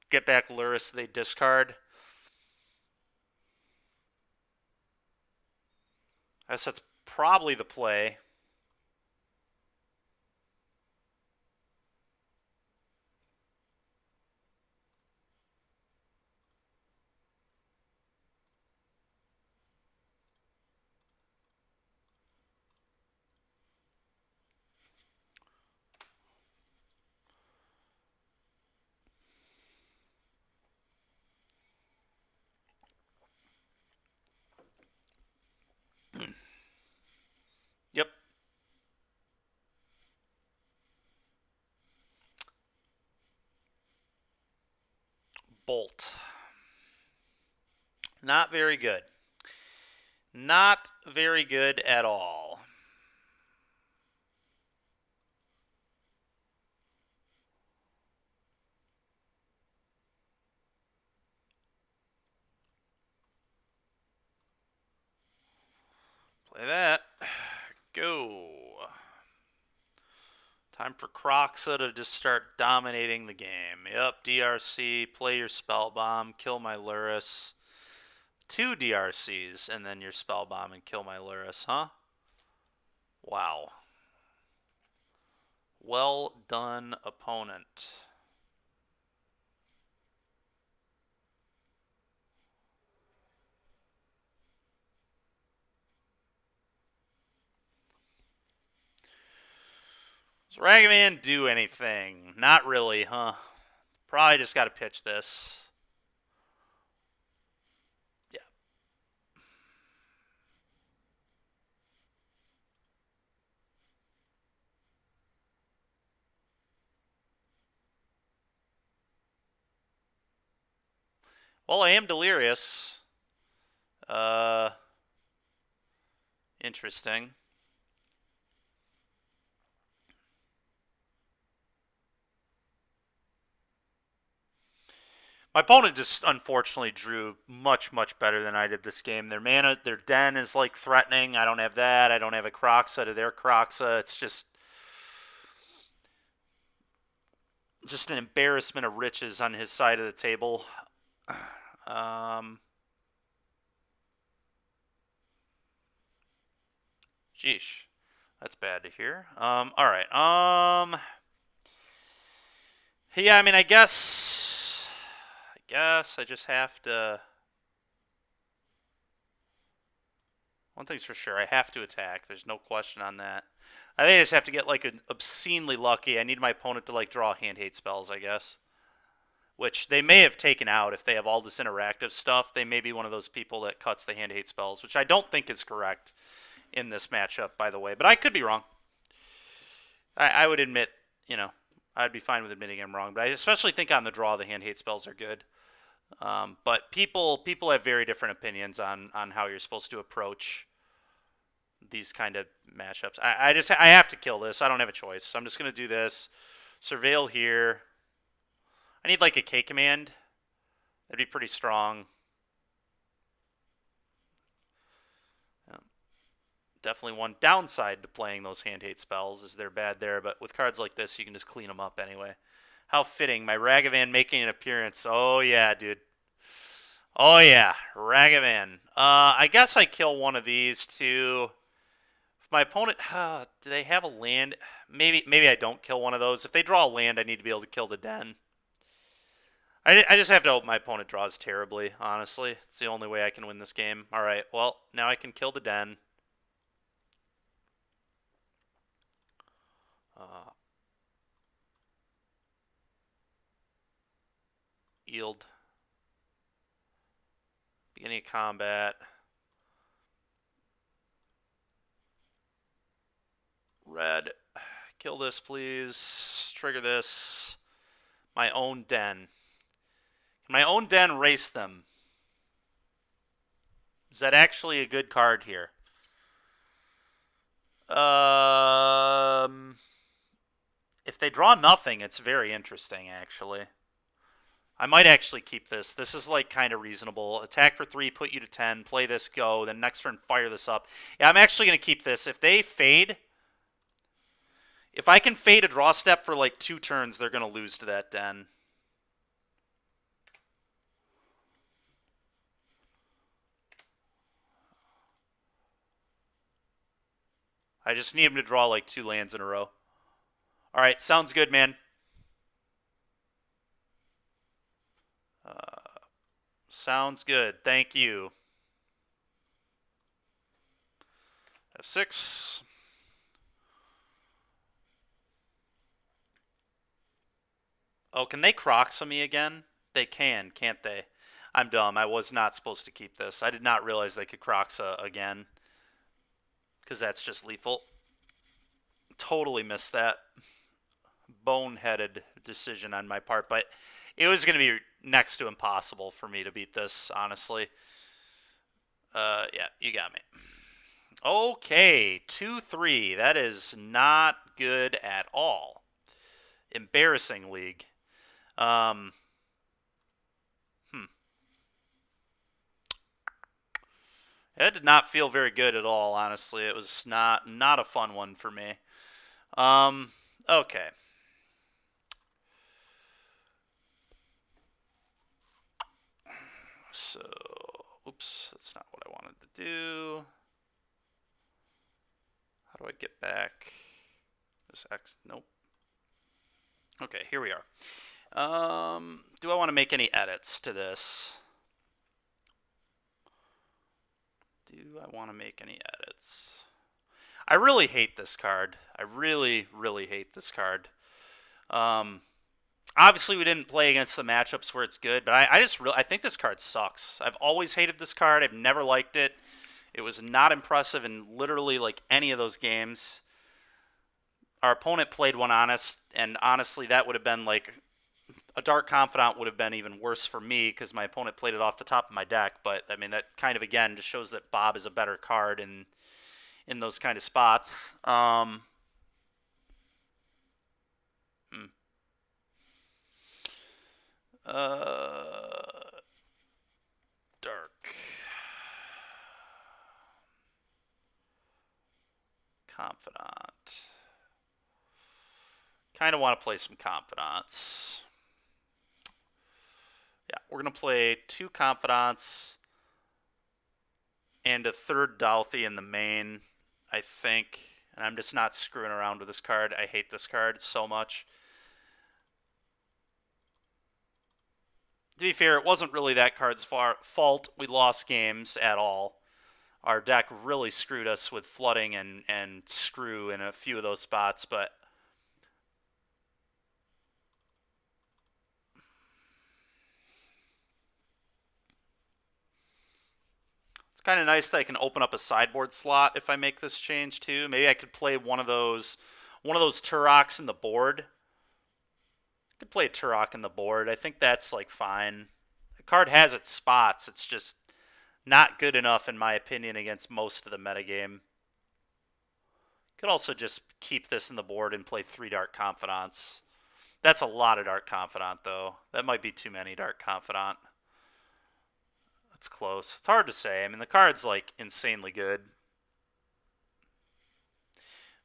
get back Lurrus, they discard. I guess that's probably the play. Yep. Bolt. Not very good. Not very good at all. Play that. Go. Time for Croxa to just start dominating the game. Yep, DRC, play your Spellbomb, kill my Lurrus. 2 DRCs, and then your Spellbomb and kill my Lurrus, huh? Wow. Well done, opponent. Does Ragavan do anything? Not really, huh? Probably just got to pitch this. Yeah. Well, I am delirious. Interesting. My opponent just unfortunately drew much, much better than I did this game. Their mana, their den is like threatening. I don't have that. I don't have a Croxa to their Croxa. It's just an embarrassment of riches on his side of the table. Sheesh. That's bad to hear. All right. Yeah, I mean, I guess I just have to. One thing's for sure, I have to attack. There's no question on that. I think I just have to get like an obscenely lucky. I need my opponent to like draw hand hate spells, I guess. Which they may have taken out if they have all this interactive stuff. They may be one of those people that cuts the hand hate spells, which I don't think is correct in this matchup, by the way. But I could be wrong. I would admit, I'd be fine with admitting I'm wrong. But I especially think on the draw the hand hate spells are good. But people have very different opinions on how you're supposed to approach these kind of matchups. I have to kill this. I don't have a choice. So I'm just gonna do this. Surveil here. I need like a K command. That'd be pretty strong. Definitely one downside to playing those hand hate spells is they're bad there, but with cards like this, you can just clean them up anyway. How fitting. My Ragavan making an appearance. Oh, yeah, dude. Oh, yeah. Ragavan. I guess I kill one of these two. If my opponent... do they have a land? Maybe I don't kill one of those. If they draw a land, I need to be able to kill the den. I just have to hope my opponent draws terribly, honestly. It's the only way I can win this game. Alright, well, now I can kill the den. Yield. Beginning of combat. Red. Kill this, please. Trigger this. My own den. Can my own den race them? Is that actually a good card here? If they draw nothing, it's very interesting, actually. I might actually keep this. This is, like, kind of reasonable. Attack for 3, put you to 10, play this, go, then next turn fire this up. Yeah, I'm actually going to keep this. If they fade, if I can fade a draw step for, like, 2 turns, they're going to lose to that den. I just need him to draw, like, 2 lands in a row. All right, sounds good, man. Sounds good. Thank you. F6. Oh, can they Croxa me again? They can, can't they? I'm dumb. I was not supposed to keep this. I did not realize they could Croxa again. Because that's just lethal. Totally missed that. Boneheaded decision on my part. But it was going to be next to impossible for me to beat this, honestly. Yeah, you got me. Okay, 2-3. That is not good at all. Embarrassing league. It did not feel very good at all, honestly. It was not a fun one for me. Okay. So, oops, that's not what I wanted to do. How do I get back? This X, nope. Okay, here we are. Do I want to make any edits to this? Do I want to make any edits? I really hate this card. I really, really hate this card. Obviously, we didn't play against the matchups where it's good, but I think this card sucks. I've always hated this card. I've never liked it. It was not impressive in literally like any of those games. Our opponent played one honest, and honestly, that would have been like a Dark Confidant would have been even worse for me because my opponent played it off the top of my deck. But I mean, that kind of again just shows that Bob is a better card in those kind of spots. Dark Confidant. Kind of want to play some Confidants. Yeah, we're going to play 2 Confidants and a 3rd Douthie in the main, I think. And I'm just not screwing around with this card. I hate this card so much. To be fair, it wasn't really that card's fault. We lost games at all. Our deck really screwed us with flooding and screw in a few of those spots, but it's kind of nice that I can open up a sideboard slot if I make this change too. Maybe I could play one of those Turoks in the board. I could play a Turok in the board. I think that's like fine. The card has its spots. It's just not good enough in my opinion against most of the metagame. Could also just keep this in the board and play 3 Dark Confidants. That's a lot of Dark Confidant though. That might be too many Dark Confidant. It's close. It's hard to say. I mean, the card's like insanely good.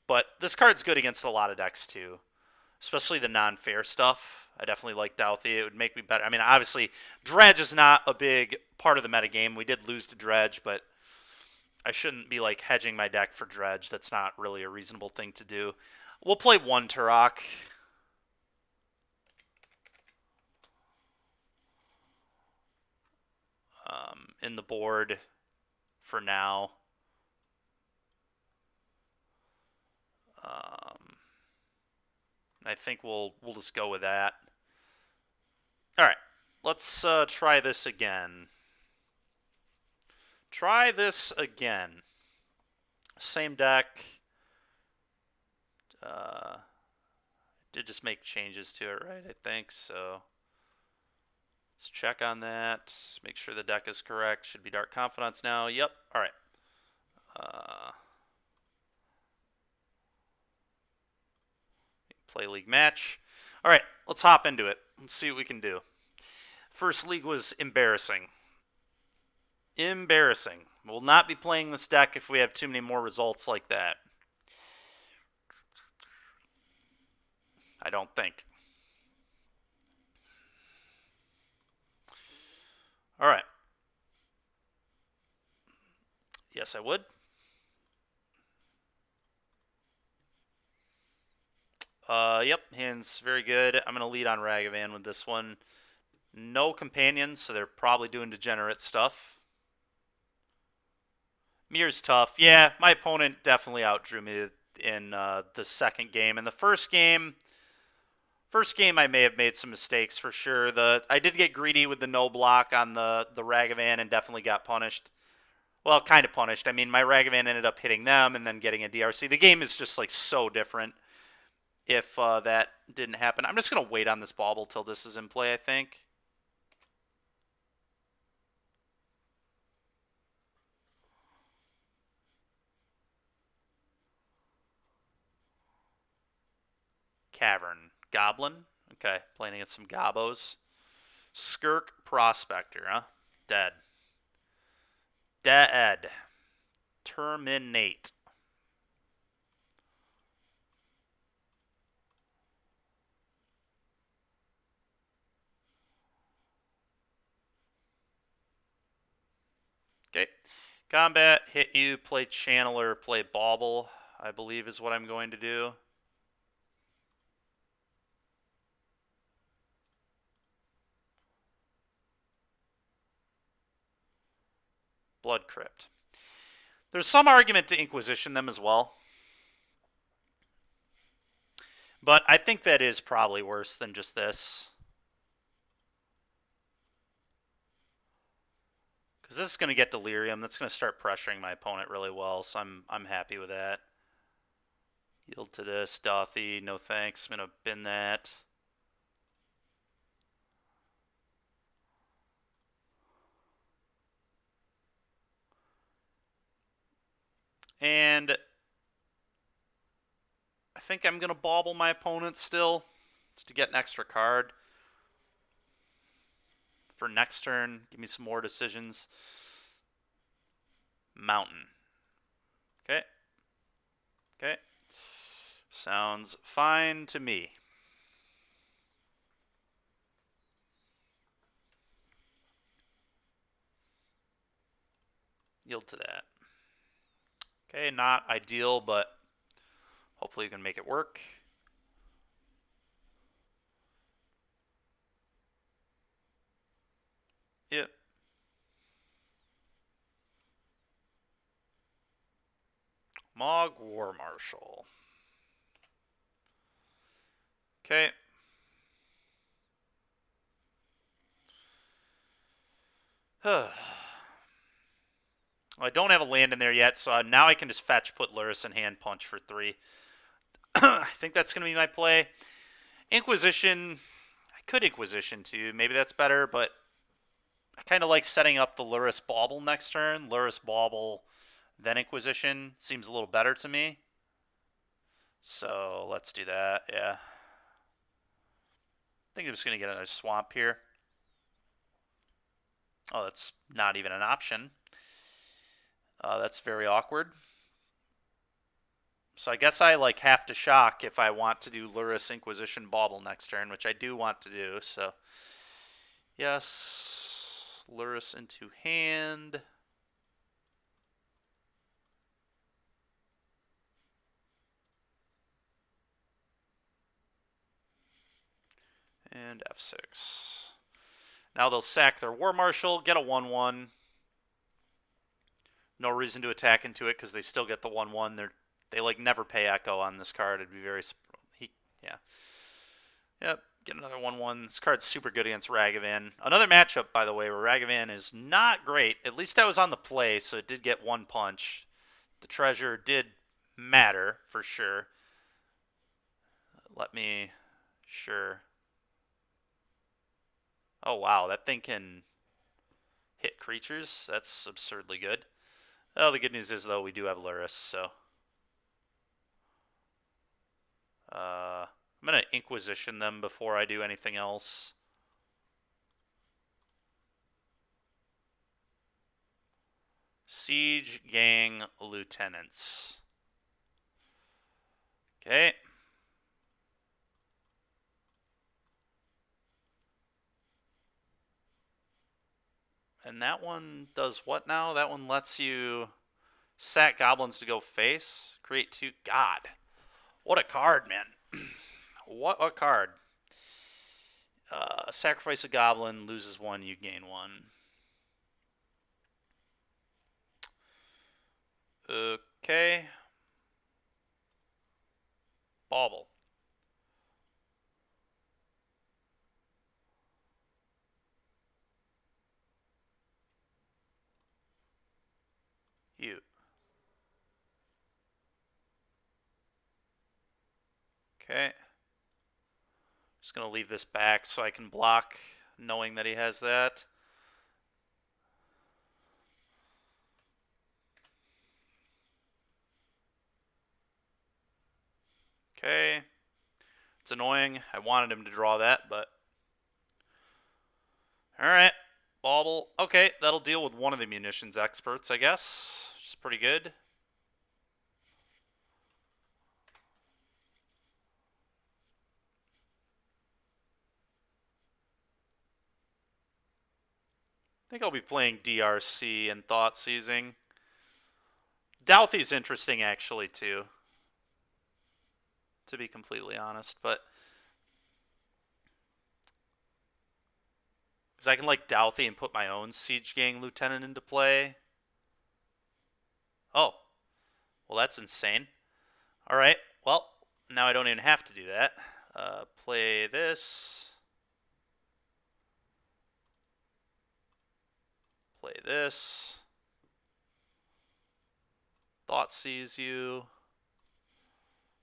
But this card's good against a lot of decks too. Especially the non-fair stuff. I definitely like Douthie. It would make me better. I mean, obviously, Dredge is not a big part of the metagame. We did lose to Dredge, but I shouldn't be like hedging my deck for Dredge. That's not really a reasonable thing to do. We'll play 1 Turok. in the board for now. I think we'll just go with that. All right, let's try this again. Try this again. Same deck. Did just make changes to it, right? I think so. Let's check on that. Make sure the deck is correct. Should be Dark Confidence now. Yep. All right. Play league match. All right, let's hop into it. Let's see what we can do. First league was embarrassing. Embarrassing. We'll not be playing this deck if we have too many more results like that. I don't think. All right. Yes, I would. Yep, hand's very good. I'm going to lead on Ragavan with this one. No companions, so they're probably doing degenerate stuff. Mir's tough. Yeah, my opponent definitely outdrew me in the second game. In the first game I may have made some mistakes for sure. I did get greedy with the no block on the Ragavan and definitely got punished. Well, kind of punished. I mean, my Ragavan ended up hitting them and then getting a DRC. The game is just like so different if that didn't happen. I'm just going to wait on this bauble till this is in play, I think. Cavern. Goblin. Okay, playing against some gobos. Skirk Prospector, huh? Dead. Dead. Terminate. Okay. Combat, hit you, play Channeler, play Bauble, I believe is what I'm going to do. Blood Crypt. There's some argument to Inquisition them as well. But I think that is probably worse than just this. Because this is going to get Delirium. That's going to start pressuring my opponent really well, so I'm happy with that. Yield to this. Dothy, no thanks. I'm going to bin that. And I think I'm going to bauble my opponent still, just to get an extra card. For next turn, give me some more decisions. Mountain. Okay. Okay. Sounds fine to me. Yield to that. Okay, not ideal, but hopefully you can make it work. Yep. Mog War Marshal. Okay. I don't have a land in there yet, so now I can just fetch, put Lurrus in hand, punch for 3. I think that's going to be my play. Inquisition, I could Inquisition too. Maybe that's better, but I kind of like setting up the Lurrus Bauble next turn. Lurrus Bauble, then Inquisition seems a little better to me. So let's do that, yeah. I think I'm just going to get another Swamp here. Oh, that's not even an option. That's very awkward. So I guess I like have to shock if I want to do Lurrus Inquisition Bauble next turn, which I do want to do. So yes, Lurrus into hand. And F6. Now they'll sack their War Marshal, get a 1/1. No reason to attack into it because they still get the 1/1. They like never pay Echo on this card. It'd be very yeah. Yep, get another 1/1. This card's super good against Ragavan. Another matchup, by the way, where Ragavan is not great. At least I was on the play, so it did get one punch. The treasure did matter for sure. Sure. Oh wow, that thing can hit creatures. That's absurdly good. Oh, the good news is though we do have Lurrus, so I'm gonna Inquisition them before I do anything else. Siege Gang Lieutenants. Okay. And that one does what now? That one lets you sack goblins to go face. Create 2. God. What a card, man. What a card. Sacrifice a goblin, loses 1, you gain 1. Okay. Bauble. You. Okay. Just going to leave this back so I can block, knowing that he has that. Okay. It's annoying. I wanted him to draw that, but... Alright. Bauble. Okay, that'll deal with one of the munitions experts, I guess. Which is pretty good. I think I'll be playing DRC and Thought Seizing. Douthy's interesting, actually, too. To be completely honest, but... Because I can, like, Douthie and put my own Siege Gang Lieutenant into play. Oh. Well, that's insane. Alright, well, now I don't even have to do that. Play this. Play this. Thought Seize you.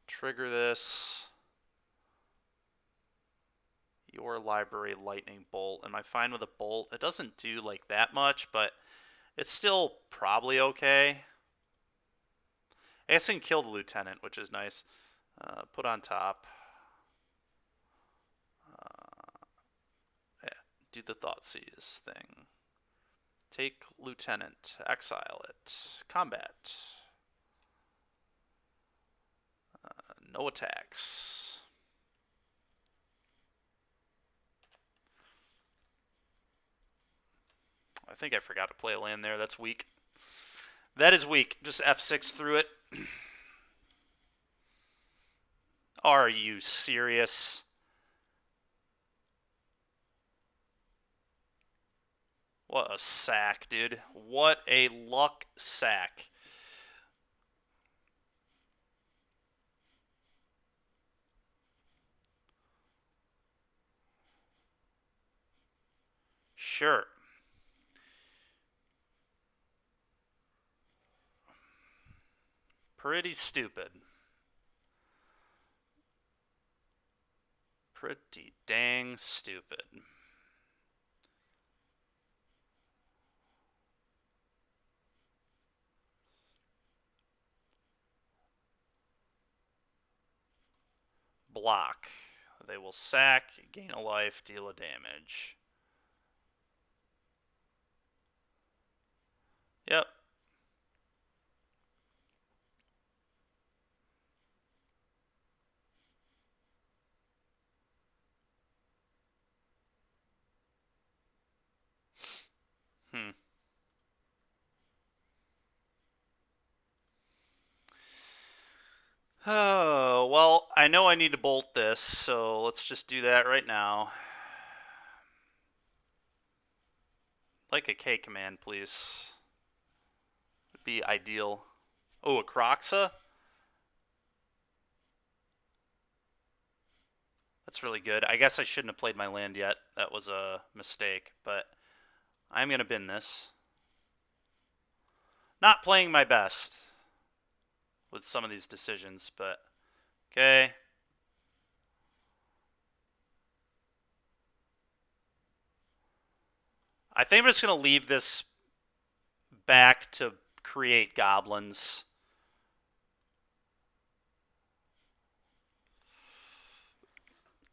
Trigger this. Your library lightning bolt. Am I fine with a bolt? It doesn't do like that much, but it's still probably okay. I guess I can kill the lieutenant, which is nice. Put on top. Yeah, do the Thought Seize thing. Take lieutenant. Exile it. Combat. No attacks. I think I forgot to play a land there. That's weak. That is weak. Just F6 through it. Are you serious? What a sack, dude. What a luck sack. Sure. Pretty stupid. Pretty dang stupid. Block. They will sack, gain a life, deal a damage. Yep. Oh, well, I know I need to bolt this, so let's just do that right now. Like a K command, please. be ideal. Oh, a Croxa? That's really good. I guess I shouldn't have played my land yet. That was a mistake, but I'm going to bin this. Not playing my best with some of these decisions, but okay. I think I'm just going to leave this back to create goblins.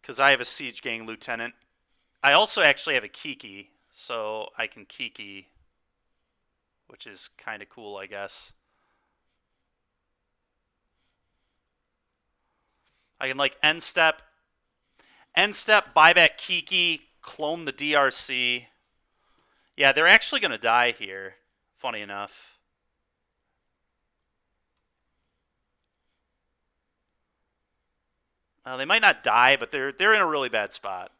Because I have a Siege Gang Lieutenant. I also actually have a Kiki, so I can Kiki, which is kind of cool, I guess. I can, like, end step, buy back Kiki, clone the DRC. Yeah, they're actually going to die here, funny enough. They might not die, but they're in a really bad spot.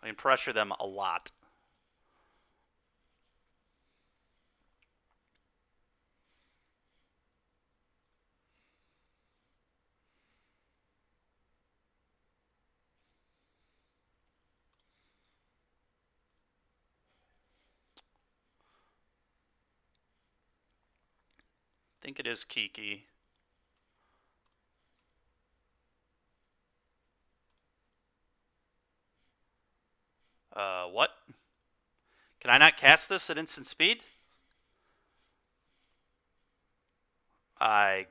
I can pressure them a lot. I think it is Kiki. What? Can I not cast this at instant speed? I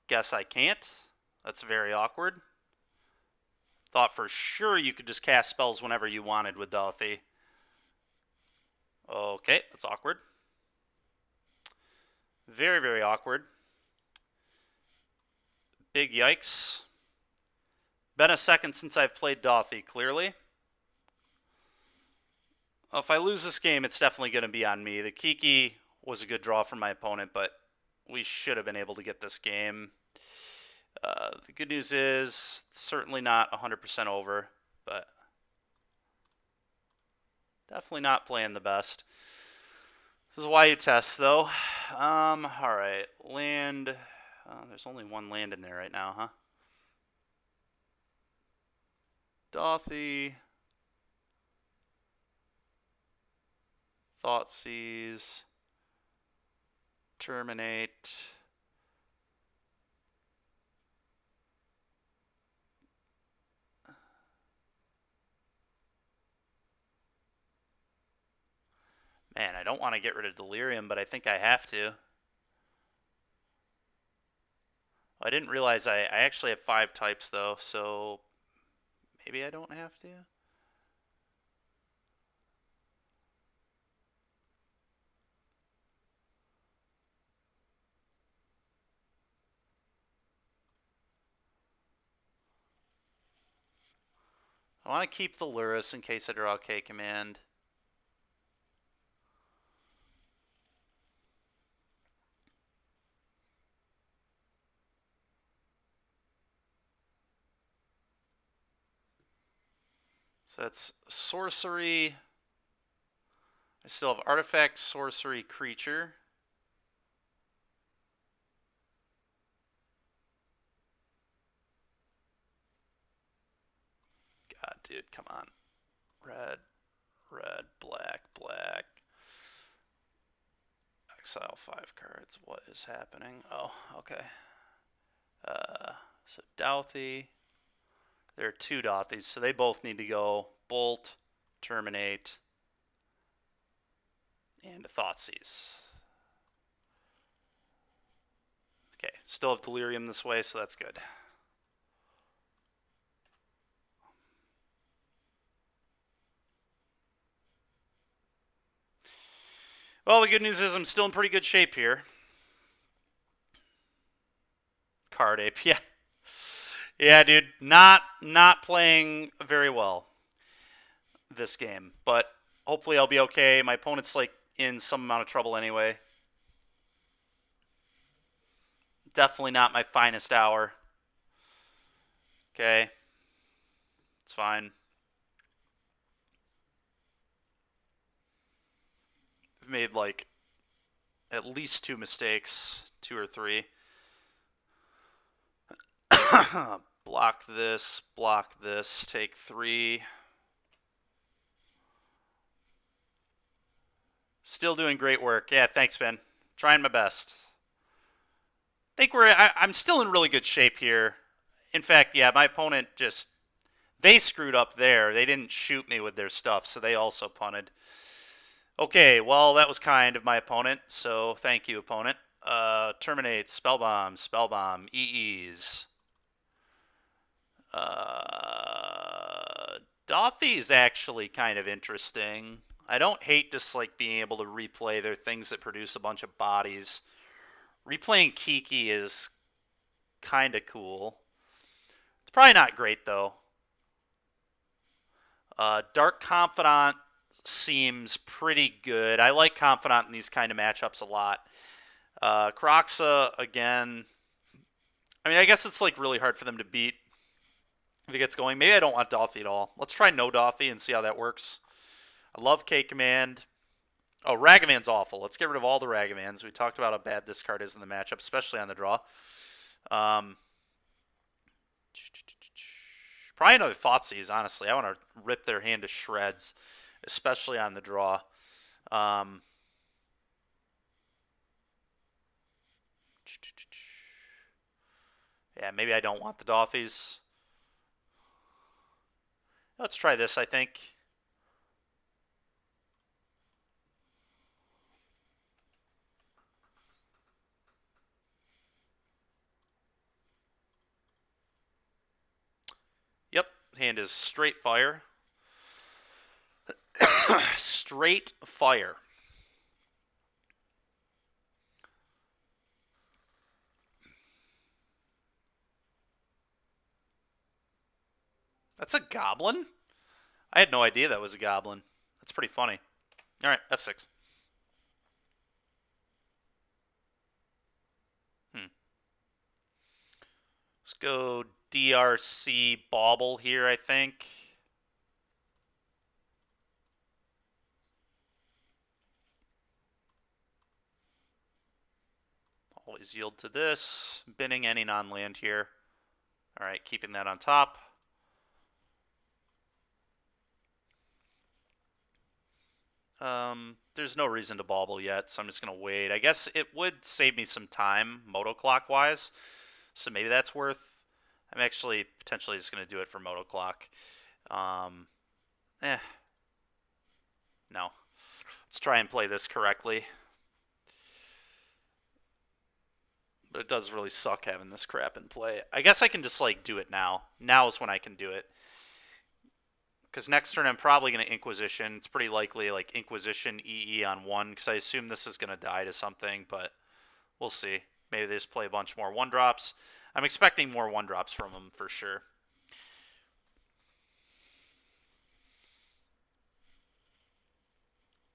guess I can't. That's very awkward. Thought for sure you could just cast spells whenever you wanted with Delphi. Okay, that's awkward. Very, very awkward. Big yikes. Been a second since I've played Dothy, clearly. Well, if I lose this game, it's definitely going to be on me. The Kiki was a good draw from my opponent, but we should have been able to get this game. The good news is it's certainly not 100% over, but definitely not playing the best. This is why you test, though. All right, land. There's only one land in there right now, huh? Dothy. Thoughtseize. Terminate. Man, I don't want to get rid of Delirium, but I think I have to. I didn't realize I actually have 5 types, though, so maybe I don't have to. I want to keep the Lurrus in case I draw a K command. So that's sorcery. I still have artifact, sorcery, creature. God, dude, come on. Red, red, black, black. Exile 5 cards. What is happening? Oh, okay. So Douthie. There are 2 Dothies, so they both need to go. Bolt, terminate, and a Thoughtseize. Okay, still have Delirium this way, so that's good. Well, the good news is I'm still in pretty good shape here. Card Ape, yeah. Yeah, dude, not playing very well this game, but hopefully I'll be okay. My opponent's like in some amount of trouble anyway. Definitely not my finest hour. Okay. It's fine. I've made like at least 2 mistakes, 2 or 3. Block this, take 3. Still doing great work. Yeah, thanks, Ben. Trying my best. I'm still in really good shape here. In fact, yeah, my opponent they screwed up there. They didn't shoot me with their stuff, so they also punted. Okay, well, that was kind of my opponent, so thank you, opponent. Terminate, spellbomb, EEs. Doffy is actually kind of interesting. I don't hate just like being able to replay their things that produce a bunch of bodies. Replaying Kiki is kind of cool. It's probably not great though. Dark Confidant seems pretty good. I like Confidant in these kind of matchups a lot. Croxa, again, I mean, I guess it's like really hard for them to beat if it gets going. Maybe I don't want Doffy at all. Let's try no Doffy and see how that works. I love K-Command. Oh, Ragavan's awful. Let's get rid of all the Ragavans. We talked about how bad this card is in the matchup, especially on the draw. Probably another Thoughtseize, honestly. I want to rip their hand to shreds, especially on the draw. Yeah, maybe I don't want the Doffies. Let's try this, I think. Yep, hand is straight fire. Straight fire. That's a goblin? I had no idea that was a goblin. That's pretty funny. All right, F6. Let's go DRC Bauble here, I think. Always yield to this. Binning any non-land here. All right, keeping that on top. There's no reason to bauble yet, so I'm just going to wait. I guess it would save me some time, moto clock-wise, so maybe that's worth. I'm actually potentially just going to do it for moto clock. No. Let's try and play this correctly. But it does really suck having this crap in play. I guess I can just, like, do it now. Now is when I can do it. Because next turn I'm probably going to Inquisition. It's pretty likely, like, Inquisition EE on 1, because I assume this is going to die to something, but we'll see. Maybe they just play a bunch more 1-drops. I'm expecting more 1-drops from them, for sure.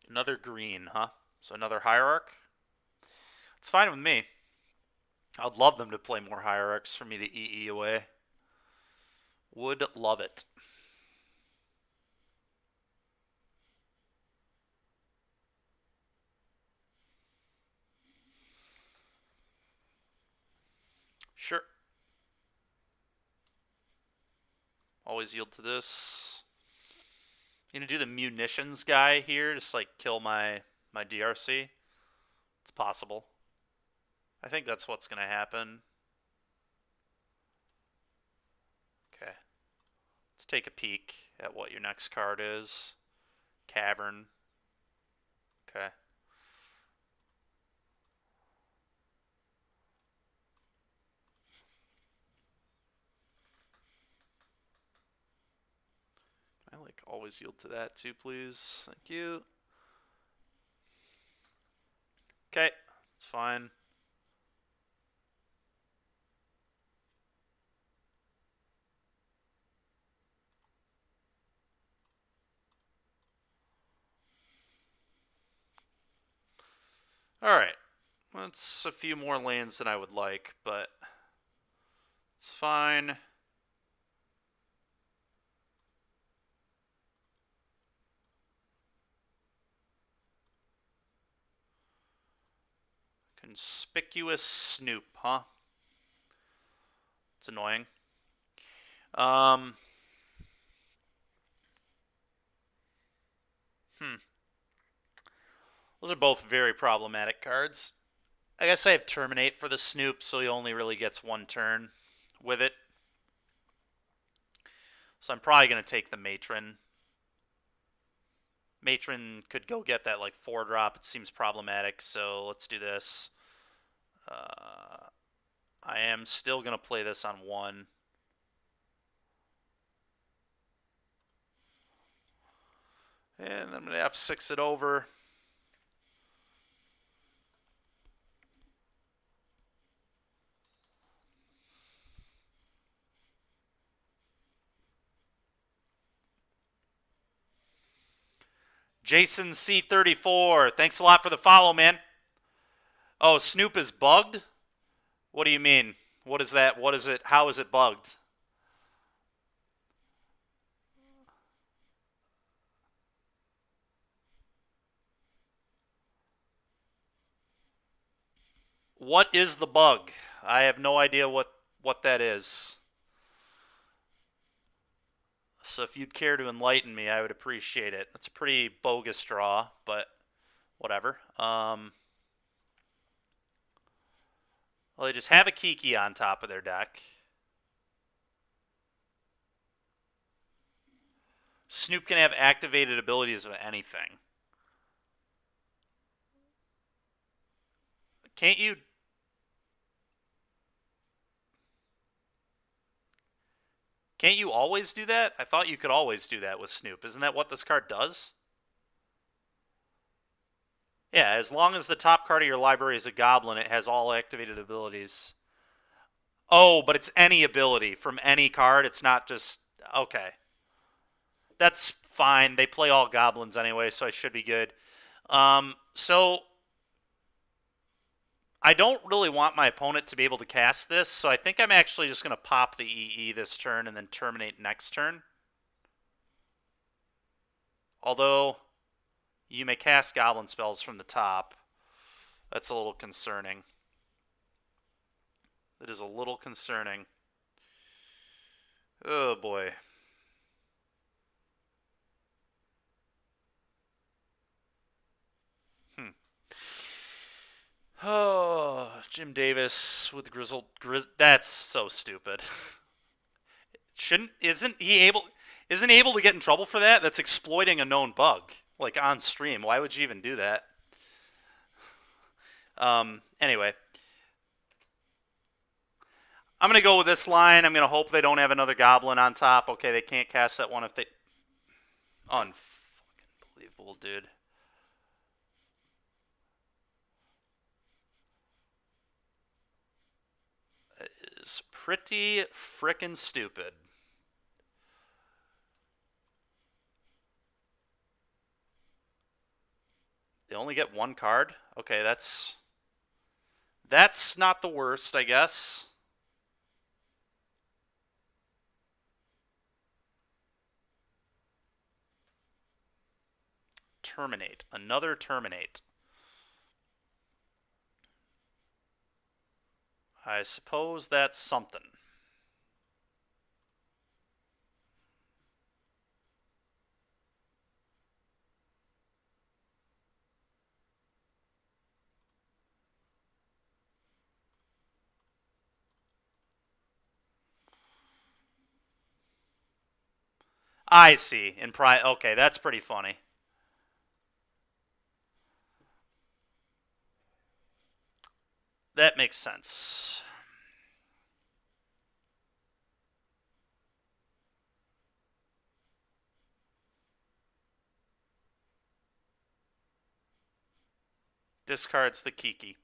Another green, huh? So another Hierarch? It's fine with me. I'd love them to play more Hierarchs for me to EE away. Would love it. Sure. Always yield to this. I'm gonna do the munitions guy here, just like kill my DRC. It's possible. I think that's what's gonna happen. Okay. Let's take a peek at what your next card is. Cavern. Okay. I like always yield to that too, please. Thank you. Okay, it's fine. Alright. That's a few more lands than I would like, but it's fine. Conspicuous Snoop, huh? It's annoying. Um, Those are both very problematic cards. I guess I have Terminate for the Snoop, so he only really gets one turn with it. So I'm probably going to take the Matron. Matron could go get that like 4-drop. It seems problematic, so let's do this. I am still going to play this on 1. And I'm going to F6 it over. Jason C34, thanks a lot for the follow, man. Oh, Snoop is bugged? What do you mean? What is that? What is it? How is it bugged? What is the bug? I have no idea what that is. So if you'd care to enlighten me, I would appreciate it. It's a pretty bogus draw, but whatever. Well, they just have a Kiki on top of their deck. Snoop can have activated abilities of anything. Can't you... Can't you always do that? I thought you could always do that with Snoop. Isn't that what this card does? Yeah, as long as the top card of your library is a goblin, it has all activated abilities. Oh, but it's any ability from any card. It's not just... Okay. That's fine. They play all goblins anyway, so I should be good. So I don't really want my opponent to be able to cast this, so I think I'm actually just going to pop the EE this turn and then terminate next turn. Although you may cast goblin spells from the top. That's a little concerning. That is a little concerning. Oh boy. Oh, Jim Davis with Grizzled. That's so stupid. Isn't he able to get in trouble for that? That's exploiting a known bug, like on stream. Why would you even do that? Anyway, I'm gonna go with this line. I'm gonna hope they don't have another goblin on top. Okay, they can't cast that one if they. Unbelievable, dude. That is pretty frickin' stupid. They only get one card? Okay, that's not the worst, I guess. Terminate. Another terminate. I suppose that's something. I see. Okay, that's pretty funny. That makes sense. Discards the Kiki.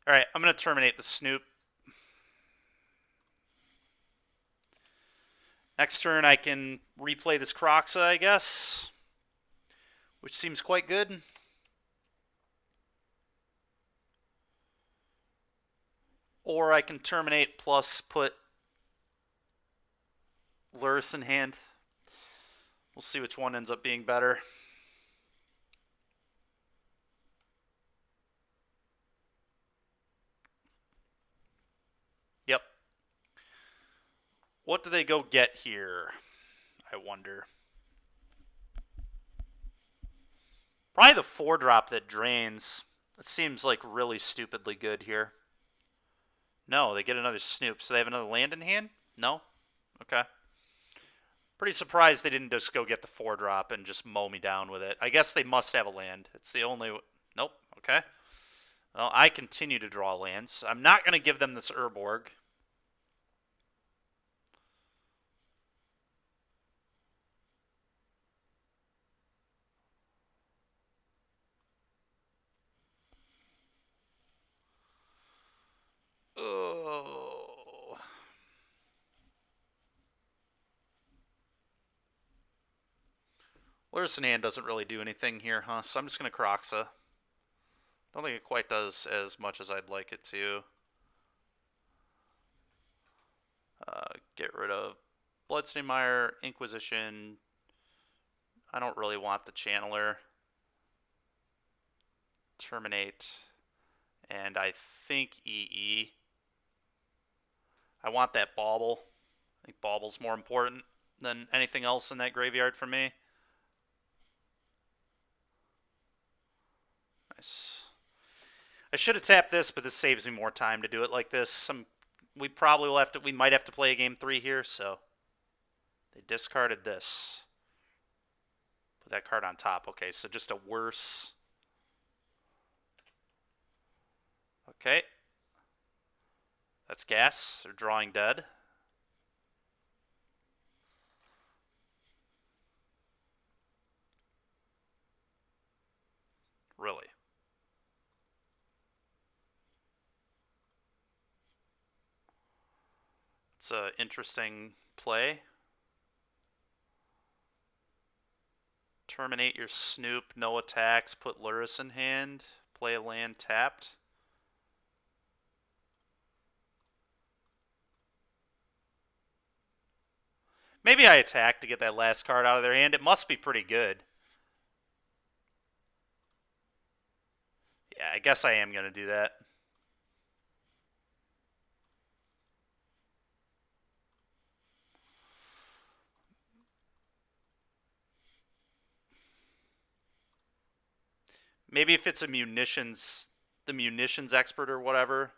Alright, I'm going to terminate the Snoop. Next turn I can replay this Croxa, I guess. Which seems quite good. Or I can terminate plus put Lurrus in hand. We'll see which one ends up being better. What do they go get here? I wonder. Probably the 4-drop that drains. It seems like really stupidly good here. No, they get another Snoop. So they have another land in hand? No? Okay. Pretty surprised they didn't just go get the 4-drop and just mow me down with it. I guess they must have a land. It's the only... Nope. Okay. Well, I continue to draw lands. I'm not going to give them this Urborg. Oh. Lurrus in hand doesn't really do anything here, huh? So I'm just going to Kroxa. Don't think it quite does as much as I'd like it to. Get rid of Bloodstained Mire, Inquisition. I don't really want the Channeler. Terminate. And I think EE. I want that Bauble. I think Bauble's more important than anything else in that graveyard for me. Nice. I should have tapped this, but this saves me more time to do it like this. We probably will have to. We might have to play a game 3 here, so they discarded this. Put that card on top. Okay, so just a worse. Okay. That's gas. They're drawing dead. Really? It's an interesting play. Terminate your Snoop, no attacks, put Lurrus in hand, play a land tapped. Maybe I attack to get that last card out of their hand. It must be pretty good. Yeah, I guess I am going to do that. Maybe if it's the munitions expert or whatever,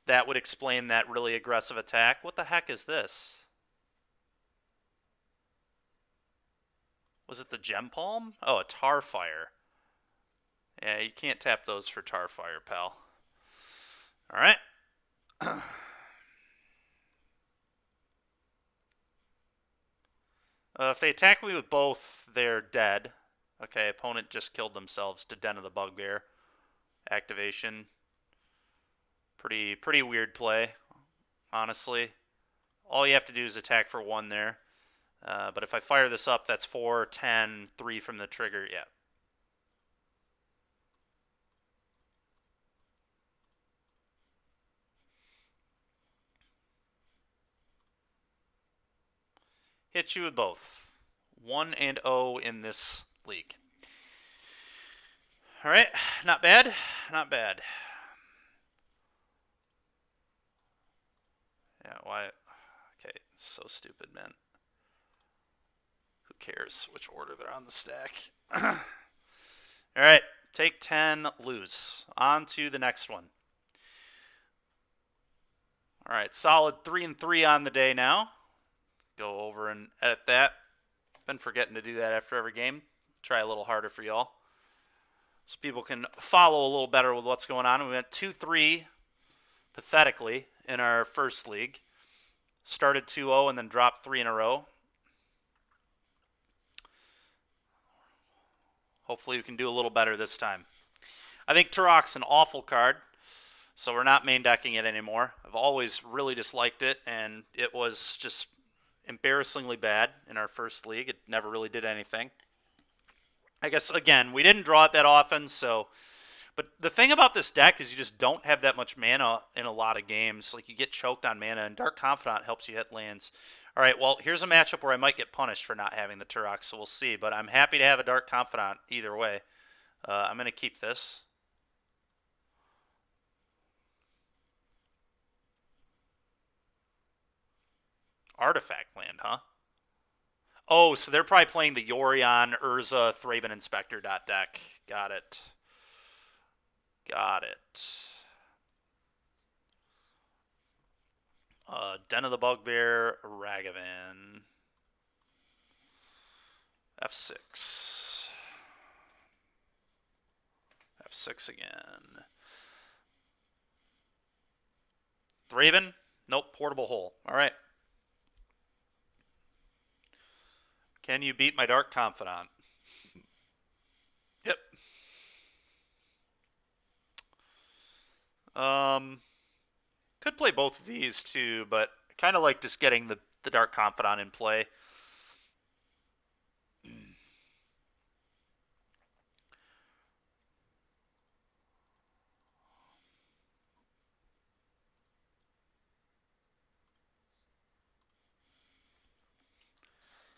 that would explain that really aggressive attack. What the heck is this? Was it the Gem Palm? Oh, a Tarfire. Yeah, you can't tap those for Tarfire, pal. All right. If they attack me with both, they're dead. Okay, opponent just killed themselves to Den of the Bugbear. Activation. Pretty weird play, honestly. All you have to do is attack for 1 there. But if I fire this up, that's 4, 10, 3 from the trigger. Yeah. Hit you with both. 1 and 0 in this league. All right, not bad, not bad. Yeah, why? Okay, so stupid, man. Who cares which order they're on the stack? All right, take 10, lose. On to the next one. All right, solid 3-3 on the day now. Go over and edit that. Been forgetting to do that after every game. Try a little harder for y'all, so people can follow a little better with what's going on. We went 2-3, pathetically, in our first league. Started 2-0 and then dropped 3 in a row. Hopefully we can do a little better this time. I think Turok's an awful card, so we're not main decking it anymore. I've always really disliked it, and it was just embarrassingly bad in our first league. It never really did anything. I guess, again, we didn't draw it that often, so... But the thing about this deck is you just don't have that much mana in a lot of games. Like, you get choked on mana, and Dark Confidant helps you hit lands. All right, well, here's a matchup where I might get punished for not having the Turok, so we'll see. But I'm happy to have a Dark Confidant either way. I'm going to keep this. artifact land, huh? Oh, so they're probably playing the Yorion, Urza, Thraben Inspector deck. Got it. Got it. Den of the Bugbear, Ragavan. F6. F6 again. Thraben? Nope, Portable Hole. All right. Can you beat my Dark Confidant? Yep. Could play both of these too, but I kind of like just getting the Dark Confidant in play.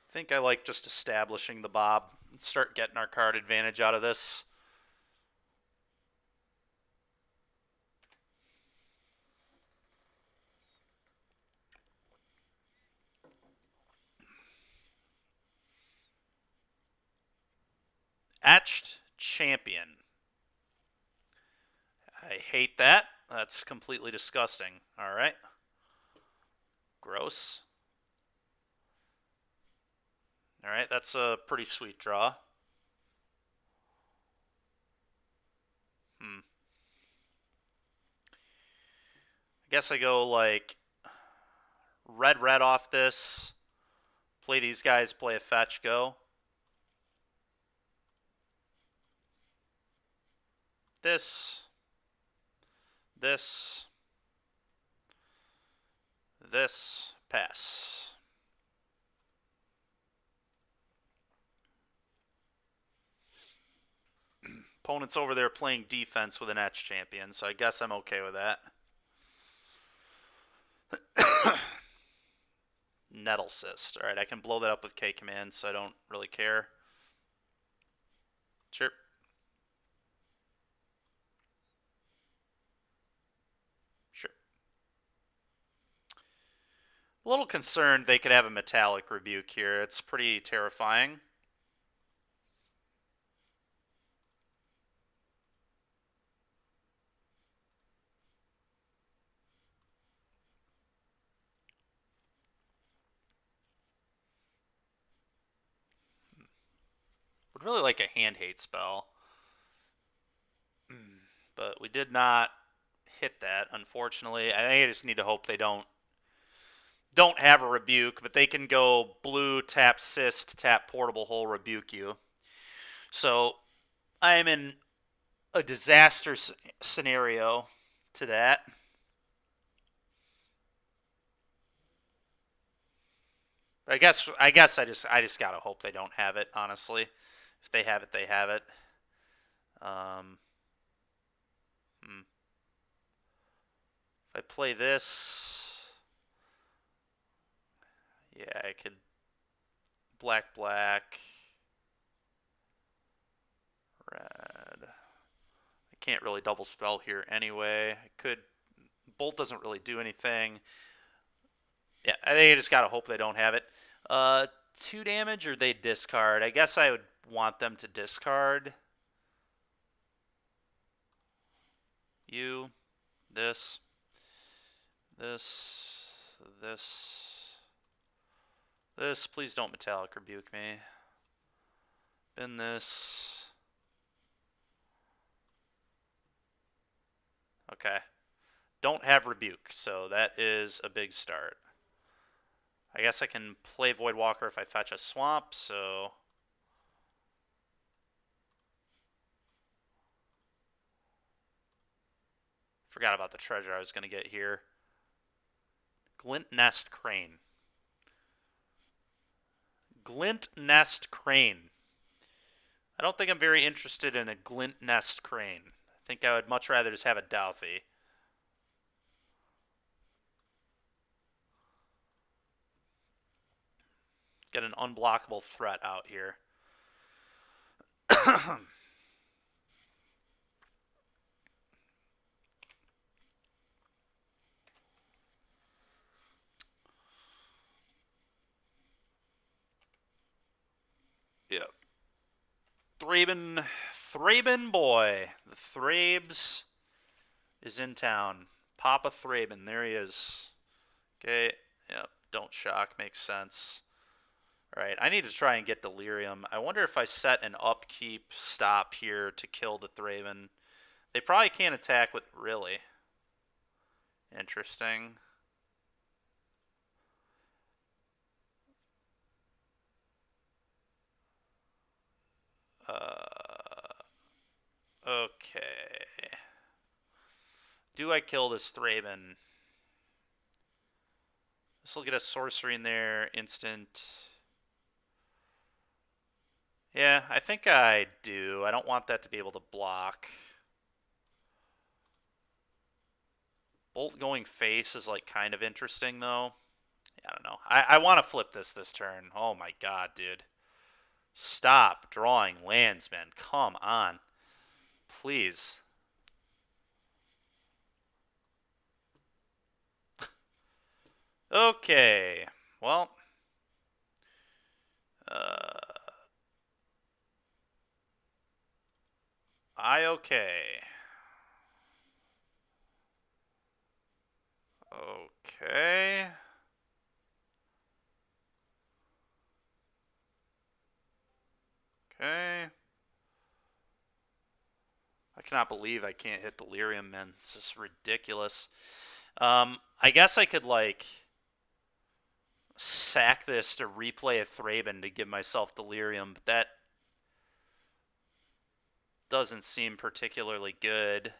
I think I like just establishing the Bob and start getting our card advantage out of this. Etched Champion. I hate that. That's completely disgusting. All right. Gross. All right, that's a pretty sweet draw. I guess I go like red off this. Play these guys, play a fetch, go. This. Pass. Opponent's over there playing defense with an Etch Champion, so I guess I'm okay with that. Nettle Cyst. Alright, I can blow that up with K command, so I don't really care. Sure. Sure. A little concerned they could have a Metallic Rebuke here. It's pretty terrifying. Would really like a hand hate spell. But we did not hit that, unfortunately. I think I just need to hope they don't have a rebuke, but they can go blue, tap Cyst, tap Portable Hole, rebuke you. So I am in a disaster scenario to that. I guess I just gotta hope they don't have it, honestly. If they have it, they have it. If I play this, yeah, I could black, red. I can't really double spell here anyway. I could. Bolt doesn't really do anything. Yeah, I think I just gotta hope they don't have it. 2 damage or they discard. I guess I would want them to discard. You, this, this. Please don't Metallic Rebuke me. Then this. Okay. Don't have Rebuke, so that is a big start. I guess I can play Voidwalker if I fetch a swamp, so... Forgot about the treasure I was going to get here. Glint Nest Crane. Glint Nest Crane. I don't think I'm very interested in a Glint Nest Crane. I think I would much rather just have a Douthie. Get an unblockable threat out here. Thraben boy. The Thrabes is in town. Papa Thraben, there he is. Okay, yep, don't shock, makes sense. Alright, I need to try and get Delirium. I wonder if I set an upkeep stop here to kill the Thraben. They probably can't attack with... Really? Interesting. Okay. Do I kill this Thraben? This will get a sorcery in there, instant. Yeah, I think I do. I don't want that to be able to block. Bolt going face is like kind of interesting though. I don't know. I want to flip this turn. Oh my god, dude. Stop drawing lands, man. Come on. Please. Okay. Well. Okay. Okay. Okay. I cannot believe I can't hit Delirium, man. This is ridiculous. I guess I could, like, sack this to replay a Thraben to give myself Delirium, but that doesn't seem particularly good.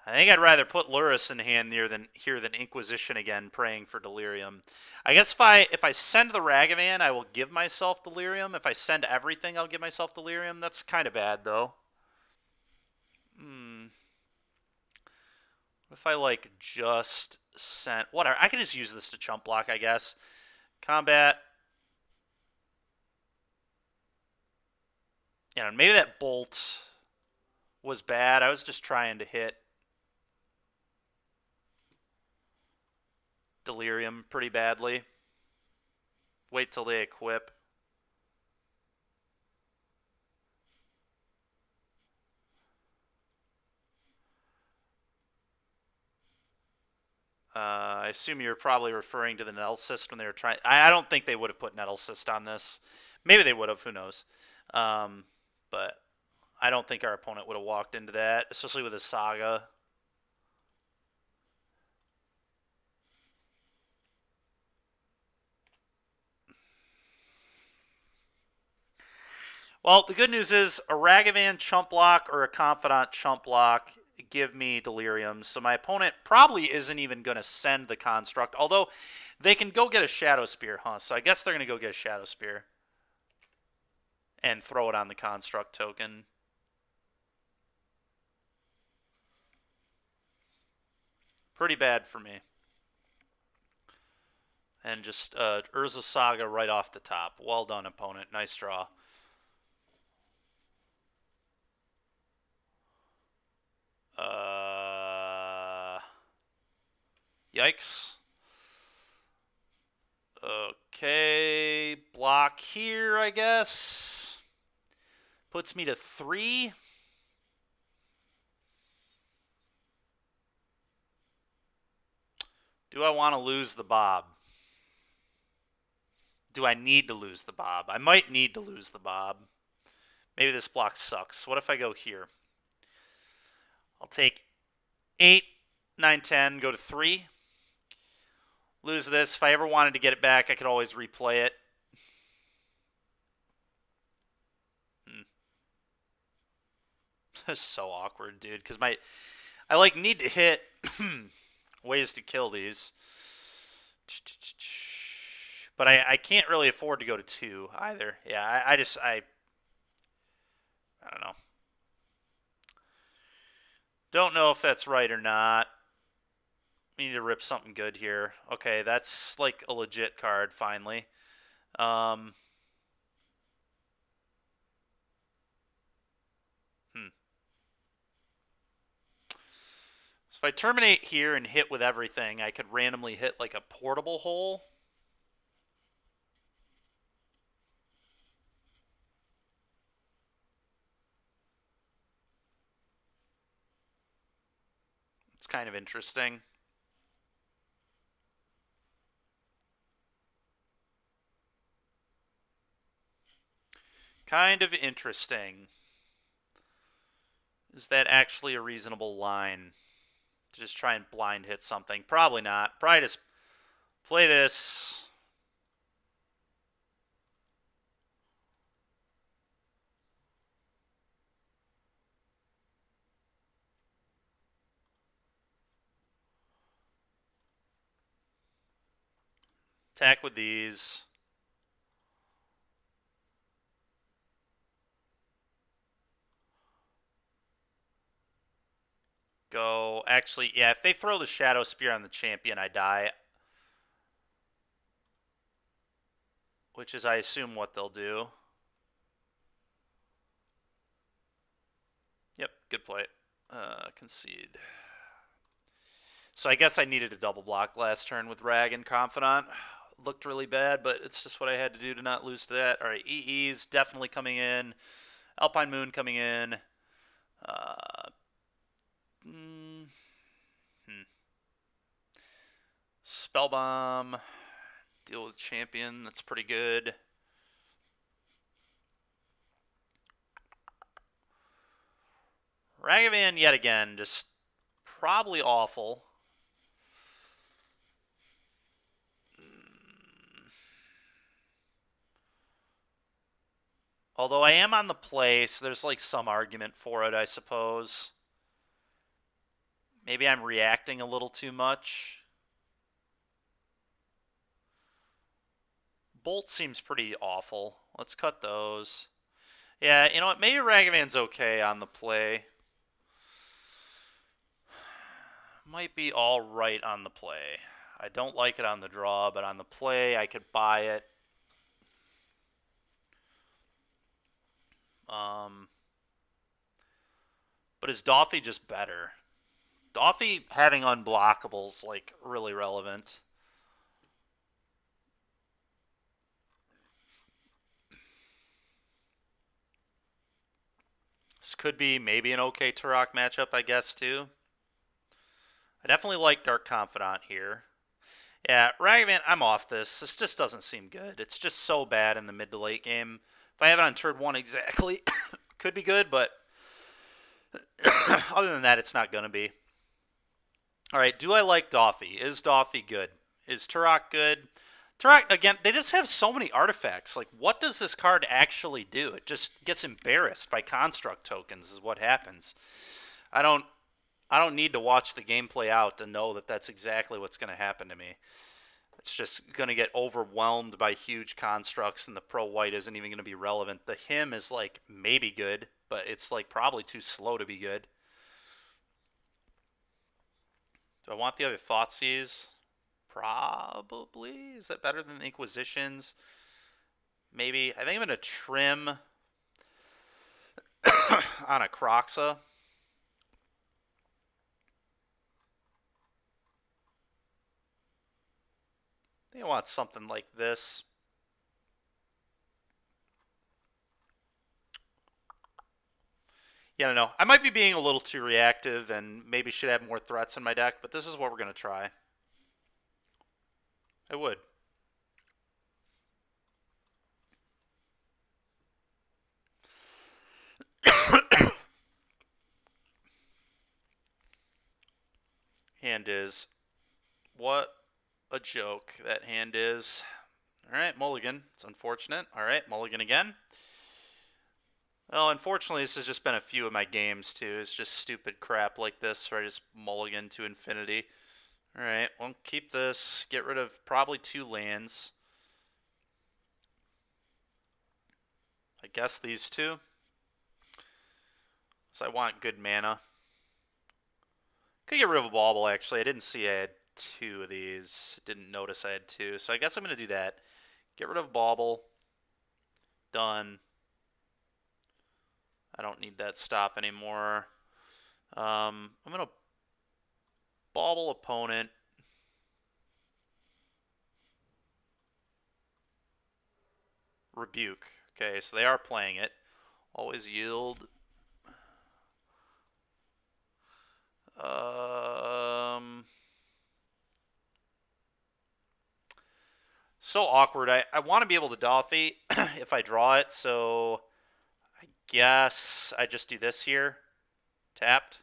I think I'd rather put Lurrus in hand here than Inquisition again, praying for Delirium. I guess if I send the Ragavan, I will give myself Delirium. If I send everything, I'll give myself Delirium. That's kind of bad, though. What if I, like, just sent... Whatever. I can just use this to chump block, I guess. Combat. Yeah, maybe that bolt was bad. I was just trying to hit Delirium pretty badly. Wait till they equip. I assume you're probably referring to the Nettlecyst when they were trying... I don't think they would have put Nettlecyst on this. Maybe they would have, who knows. But I don't think our opponent would have walked into that, especially with a Saga. Well, the good news is a Ragavan chump block or a Confidant chump block give me Delirium, so my opponent probably isn't even going to send the Construct, although they can go get a Shadow Spear, huh? So I guess they're going to go get a Shadow Spear and throw it on the Construct token. Pretty bad for me. And just Urza Saga right off the top. Well done, opponent. Nice draw. Yikes. Okay, block here, I guess. Puts me to 3. Do I want to lose the Bob? Do I need to lose the Bob? I might need to lose the Bob. Maybe this block sucks. What if I go here? I'll take 8, 9, 10, go to 3. Lose this. If I ever wanted to get it back, I could always replay it. That's so awkward, dude. Because I like need to hit ways to kill these. But I can't really afford to go to 2 either. Yeah, I don't know. Don't know if that's right or not. We need to rip something good here. Okay, that's like a legit card, finally. So if I terminate here and hit with everything, I could randomly hit like a portable hole. kind of interesting. Kind of interesting. Is that actually a reasonable line? To just try and blind hit something? Probably not. Probably just play this. Attack with these. Go. Actually, yeah, if they throw the Shadow Spear on the champion, I die. Which is, I assume, what they'll do. Yep, good play. Concede. So I guess I needed a double block last turn with Rag and Confidant. Looked really bad, but it's just what I had to do to not lose to that. All right, EE's definitely coming in. Alpine Moon coming in. Spell Bomb. Deal with champion. That's pretty good. Ragavan yet again, just probably awful. Although I am on the play, so there's like some argument for it, I suppose. Maybe I'm reacting a little too much. Bolt seems pretty awful. Let's cut those. Yeah, you know what? Maybe Ragavan's okay on the play. Might be all right on the play. I don't like it on the draw, but on the play, I could buy it. But is Doffy just better? Doffy having unblockables like really relevant. This could be maybe an okay Turok matchup, I guess, too. I definitely like Dark Confidant here. Yeah, Ragavan, I'm off this. This just doesn't seem good. It's just so bad in the mid to late game. If I have it on turn 1 exactly, could be good, but other than that, it's not going to be. All right, do I like Doffy? Is Doffy good? Is Turok good? Turok, again, they just have so many artifacts. Like, what does this card actually do? It just gets embarrassed by construct tokens is what happens. I don't need to watch the game play out to know that that's exactly what's going to happen to me. It's just going to get overwhelmed by huge constructs, and the pro white isn't even going to be relevant. The him is like maybe good, but it's like probably too slow to be good. Do I want the other Thoughtseize? Probably. Is that better than the Inquisitions? Maybe. I think I'm going to trim on a Croxa. I think I want something like this. Yeah, I don't know. I might be being a little too reactive and maybe should have more threats in my deck, but this is what we're going to try. I would. Hand is. What a joke that hand is. Alright, mulligan. It's unfortunate. Alright, mulligan again. Well, unfortunately, this has just been a few of my games, too. It's just stupid crap like this where I just mulligan to infinity. Alright, well, keep this. Get rid of probably 2 lands. I guess these 2. So I want good mana. Could get rid of a bauble, actually. I didn't see I had 2 of these. Didn't notice I had 2. So I guess I'm going to do that. Get rid of bauble. Done. I don't need that stop anymore. I'm going to bauble opponent. Rebuke. Okay, so they are playing it. Always yield. so awkward. I want to be able to Dauthy if I draw it, so I guess I just do this here. Tapped.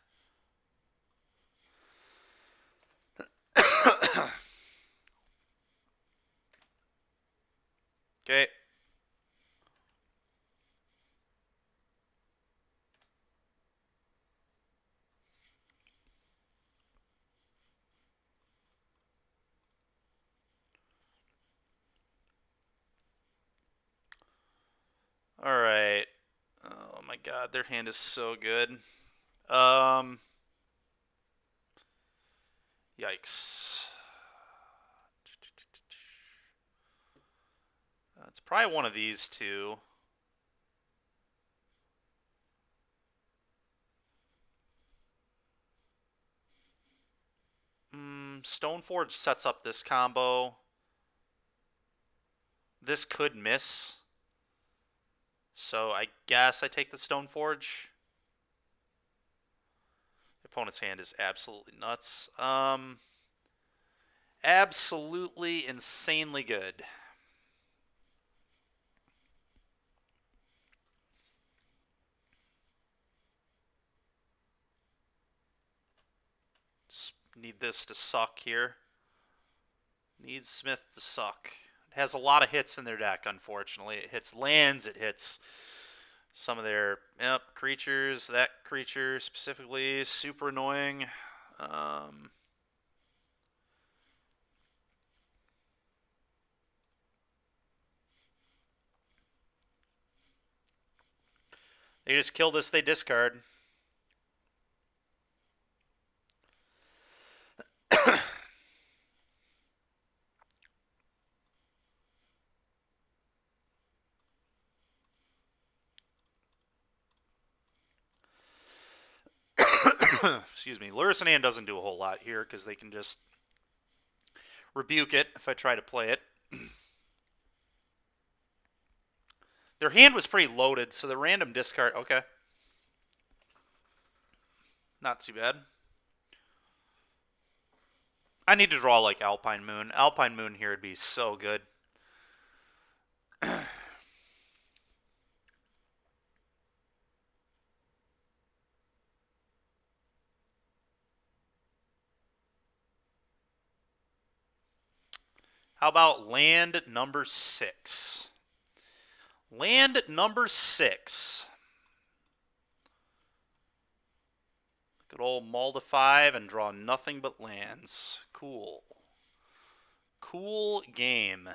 Okay. All right. Oh my god, their hand is so good. Yikes. It's probably one of these two. Stoneforge sets up this combo. This could miss. So I guess I take the Stoneforge. The opponent's hand is absolutely nuts. Absolutely insanely good. Just need this to suck here. Needs Smith to suck. It has a lot of hits in their deck, unfortunately. It hits lands, it hits some of their creatures. That creature specifically, super annoying. They just kill this, they discard. Excuse me. Lurrus and Hand doesn't do a whole lot here because they can just rebuke it if I try to play it. Their hand was pretty loaded, so the random discard... Okay. Not too bad. I need to draw like Alpine Moon. Alpine Moon here would be so good. How about land number 6? Land number 6. Good old mull to 5 and draw nothing but lands. Cool. Cool game.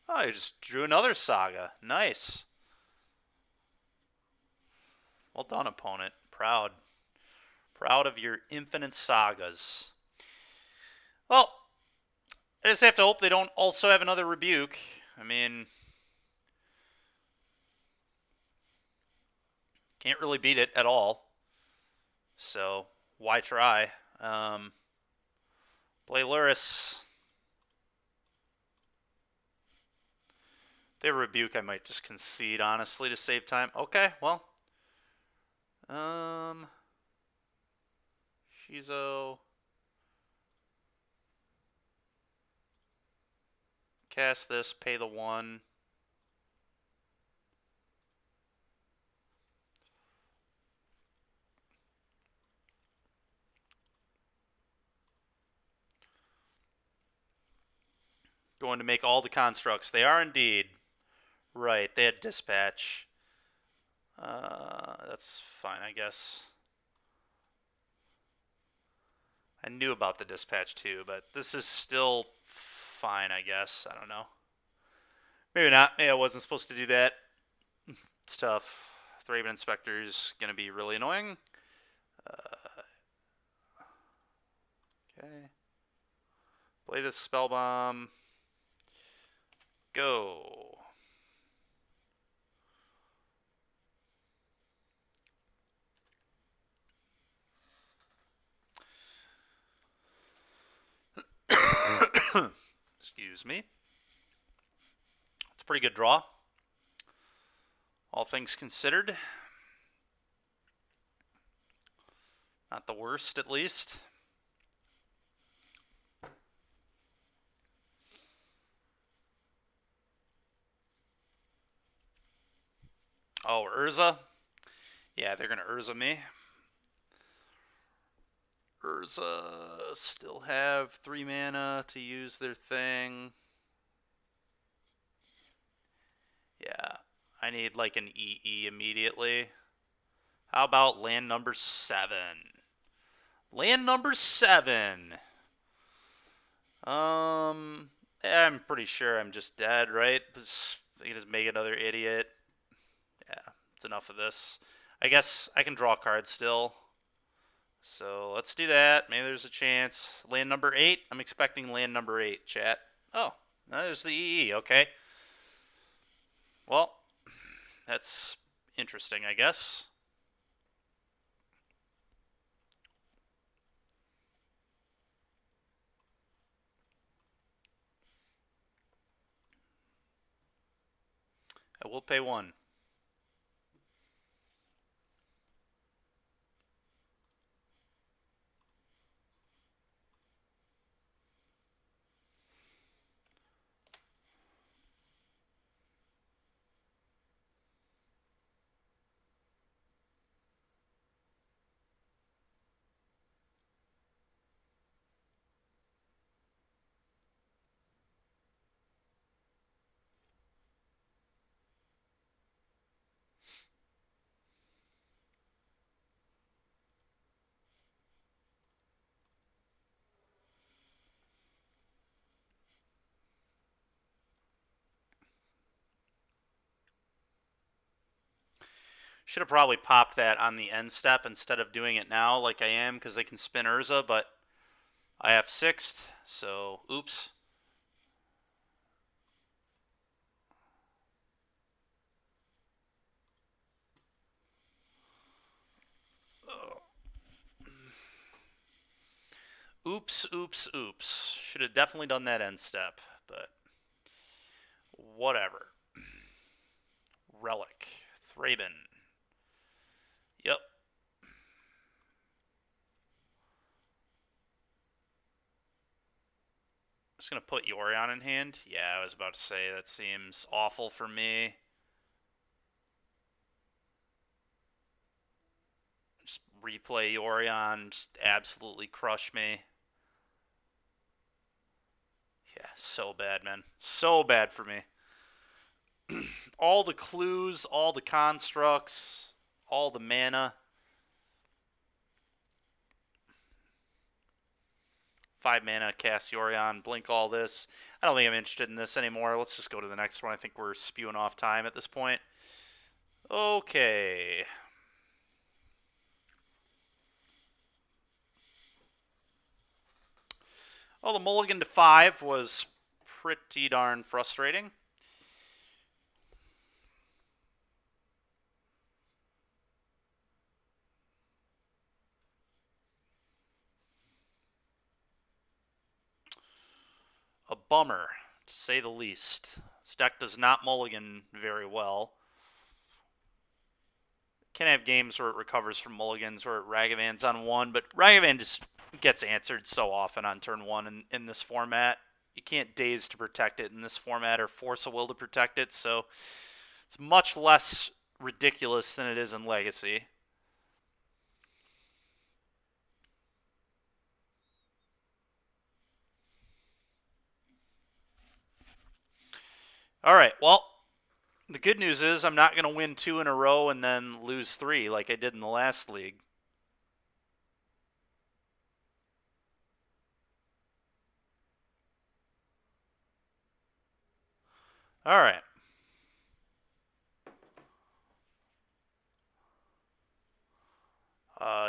Oh, I just drew another saga. Nice. Well done, opponent. Proud. Proud of your infinite sagas. Well, I just have to hope they don't also have another rebuke. I mean, can't really beat it at all. So, why try? Play Lurrus. If they rebuke, I might just concede, honestly, to save time. Okay, well. Shizo. Cast this, pay the 1. Going to make all the constructs. They are indeed. Right, they had dispatch. That's fine, I guess. I knew about the dispatch too, but this is still fine, I guess. I don't know. Maybe not. Maybe I wasn't supposed to do that. It's tough. Thraben Inspector is going to be really annoying. Okay. Play this Spell Bomb. Go. Excuse me. It's a pretty good draw, all things considered. Not the worst, at least. Oh, Urza? Yeah, they're going to Urza me. Urza still have 3 mana to use their thing. Yeah, I need like an EE immediately. How about land number 7? Land number 7. I'm pretty sure I'm just dead, right? You just make another idiot. Yeah, it's enough of this. I guess I can draw cards still. So let's do that. Maybe there's a chance. Land number 8. I'm expecting land number 8, chat. Oh, there's the EE. Okay. Well, that's interesting, I guess. I will pay 1. Should have probably popped that on the end step instead of doing it now like I am, because they can spin Urza, but I have 6th, so oops. Oops, oops, oops. Should have definitely done that end step, but whatever. Relic. Thraben. Yep. Just going to put Yorion in hand. Yeah, I was about to say, that seems awful for me. Just replay Yorion, just absolutely crush me. Yeah, so bad, man. So bad for me. All the clues, all the constructs, all the mana. 5 mana, cast Yorion, blink all this. I don't think I'm interested in this anymore. Let's just go to the next one. I think we're spewing off time at this point. Okay. Well, the mulligan to 5 was pretty darn frustrating. A bummer, to say the least. This deck does not mulligan very well. Can have games where it recovers from mulligans, where Ragavan's on 1, but Ragavan just gets answered so often on turn 1 in this format. You can't daze to protect it in this format or force a will to protect it, so it's much less ridiculous than it is in Legacy. All right, well, the good news is I'm not going to win 2 in a row and then lose 3 like I did in the last league. All right.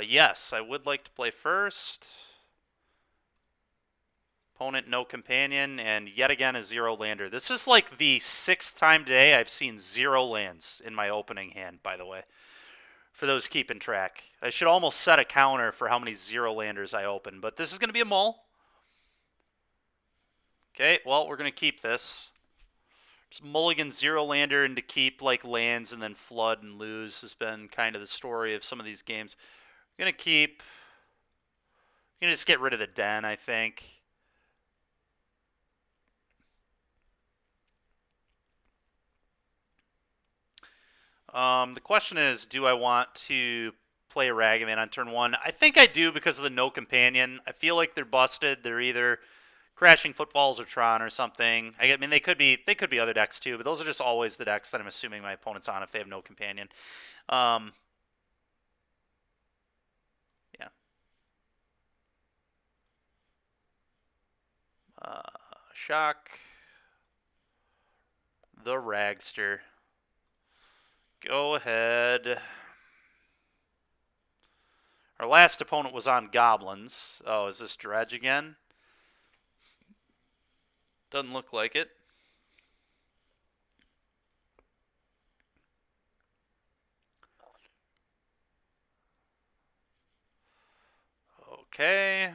Yes, I would like to play first. Opponent, no companion, and yet again a 0 lander. This is like the 6th time today I've seen 0 lands in my opening hand, by the way. For those keeping track. I should almost set a counter for how many 0 landers I open, but this is going to be a mull. Okay, well, we're going to keep this. Just mulligan 0 lander and to keep like lands and then flood and lose has been kind of the story of some of these games. We're going to keep You can just get rid of the den, I think. The question is, do I want to play a Ragavan on turn 1? I think I do because of the no companion. I feel like they're busted. They're either Crashing Footfalls or Tron or something. I mean, they could be other decks too, but those are just always the decks that I'm assuming my opponent's on if they have no companion. Yeah. Shock. The Ragster. Go ahead. Our last opponent was on Goblins. Oh, is this Dredge again? Doesn't look like it. Okay.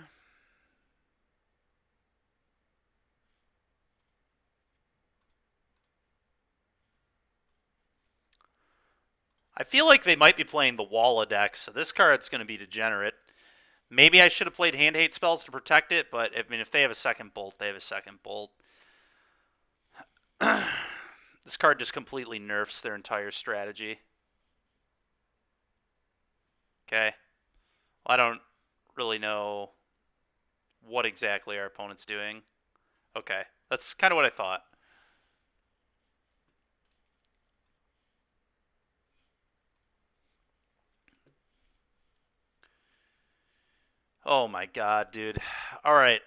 I feel like they might be playing the Walla deck, so this card's going to be degenerate. Maybe I should have played hand hate spells to protect it, but I mean, if they have a second bolt, they have a second bolt. This card just completely nerfs their entire strategy. Okay. Well, I don't really know what exactly our opponent's doing. Okay. That's kind of what I thought. Oh my god, dude. All right.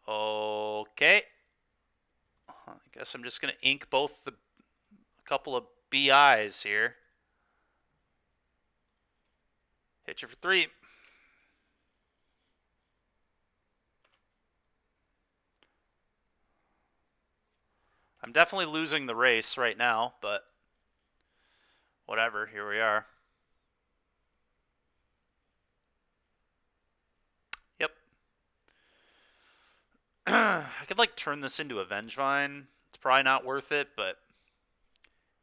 Okay. I guess I'm just going to ink both a couple of BIs here. Hit you for 3. I'm definitely losing the race right now, but whatever, here we are. Yep. I could like turn this into a Vengevine. It's probably not worth it, but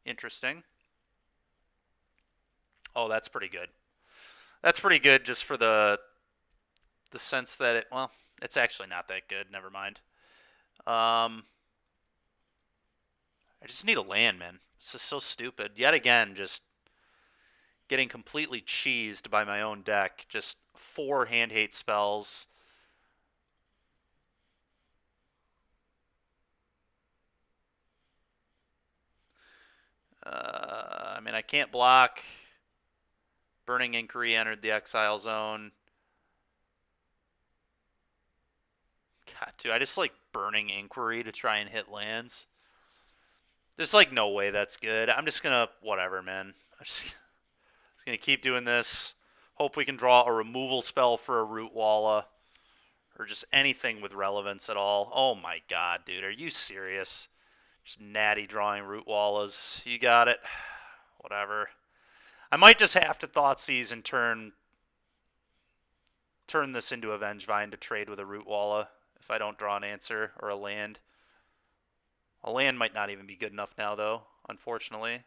interesting. Oh, that's pretty good. That's pretty good just for the sense that it, well, it's actually not that good. Never mind. I just need a land, man. This is so stupid. Yet again, just getting completely cheesed by my own deck. Just 4 hand hate spells. I mean, I can't block. Burning Inquiry entered the exile zone. God, dude, I just like Burning Inquiry to try and hit lands. There's like no way that's good. I'm just gonna, whatever, man. I'm just gonna keep doing this. Hope we can draw a removal spell for a Root Walla. Or just anything with relevance at all. Oh my god, dude. Are you serious? Just natty drawing Root Wallas. You got it. Whatever. I might just have to Thoughtseize and turn this into a Vengevine to trade with a Root Walla if I don't draw an answer or a land. A land might not even be good enough now, though, unfortunately.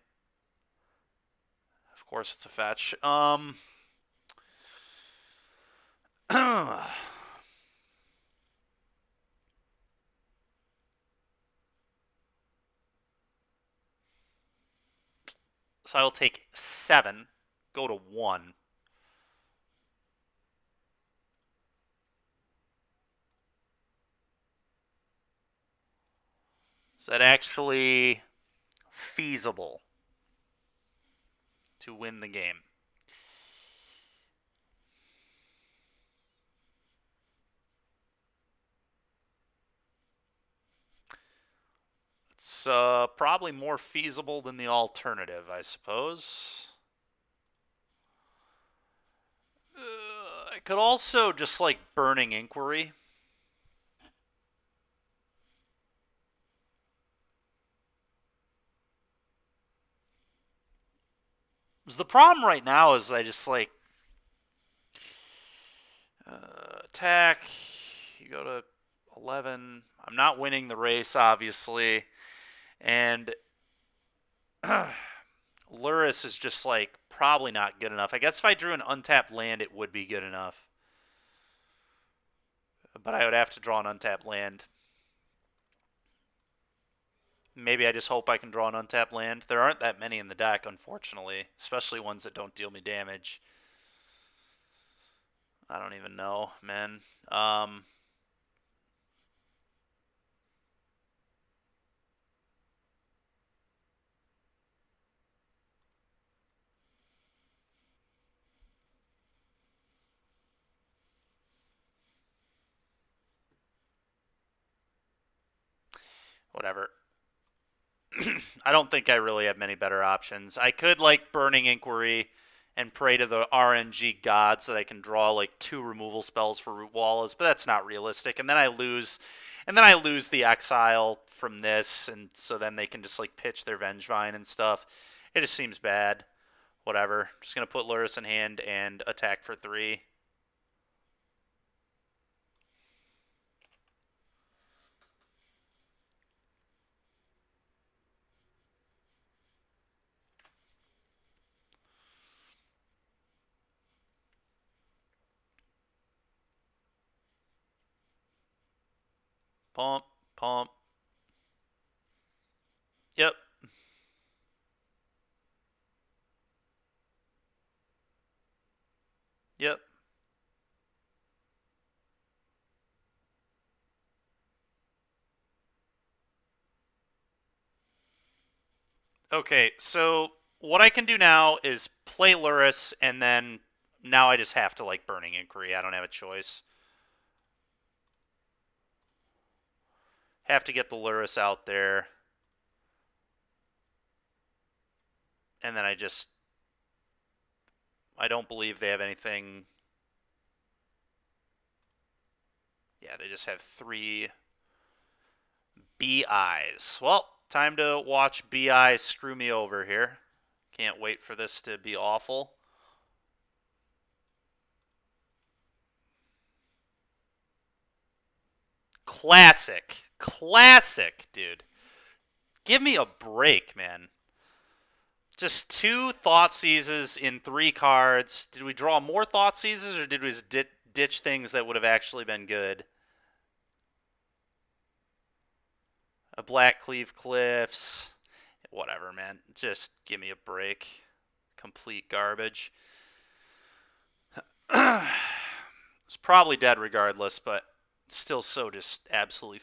Of course, it's a fetch. So I'll take 7, go to 1. Is that actually feasible to win the game? It's probably more feasible than the alternative, I suppose. I could also just like Burning Inquiry. The problem right now is I just like attack. You go to 11. I'm not winning the race, obviously. And Lurrus is just like probably not good enough. I guess if I drew an untapped land, it would be good enough. But I would have to draw an untapped land. Maybe I just hope I can draw an untapped land. There aren't that many in the deck, unfortunately, especially ones that don't deal me damage. I don't even know, man. Whatever. I don't think I really have many better options. I could like Burning Inquiry and pray to the RNG gods that I can draw like 2 removal spells for Root Wallas, but that's not realistic. And then I lose the exile from this, and so then they can just like pitch their Vengevine and stuff. It just seems bad. Whatever. Just gonna put Lurrus in hand and attack for 3. Pump, pump. Yep. Yep. Okay, so what I can do now is play Lurrus, and then now I just have to like Burning Inquiry. I don't have a choice. Have to get the Lurrus out there. And then I don't believe they have anything. Yeah, they just have 3 BIs. Well, time to watch BI screw me over here. Can't wait for this to be awful. Classic. Classic, dude. Give me a break, man. Just 2 Thoughtseizes in 3 cards. Did we draw more Thoughtseizes, or did we just ditch things that would have actually been good? A Black Cleave Cliffs. Whatever, man. Just give me a break. Complete garbage. It's probably dead regardless, but still so just absolutely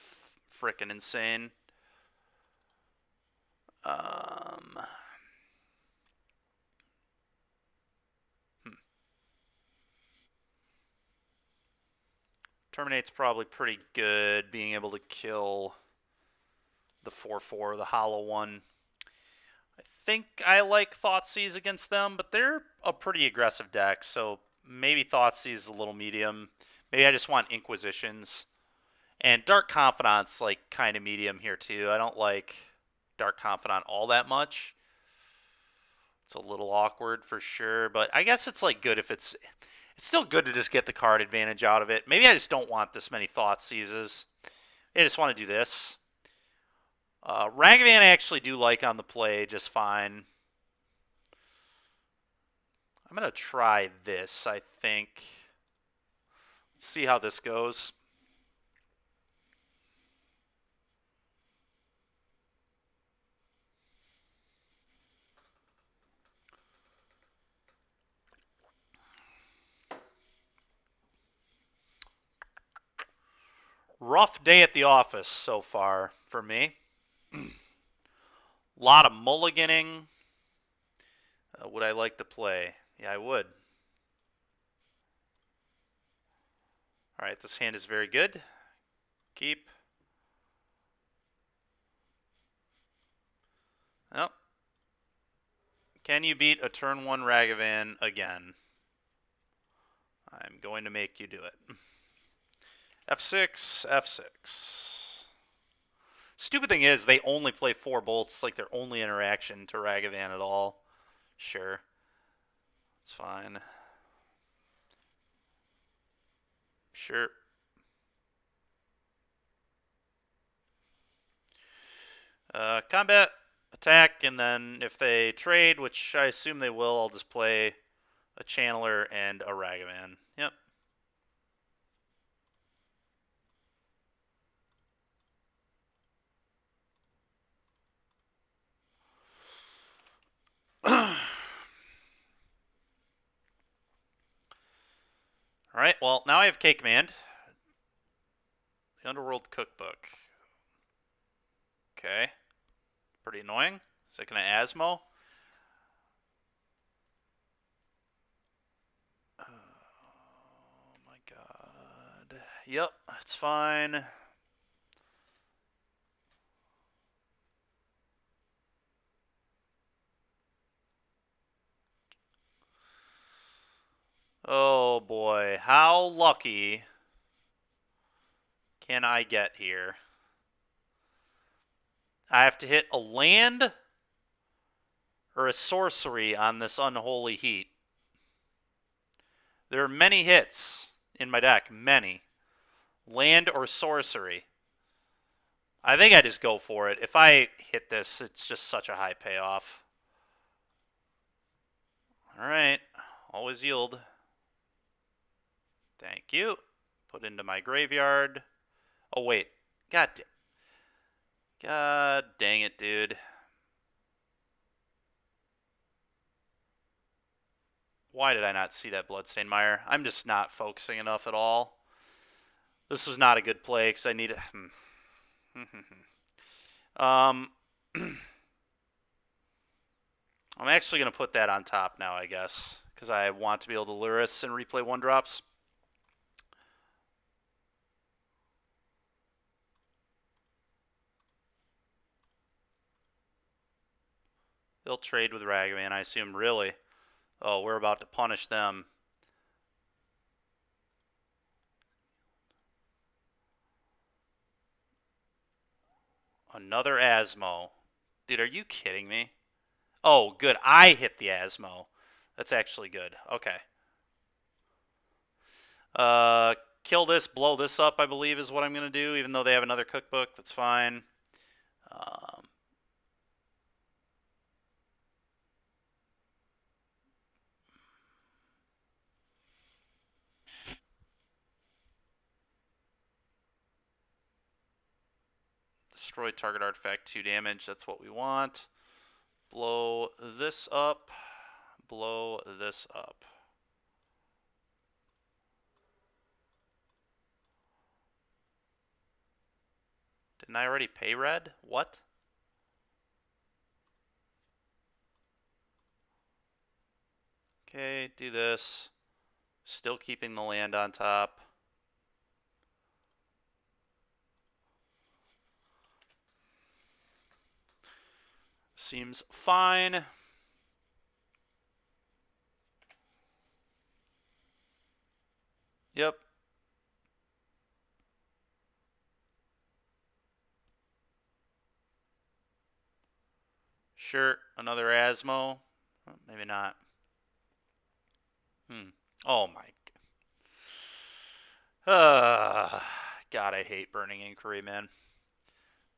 freaking insane. Terminate's probably pretty good, being able to kill the 4/4, the hollow one. I think I like Thoughtseize against them, but they're a pretty aggressive deck, so maybe Thoughtseize is a little medium. Maybe I just want Inquisitions. And Dark Confidant's like kind of medium here too. I don't like Dark Confidant all that much. It's a little awkward for sure, but I guess it's like good if it's still good to just get the card advantage out of it. Maybe I just don't want this many Thoughtseizes. I just want to do this. Ragavan I actually do like on the play just fine. I'm going to try this, I think. Let's see how this goes. Rough day at the office so far for me. Lot of mulliganing. Would I like to play? Yeah, I would. Alright, this hand is very good. Keep. Well, can you beat a turn 1 Ragavan again? I'm going to make you do it. F6, F6. Stupid thing is, they only play 4 bolts. It's like their only interaction to Ragavan at all. Sure. It's fine. Sure. Combat, attack, and then if they trade, which I assume they will, I'll just play a Channeler and a Ragavan. Yep. Alright, well, now I have K Command. The Underworld Cookbook. Okay. Pretty annoying. Second of Asmo. Oh my god. Yep, that's fine. Oh boy, how lucky can I get here? I have to hit a land or a sorcery on this Unholy Heat. There are many hits in my deck, many. Land or sorcery. I think I just go for it. If I hit this, it's just such a high payoff. Alright, always yield. Thank you. Put into my graveyard. Oh, wait. God dang it, dude. Why did I not see that Bloodstained Mire? I'm just not focusing enough at all. This was not a good play because I need it. I'm actually going to put that on top now, I guess, because I want to be able to Lurrus and replay 1-drops. They'll trade with Ragavan, I assume, really. Oh, we're about to punish them. Another Asmo. Dude, are you kidding me? Oh, good. I hit the Asmo. That's actually good. Okay. Kill this, blow this up, I believe is what I'm going to do, even though they have another cookbook. That's fine. Destroy target artifact, 2 damage. That's what we want. Blow this up. Blow this up. Didn't I already pay red? What? Okay, do this. Still keeping the land on top. Seems fine. Yep. Sure, another Asmo. Maybe not. Oh my. God, I hate Burning Inquiry, man.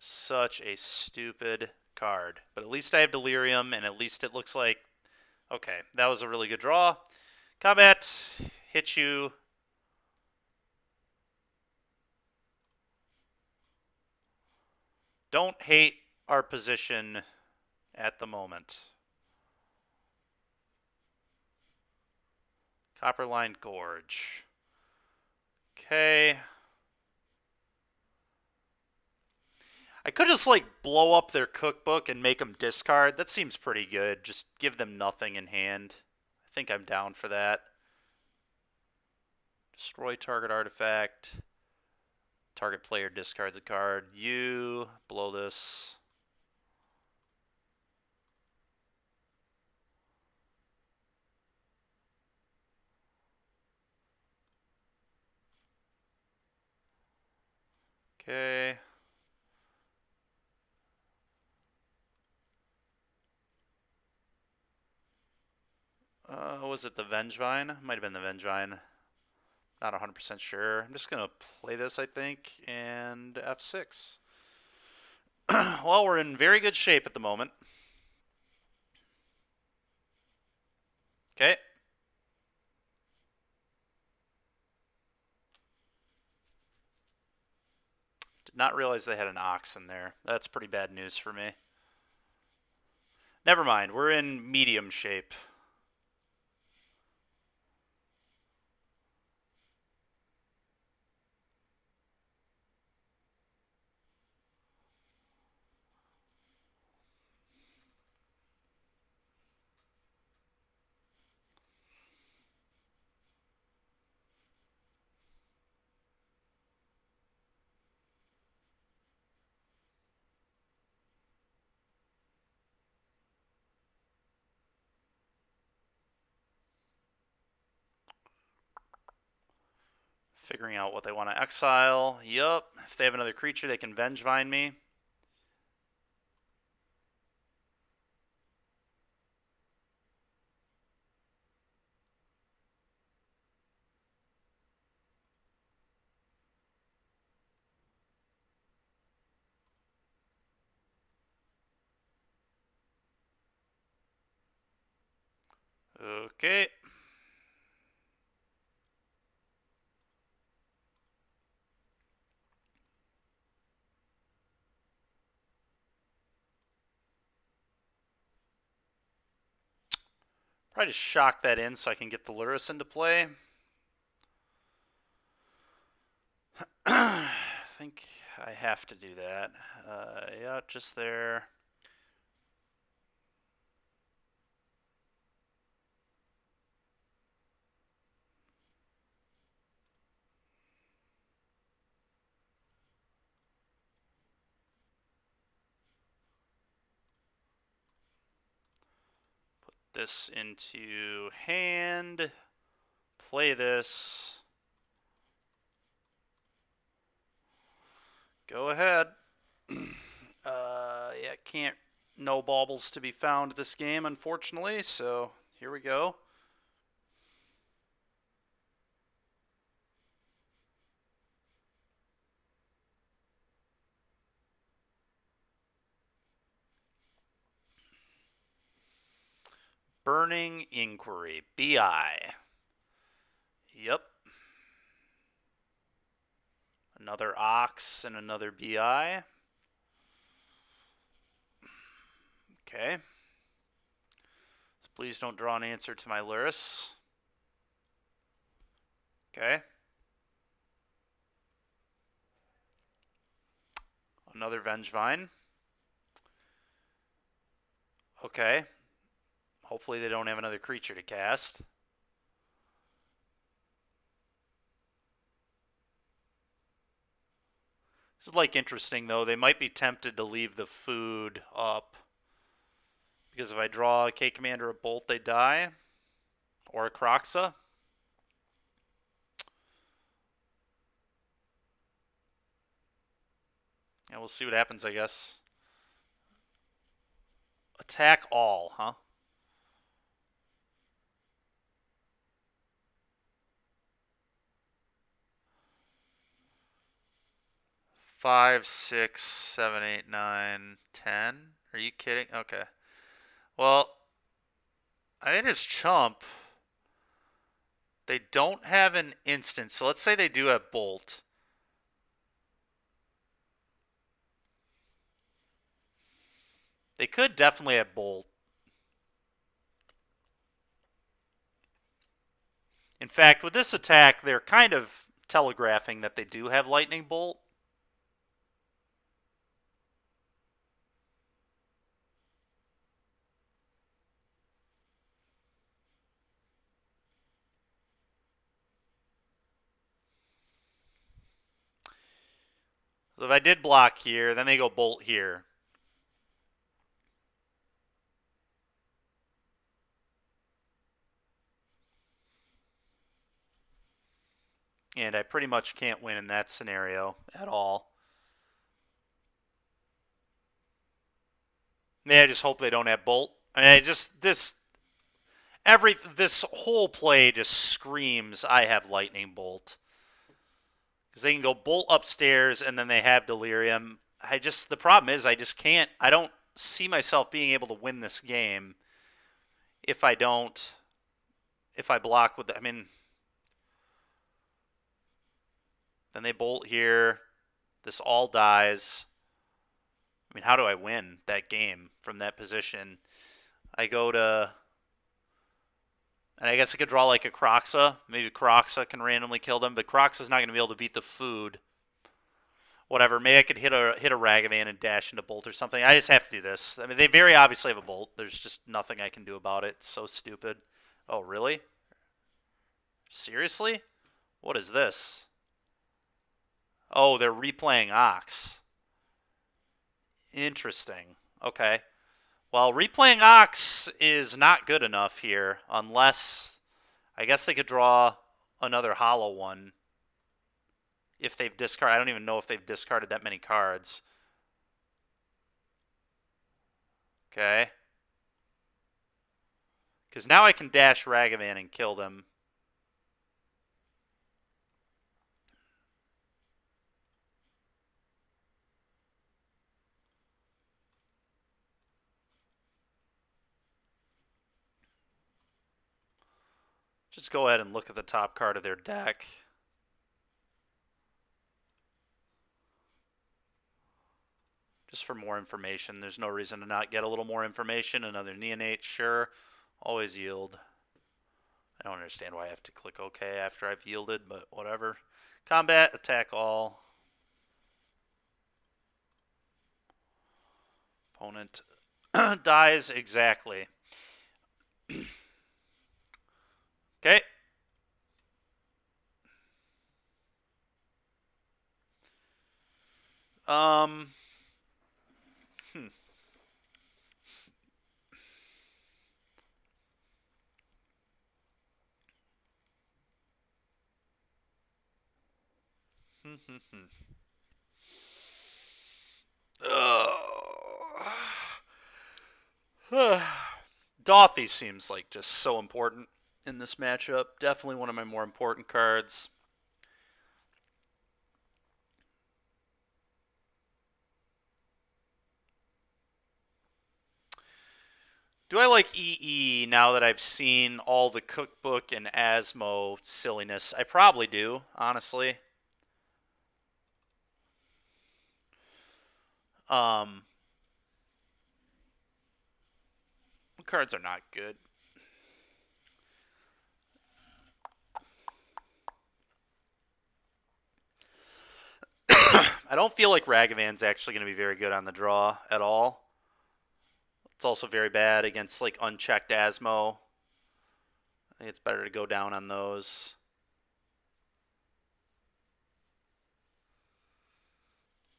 Such a stupid card. But at least I have Delirium, and at least it looks like... Okay, that was a really good draw. Combat, hit you. Don't hate our position at the moment. Copperline Gorge. Okay. I could just, like, blow up their cookbook and make them discard. That seems pretty good. Just give them nothing in hand. I think I'm down for that. Destroy target artifact. Target player discards a card. You blow this. Okay. Was it the Vengevine? Might have been the Vengevine. Not 100% sure. I'm just going to play this, I think, and F6. Well, we're in very good shape at the moment. Okay. Did not realize they had an ox in there. That's pretty bad news for me. Never mind. We're in medium shape. Figuring out what they want to exile. Yup. If they have another creature, they can Vengevine me. Okay. Probably just shock that in so I can get the Lurrus into play. I think I have to do that. Yeah, just there. Put this into hand. Play this. Go ahead. Yeah, can't. No baubles to be found this game, unfortunately. So here we go. Burning Inquiry. BI. Yep. Another Ox and another BI. Okay. So please don't draw an answer to my Lurrus. Okay. Another Vengevine. Okay. Hopefully they don't have another creature to cast. This is like interesting though. They might be tempted to leave the food up. Because if I draw a K-Commander or a Bolt, they die. Or a Kroxa. Yeah, we'll see what happens, I guess. Attack all, huh? Five, 6, 7, 8, 9, 10. Are you kidding? Okay. Well, I think it's chump. They don't have an instant. So let's say they do have Bolt. They could definitely have Bolt. In fact, with this attack, they're kind of telegraphing that they do have Lightning Bolt. So if I did block here, then they go Bolt here. And I pretty much can't win in that scenario at all. Yeah, I just hope they don't have Bolt. I mean, this whole play just screams I have Lightning Bolt. Because they can go Bolt upstairs and then they have Delirium. the problem is I just can't, I don't see myself being able to win this game if I block with, I mean, then they bolt here. This all dies. I mean, how do I win that game from that position? I go to, and I guess I could draw like a Croxa. Maybe Croxa can randomly kill them, but Croxa's not going to be able to beat the food. Whatever. Maybe I could hit a Ragavan and dash into Bolt or something. I just have to do this. I mean, they very obviously have a Bolt. There's just nothing I can do about it. It's so stupid. Oh, really? Seriously? What is this? Oh, they're replaying Ox. Interesting. Okay. Well, replaying Ox is not good enough here, unless I guess they could draw another hollow one if they've discarded. I don't even know if they've discarded that many cards. Okay. Because now I can dash Ragavan and kill them. Just go ahead and look at the top card of their deck. Just for more information. There's no reason to not get a little more information. Another Neonate, sure. Always yield. I don't understand why I have to click OK after I've yielded, but whatever. Combat, attack all. Opponent dies exactly. Okay. Dothy seems like just so important in this matchup. Definitely one of my more important cards. Do I like EE now that I've seen all the cookbook and Asmo silliness? I probably do, honestly. Cards are not good. I don't feel like Ragavan's actually going to be very good on the draw at all. It's also very bad against like unchecked Asmo. I think it's better to go down on those.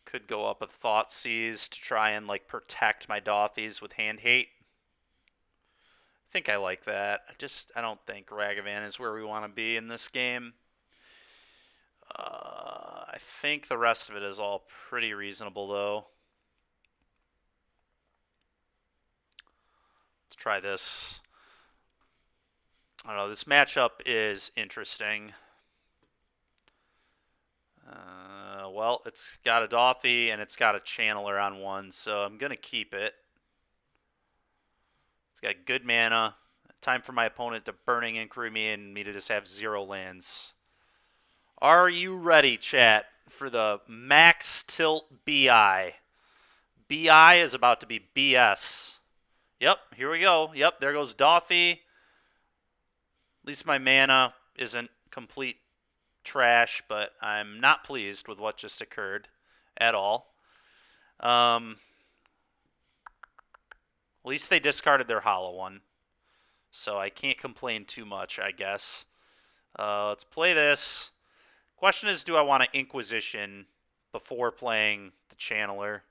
Could go up a Thoughtseize to try and like protect my Dothies with Hand Hate. I think I like that. I don't think Ragavan is where we want to be in this game. I think the rest of it is all pretty reasonable, though. Let's try this. I don't know. This matchup is interesting. Well, it's got a Dothy and it's got a Channeler on one, so I'm going to keep it. It's got good mana. Time for my opponent to Burning Inquiry me and me to just have 0 lands. Are you ready, chat, for the max tilt BI? BI is about to be BS. Yep, here we go. Yep, there goes Dothy. At least my mana isn't complete trash, but I'm not pleased with what just occurred at all. At least they discarded their hollow one, so I can't complain too much, I guess. Let's play this. Question is, do I want to Inquisition before playing the Channeler?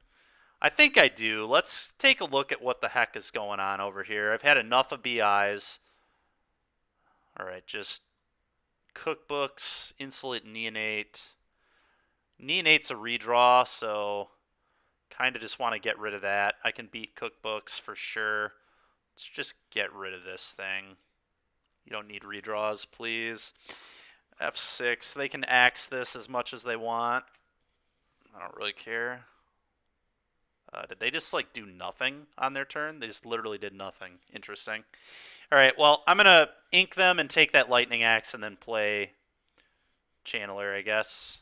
I think I do. Let's take a look at what the heck is going on over here. I've had enough of BIs. All right, just cookbooks, Insolent Neonate. Neonate's a redraw, so kind of just want to get rid of that. I can beat cookbooks for sure. Let's just get rid of this thing. You don't need redraws, please. F6. They can axe this as much as they want. I don't really care. Did they just, like, do nothing on their turn? They just literally did nothing. Interesting. All right, well, I'm going to ink them and take that Lightning Axe and then play Channeler, I guess.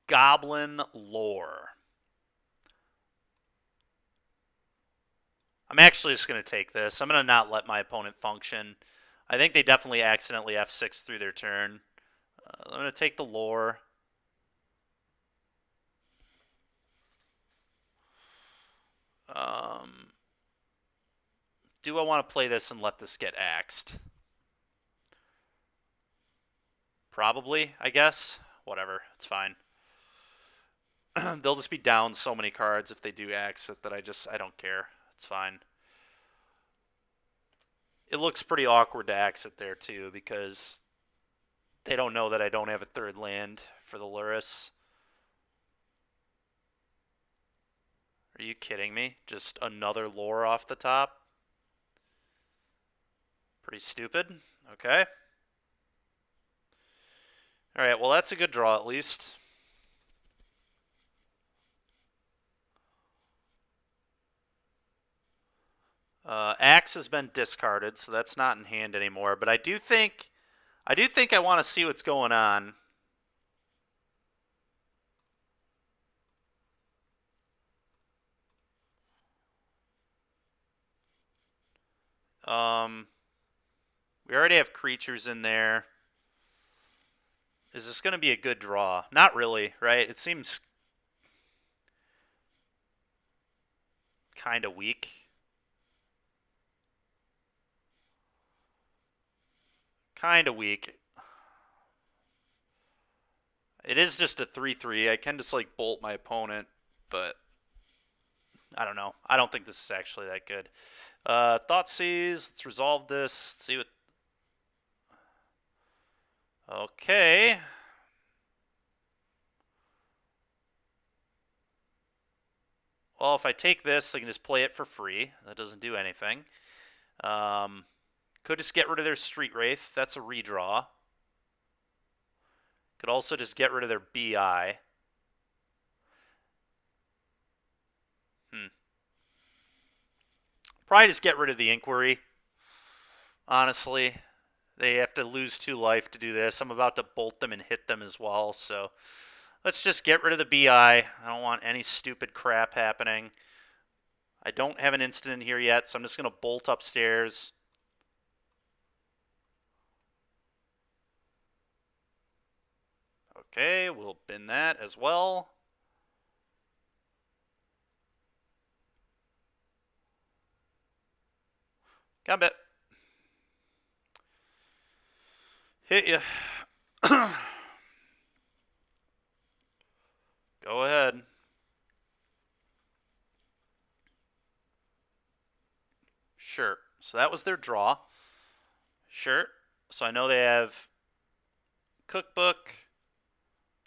Goblin Lore. I'm actually just going to take this. I'm going to not let my opponent function. I think they definitely accidentally F6 through their turn. I'm going to take the Lore. Do I want to play this and let this get axed? Probably, I guess. Whatever, it's fine. They'll just be down so many cards if they do axe it that I don't care. It's fine. It looks pretty awkward to axe it there too because they don't know that I don't have a third land for the Lurrus. Are you kidding me? Just another lore off the top? Pretty stupid. Okay. Alright, well that's a good draw at least. Axe has been discarded, so that's not in hand anymore. But I do think I want to see what's going on. We already have creatures in there. Is this going to be a good draw? Not really, right? It seems kind of weak. Kind of weak. It is just a 3-3. I can just, like, bolt my opponent, but I don't know. I don't think this is actually that good. Thoughtseize. Let's resolve this. Let's see what... Okay. Well, if I take this, I can just play it for free. That doesn't do anything. Could just get rid of their Street Wraith. That's a redraw. Could also just get rid of their BI. Probably just get rid of the Inquiry. Honestly. They have to lose 2 life to do this. I'm about to bolt them and hit them as well, so... Let's just get rid of the BI. I don't want any stupid crap happening. I don't have an instant in here yet, so I'm just going to bolt upstairs. Okay, we'll bin that as well. Gambit. Hit ya. Go ahead. Sure. So that was their draw. Sure. So I know they have Cookbook.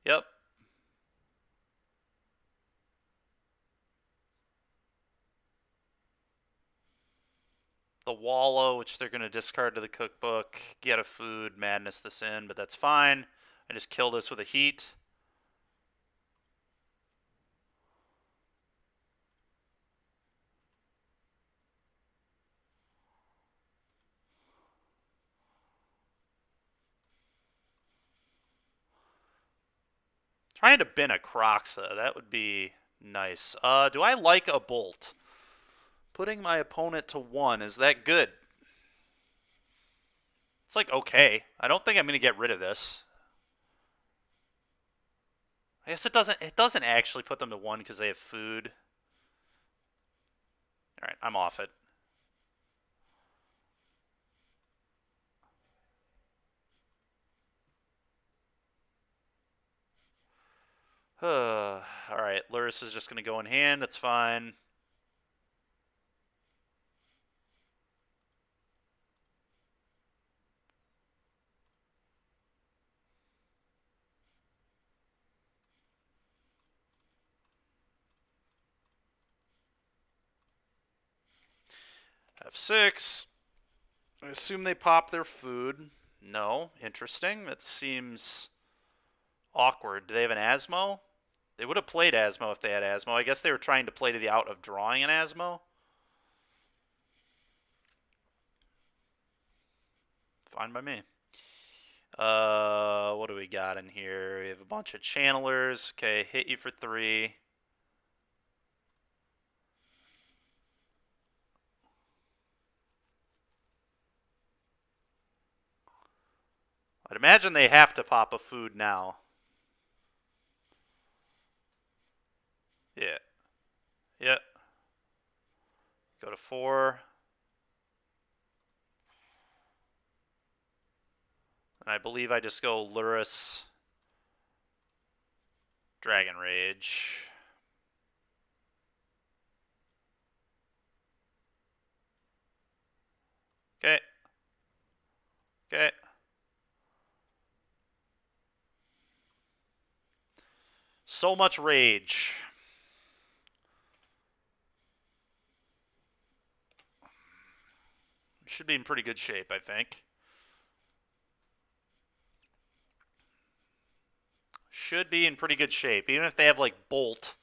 Yep. The Wallow, which they're going to discard to the Cookbook. Get a food, madness this in, but that's fine. I just kill this with a heat. Trying to bin a Croxa, that would be nice. Do I like a Bolt? Putting my opponent to 1, is that good? It's like okay. I don't think I'm going to get rid of this. I guess it doesn't actually put them to 1 because they have food. Alright, I'm off it. Alright, Lurrus is just going to go in hand. That's fine. F6. I assume they pop their food. No. Interesting. That seems awkward. Do they have an Asmo? They would have played Asmo if they had Asmo. I guess they were trying to play to the out of drawing an Asmo. Fine by me. What do we got in here? We have a bunch of channelers. Okay, hit you for 3. I'd imagine they have to pop a food now. Yeah. Yep. Go to 4. And I believe I just go Lurrus, Dragon Rage. Okay. Okay. So much rage. Should be in pretty good shape, I think. Should be in pretty good shape. Even if they have, like, Bolt.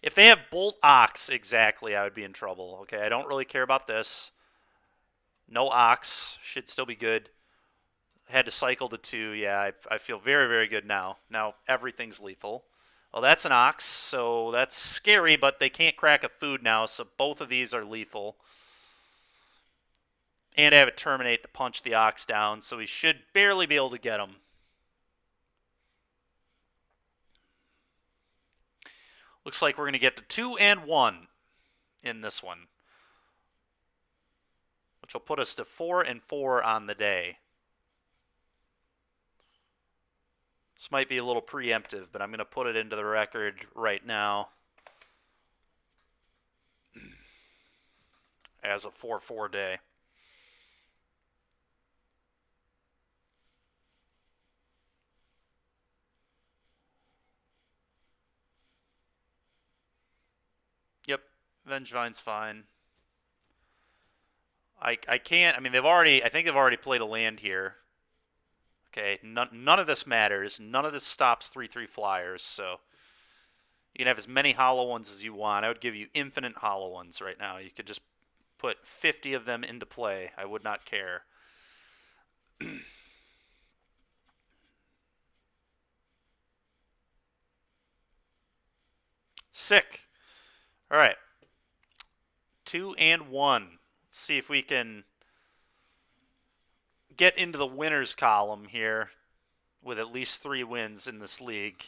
If they have Bolt Ox, exactly, I would be in trouble. Okay, I don't really care about this. No Ox. Should still be good. Had to cycle to 2. Yeah, I feel very, very good now. Now everything's lethal. Well, that's an Ox, so that's scary, but they can't crack a food now, so both of these are lethal. And I have a Terminate to punch the Ox down, so we should barely be able to get him. Looks like we're going to get to 2 and 1 in this one, which will put us to 4 and 4 on the day. This might be a little preemptive, but I'm going to put it into the record right now as a 4-4 day. Yep, Vengevine's fine. I can't. I mean, I think they've already played a land here. Okay, none of this matters. None of this stops 3/3 flyers, so you can have as many hollow ones as you want. I would give you infinite hollow ones right now. You could just put 50 of them into play. I would not care. Sick. All right. 2 and 1. Let's see if we can get into the winners column here with at least 3 wins in this league.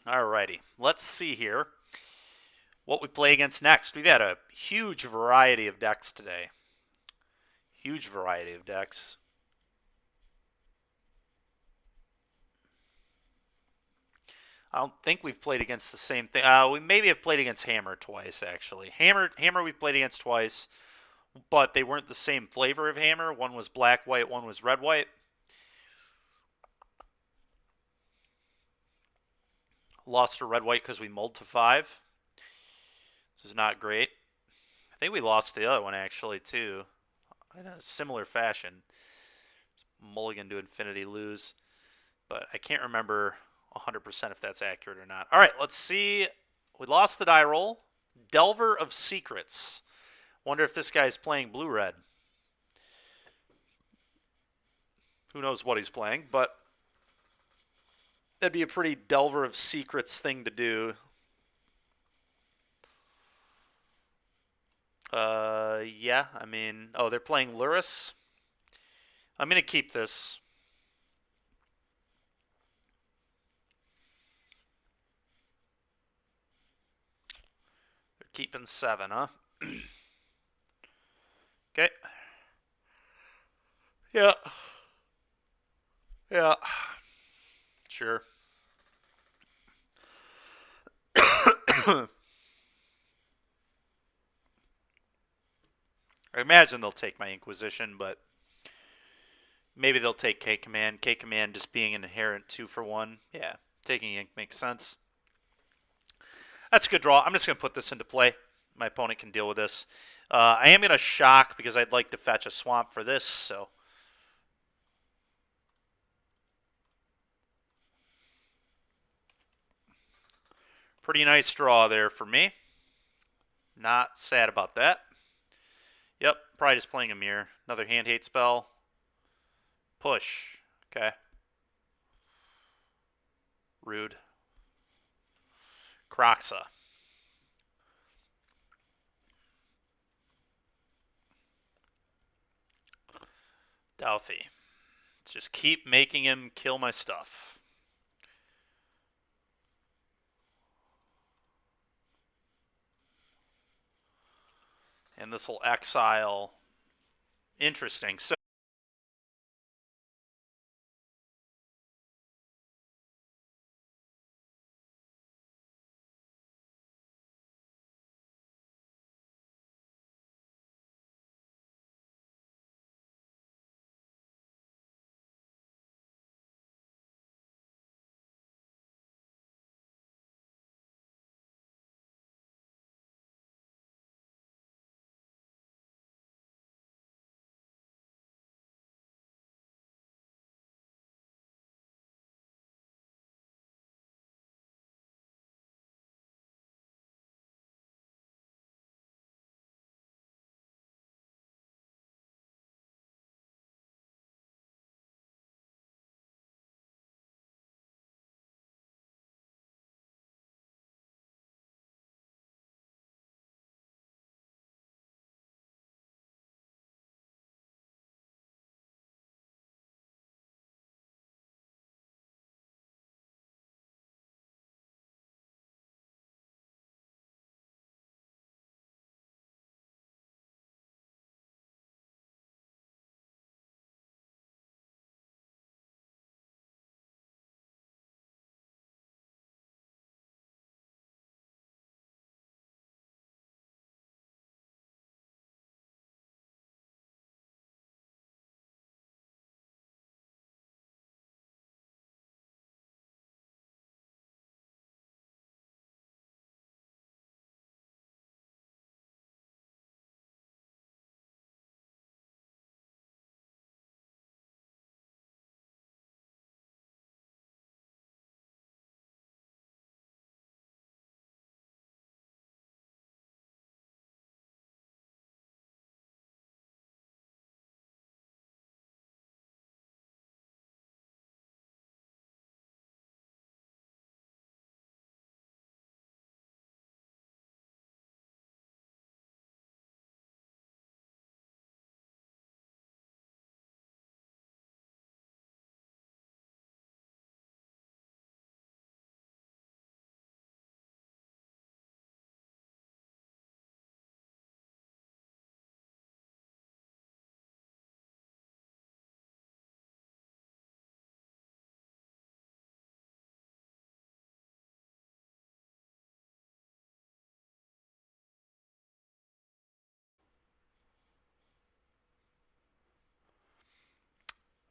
Alrighty, let's see here what we play against next. We've had a huge variety of decks today. Huge variety of decks. I don't think we've played against the same thing. We maybe have played against Hammer twice, actually. Hammer we've played against twice, but they weren't the same flavor of Hammer. One was black-white, one was red-white. Lost to red-white because we mulled to 5. This is not great. I think we lost to the other one, actually, too. In a similar fashion. Mulligan to infinity, lose. But I can't remember 100% if that's accurate or not. All right, let's see. We lost the die roll. Delver of Secrets. Wonder if this guy's playing blue-red. Who knows what he's playing, but that'd be a pretty Delver of Secrets thing to do. Yeah, I mean, oh, they're playing Lurrus. I'm going to keep this. They're keeping 7, huh? Okay. Yeah. Yeah. Sure. I imagine they'll take my Inquisition, but maybe they'll take K Command. K Command just being an inherent 2-for-1. Yeah, taking Ink makes sense. That's a good draw. I'm just going to put this into play. My opponent can deal with this. I am going to shock because I'd like to fetch a swamp for this, so. Pretty nice draw there for me. Not sad about that. Yep, probably just playing a mirror. Another hand hate spell. Push. Okay. Rude. Croxa. Douthie. Let's just keep making him kill my stuff. And this will exile. Interesting. So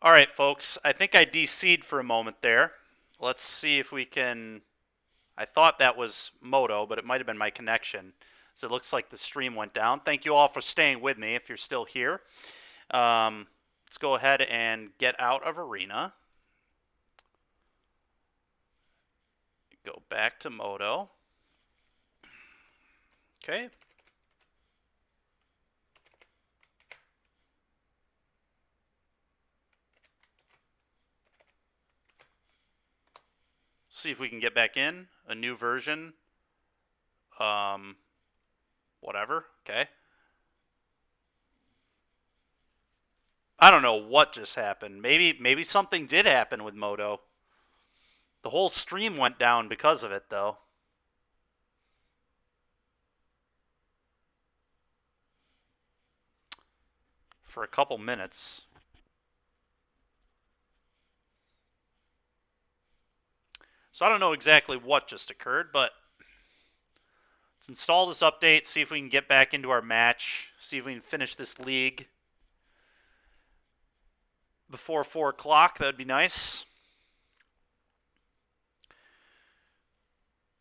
all right, folks. I think I DC'd for a moment there. Let's see if we can. I thought that was Moto, but it might have been my connection. So it looks like the stream went down. Thank you all for staying with me if you're still here. Let's go ahead and get out of Arena. Go back to Moto. Okay. See if we can get back in. A new version. Whatever. Okay. I don't know what just happened. Maybe something did happen with Moto. The whole stream went down because of it, though. For a couple minutes. So I don't know exactly what just occurred, but Let's install this update, see if we can get back into our match, see if we can finish this league before 4 o'clock. That would be nice.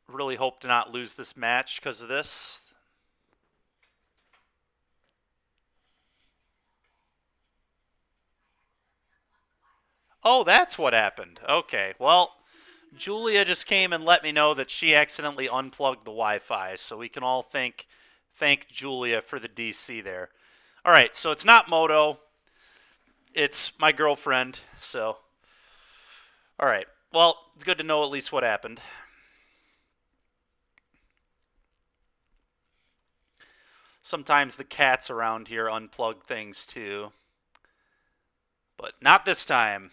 Really hope to not lose this match because of this. Oh, that's what happened. Okay, well, Julia just came and let me know that she accidentally unplugged the Wi-Fi, so we can all thank Julia for the DC there. All right, so it's not Moto. It's my girlfriend, so... All right, well, it's good to know at least what happened. Sometimes the cats around here unplug things too. But not this time.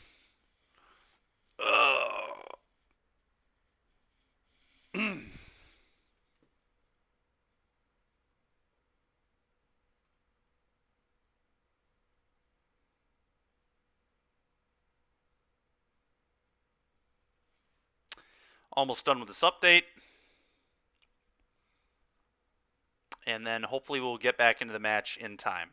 Almost done with this update. And then hopefully we'll get back into the match in time.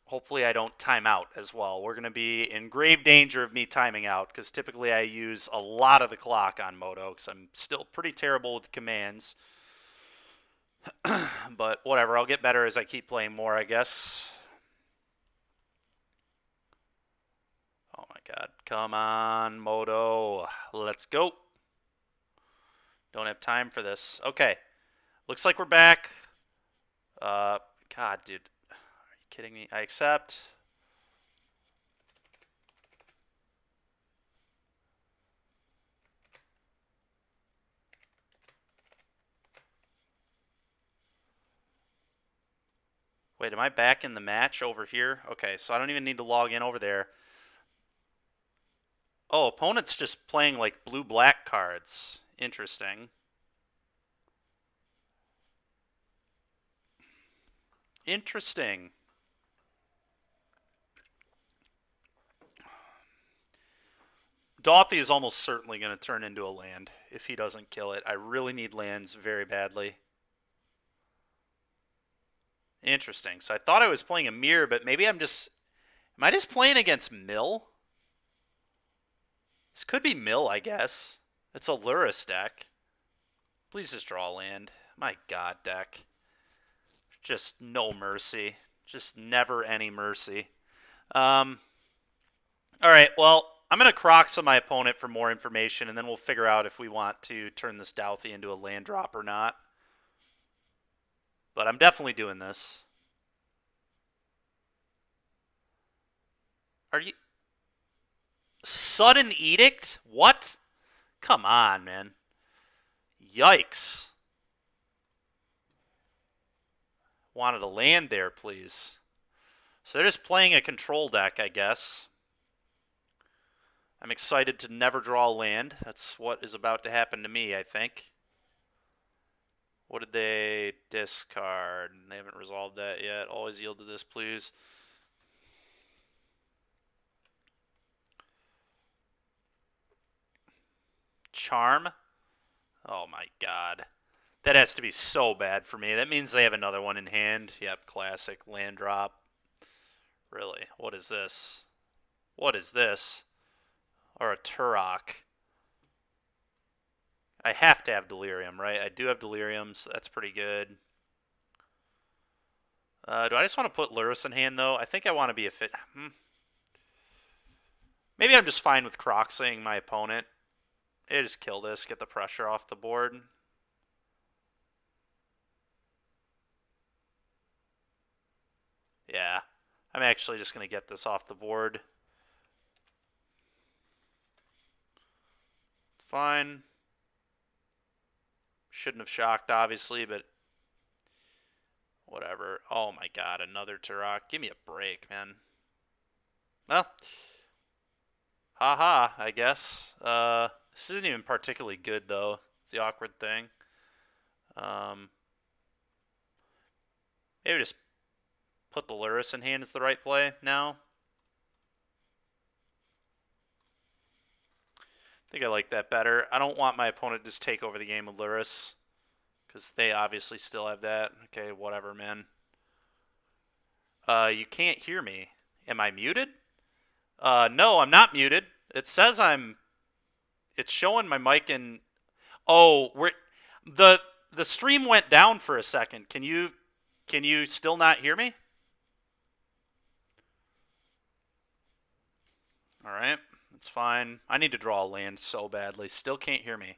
Hopefully I don't time out as well. We're going to be in grave danger of me timing out because typically I use a lot of the clock on Moto because I'm still pretty terrible with commands. But whatever, I'll get better as I keep playing more, I guess. Oh my god, come on, Moto. Let's go. Don't have time for this. Okay, looks like we're back. God, dude. Are you kidding me? I accept. Wait, am I back in the match over here? Okay, so I don't even need to log in over there. Oh, opponent's just playing like blue-black cards. Interesting. Interesting. Dothy is almost certainly going to turn into a land if he doesn't kill it. I really need lands very badly. Interesting. So I thought I was playing a mirror, but maybe I'm just... Am I just playing against Mill? This could be Mill, I guess. It's a Lurrus deck. Please just draw a land. My god, deck. Just no mercy. Just never any mercy. Alright, well, I'm going to Crocs on my opponent for more information, and then we'll figure out if we want to turn this Douthie into a land drop or not. But I'm definitely doing this. Are you... Sudden Edict? What? Come on, man. Yikes. Wanted a land there, please. So they're just playing a control deck, I guess. I'm excited to never draw a land. That's what is about to happen to me, I think. What did they discard? They haven't resolved that yet. Always yield to this, please. Charm? Oh my god. That has to be so bad for me. That means they have another one in hand. Yep, classic land drop. Really? What is this? What is this? Or a Turok. I have to have Delirium, right? I do have Delirium, so that's pretty good. Do I just want to put Lurrus in hand, though? I think I want to be a fit... Maybe I'm just fine with Croxing my opponent. I just kill this, get the pressure off the board. Yeah, I'm actually just going to get this off the board. It's fine. Shouldn't have shocked, obviously, but whatever. Oh my god, another Turok. Give me a break, man. Well, haha, I guess. This isn't even particularly good, though. It's the awkward thing. Maybe just put the Lurrus in hand is the right play now. I think I like that better. I don't want my opponent to just take over the game with Lurrus, because they obviously still have that. Okay, whatever, man. You can't hear me. Am I muted? No, I'm not muted. It says it's showing my mic in. Oh, the stream went down for a second. Can you still not hear me? All right, that's fine. I need to draw a land so badly. Still can't hear me.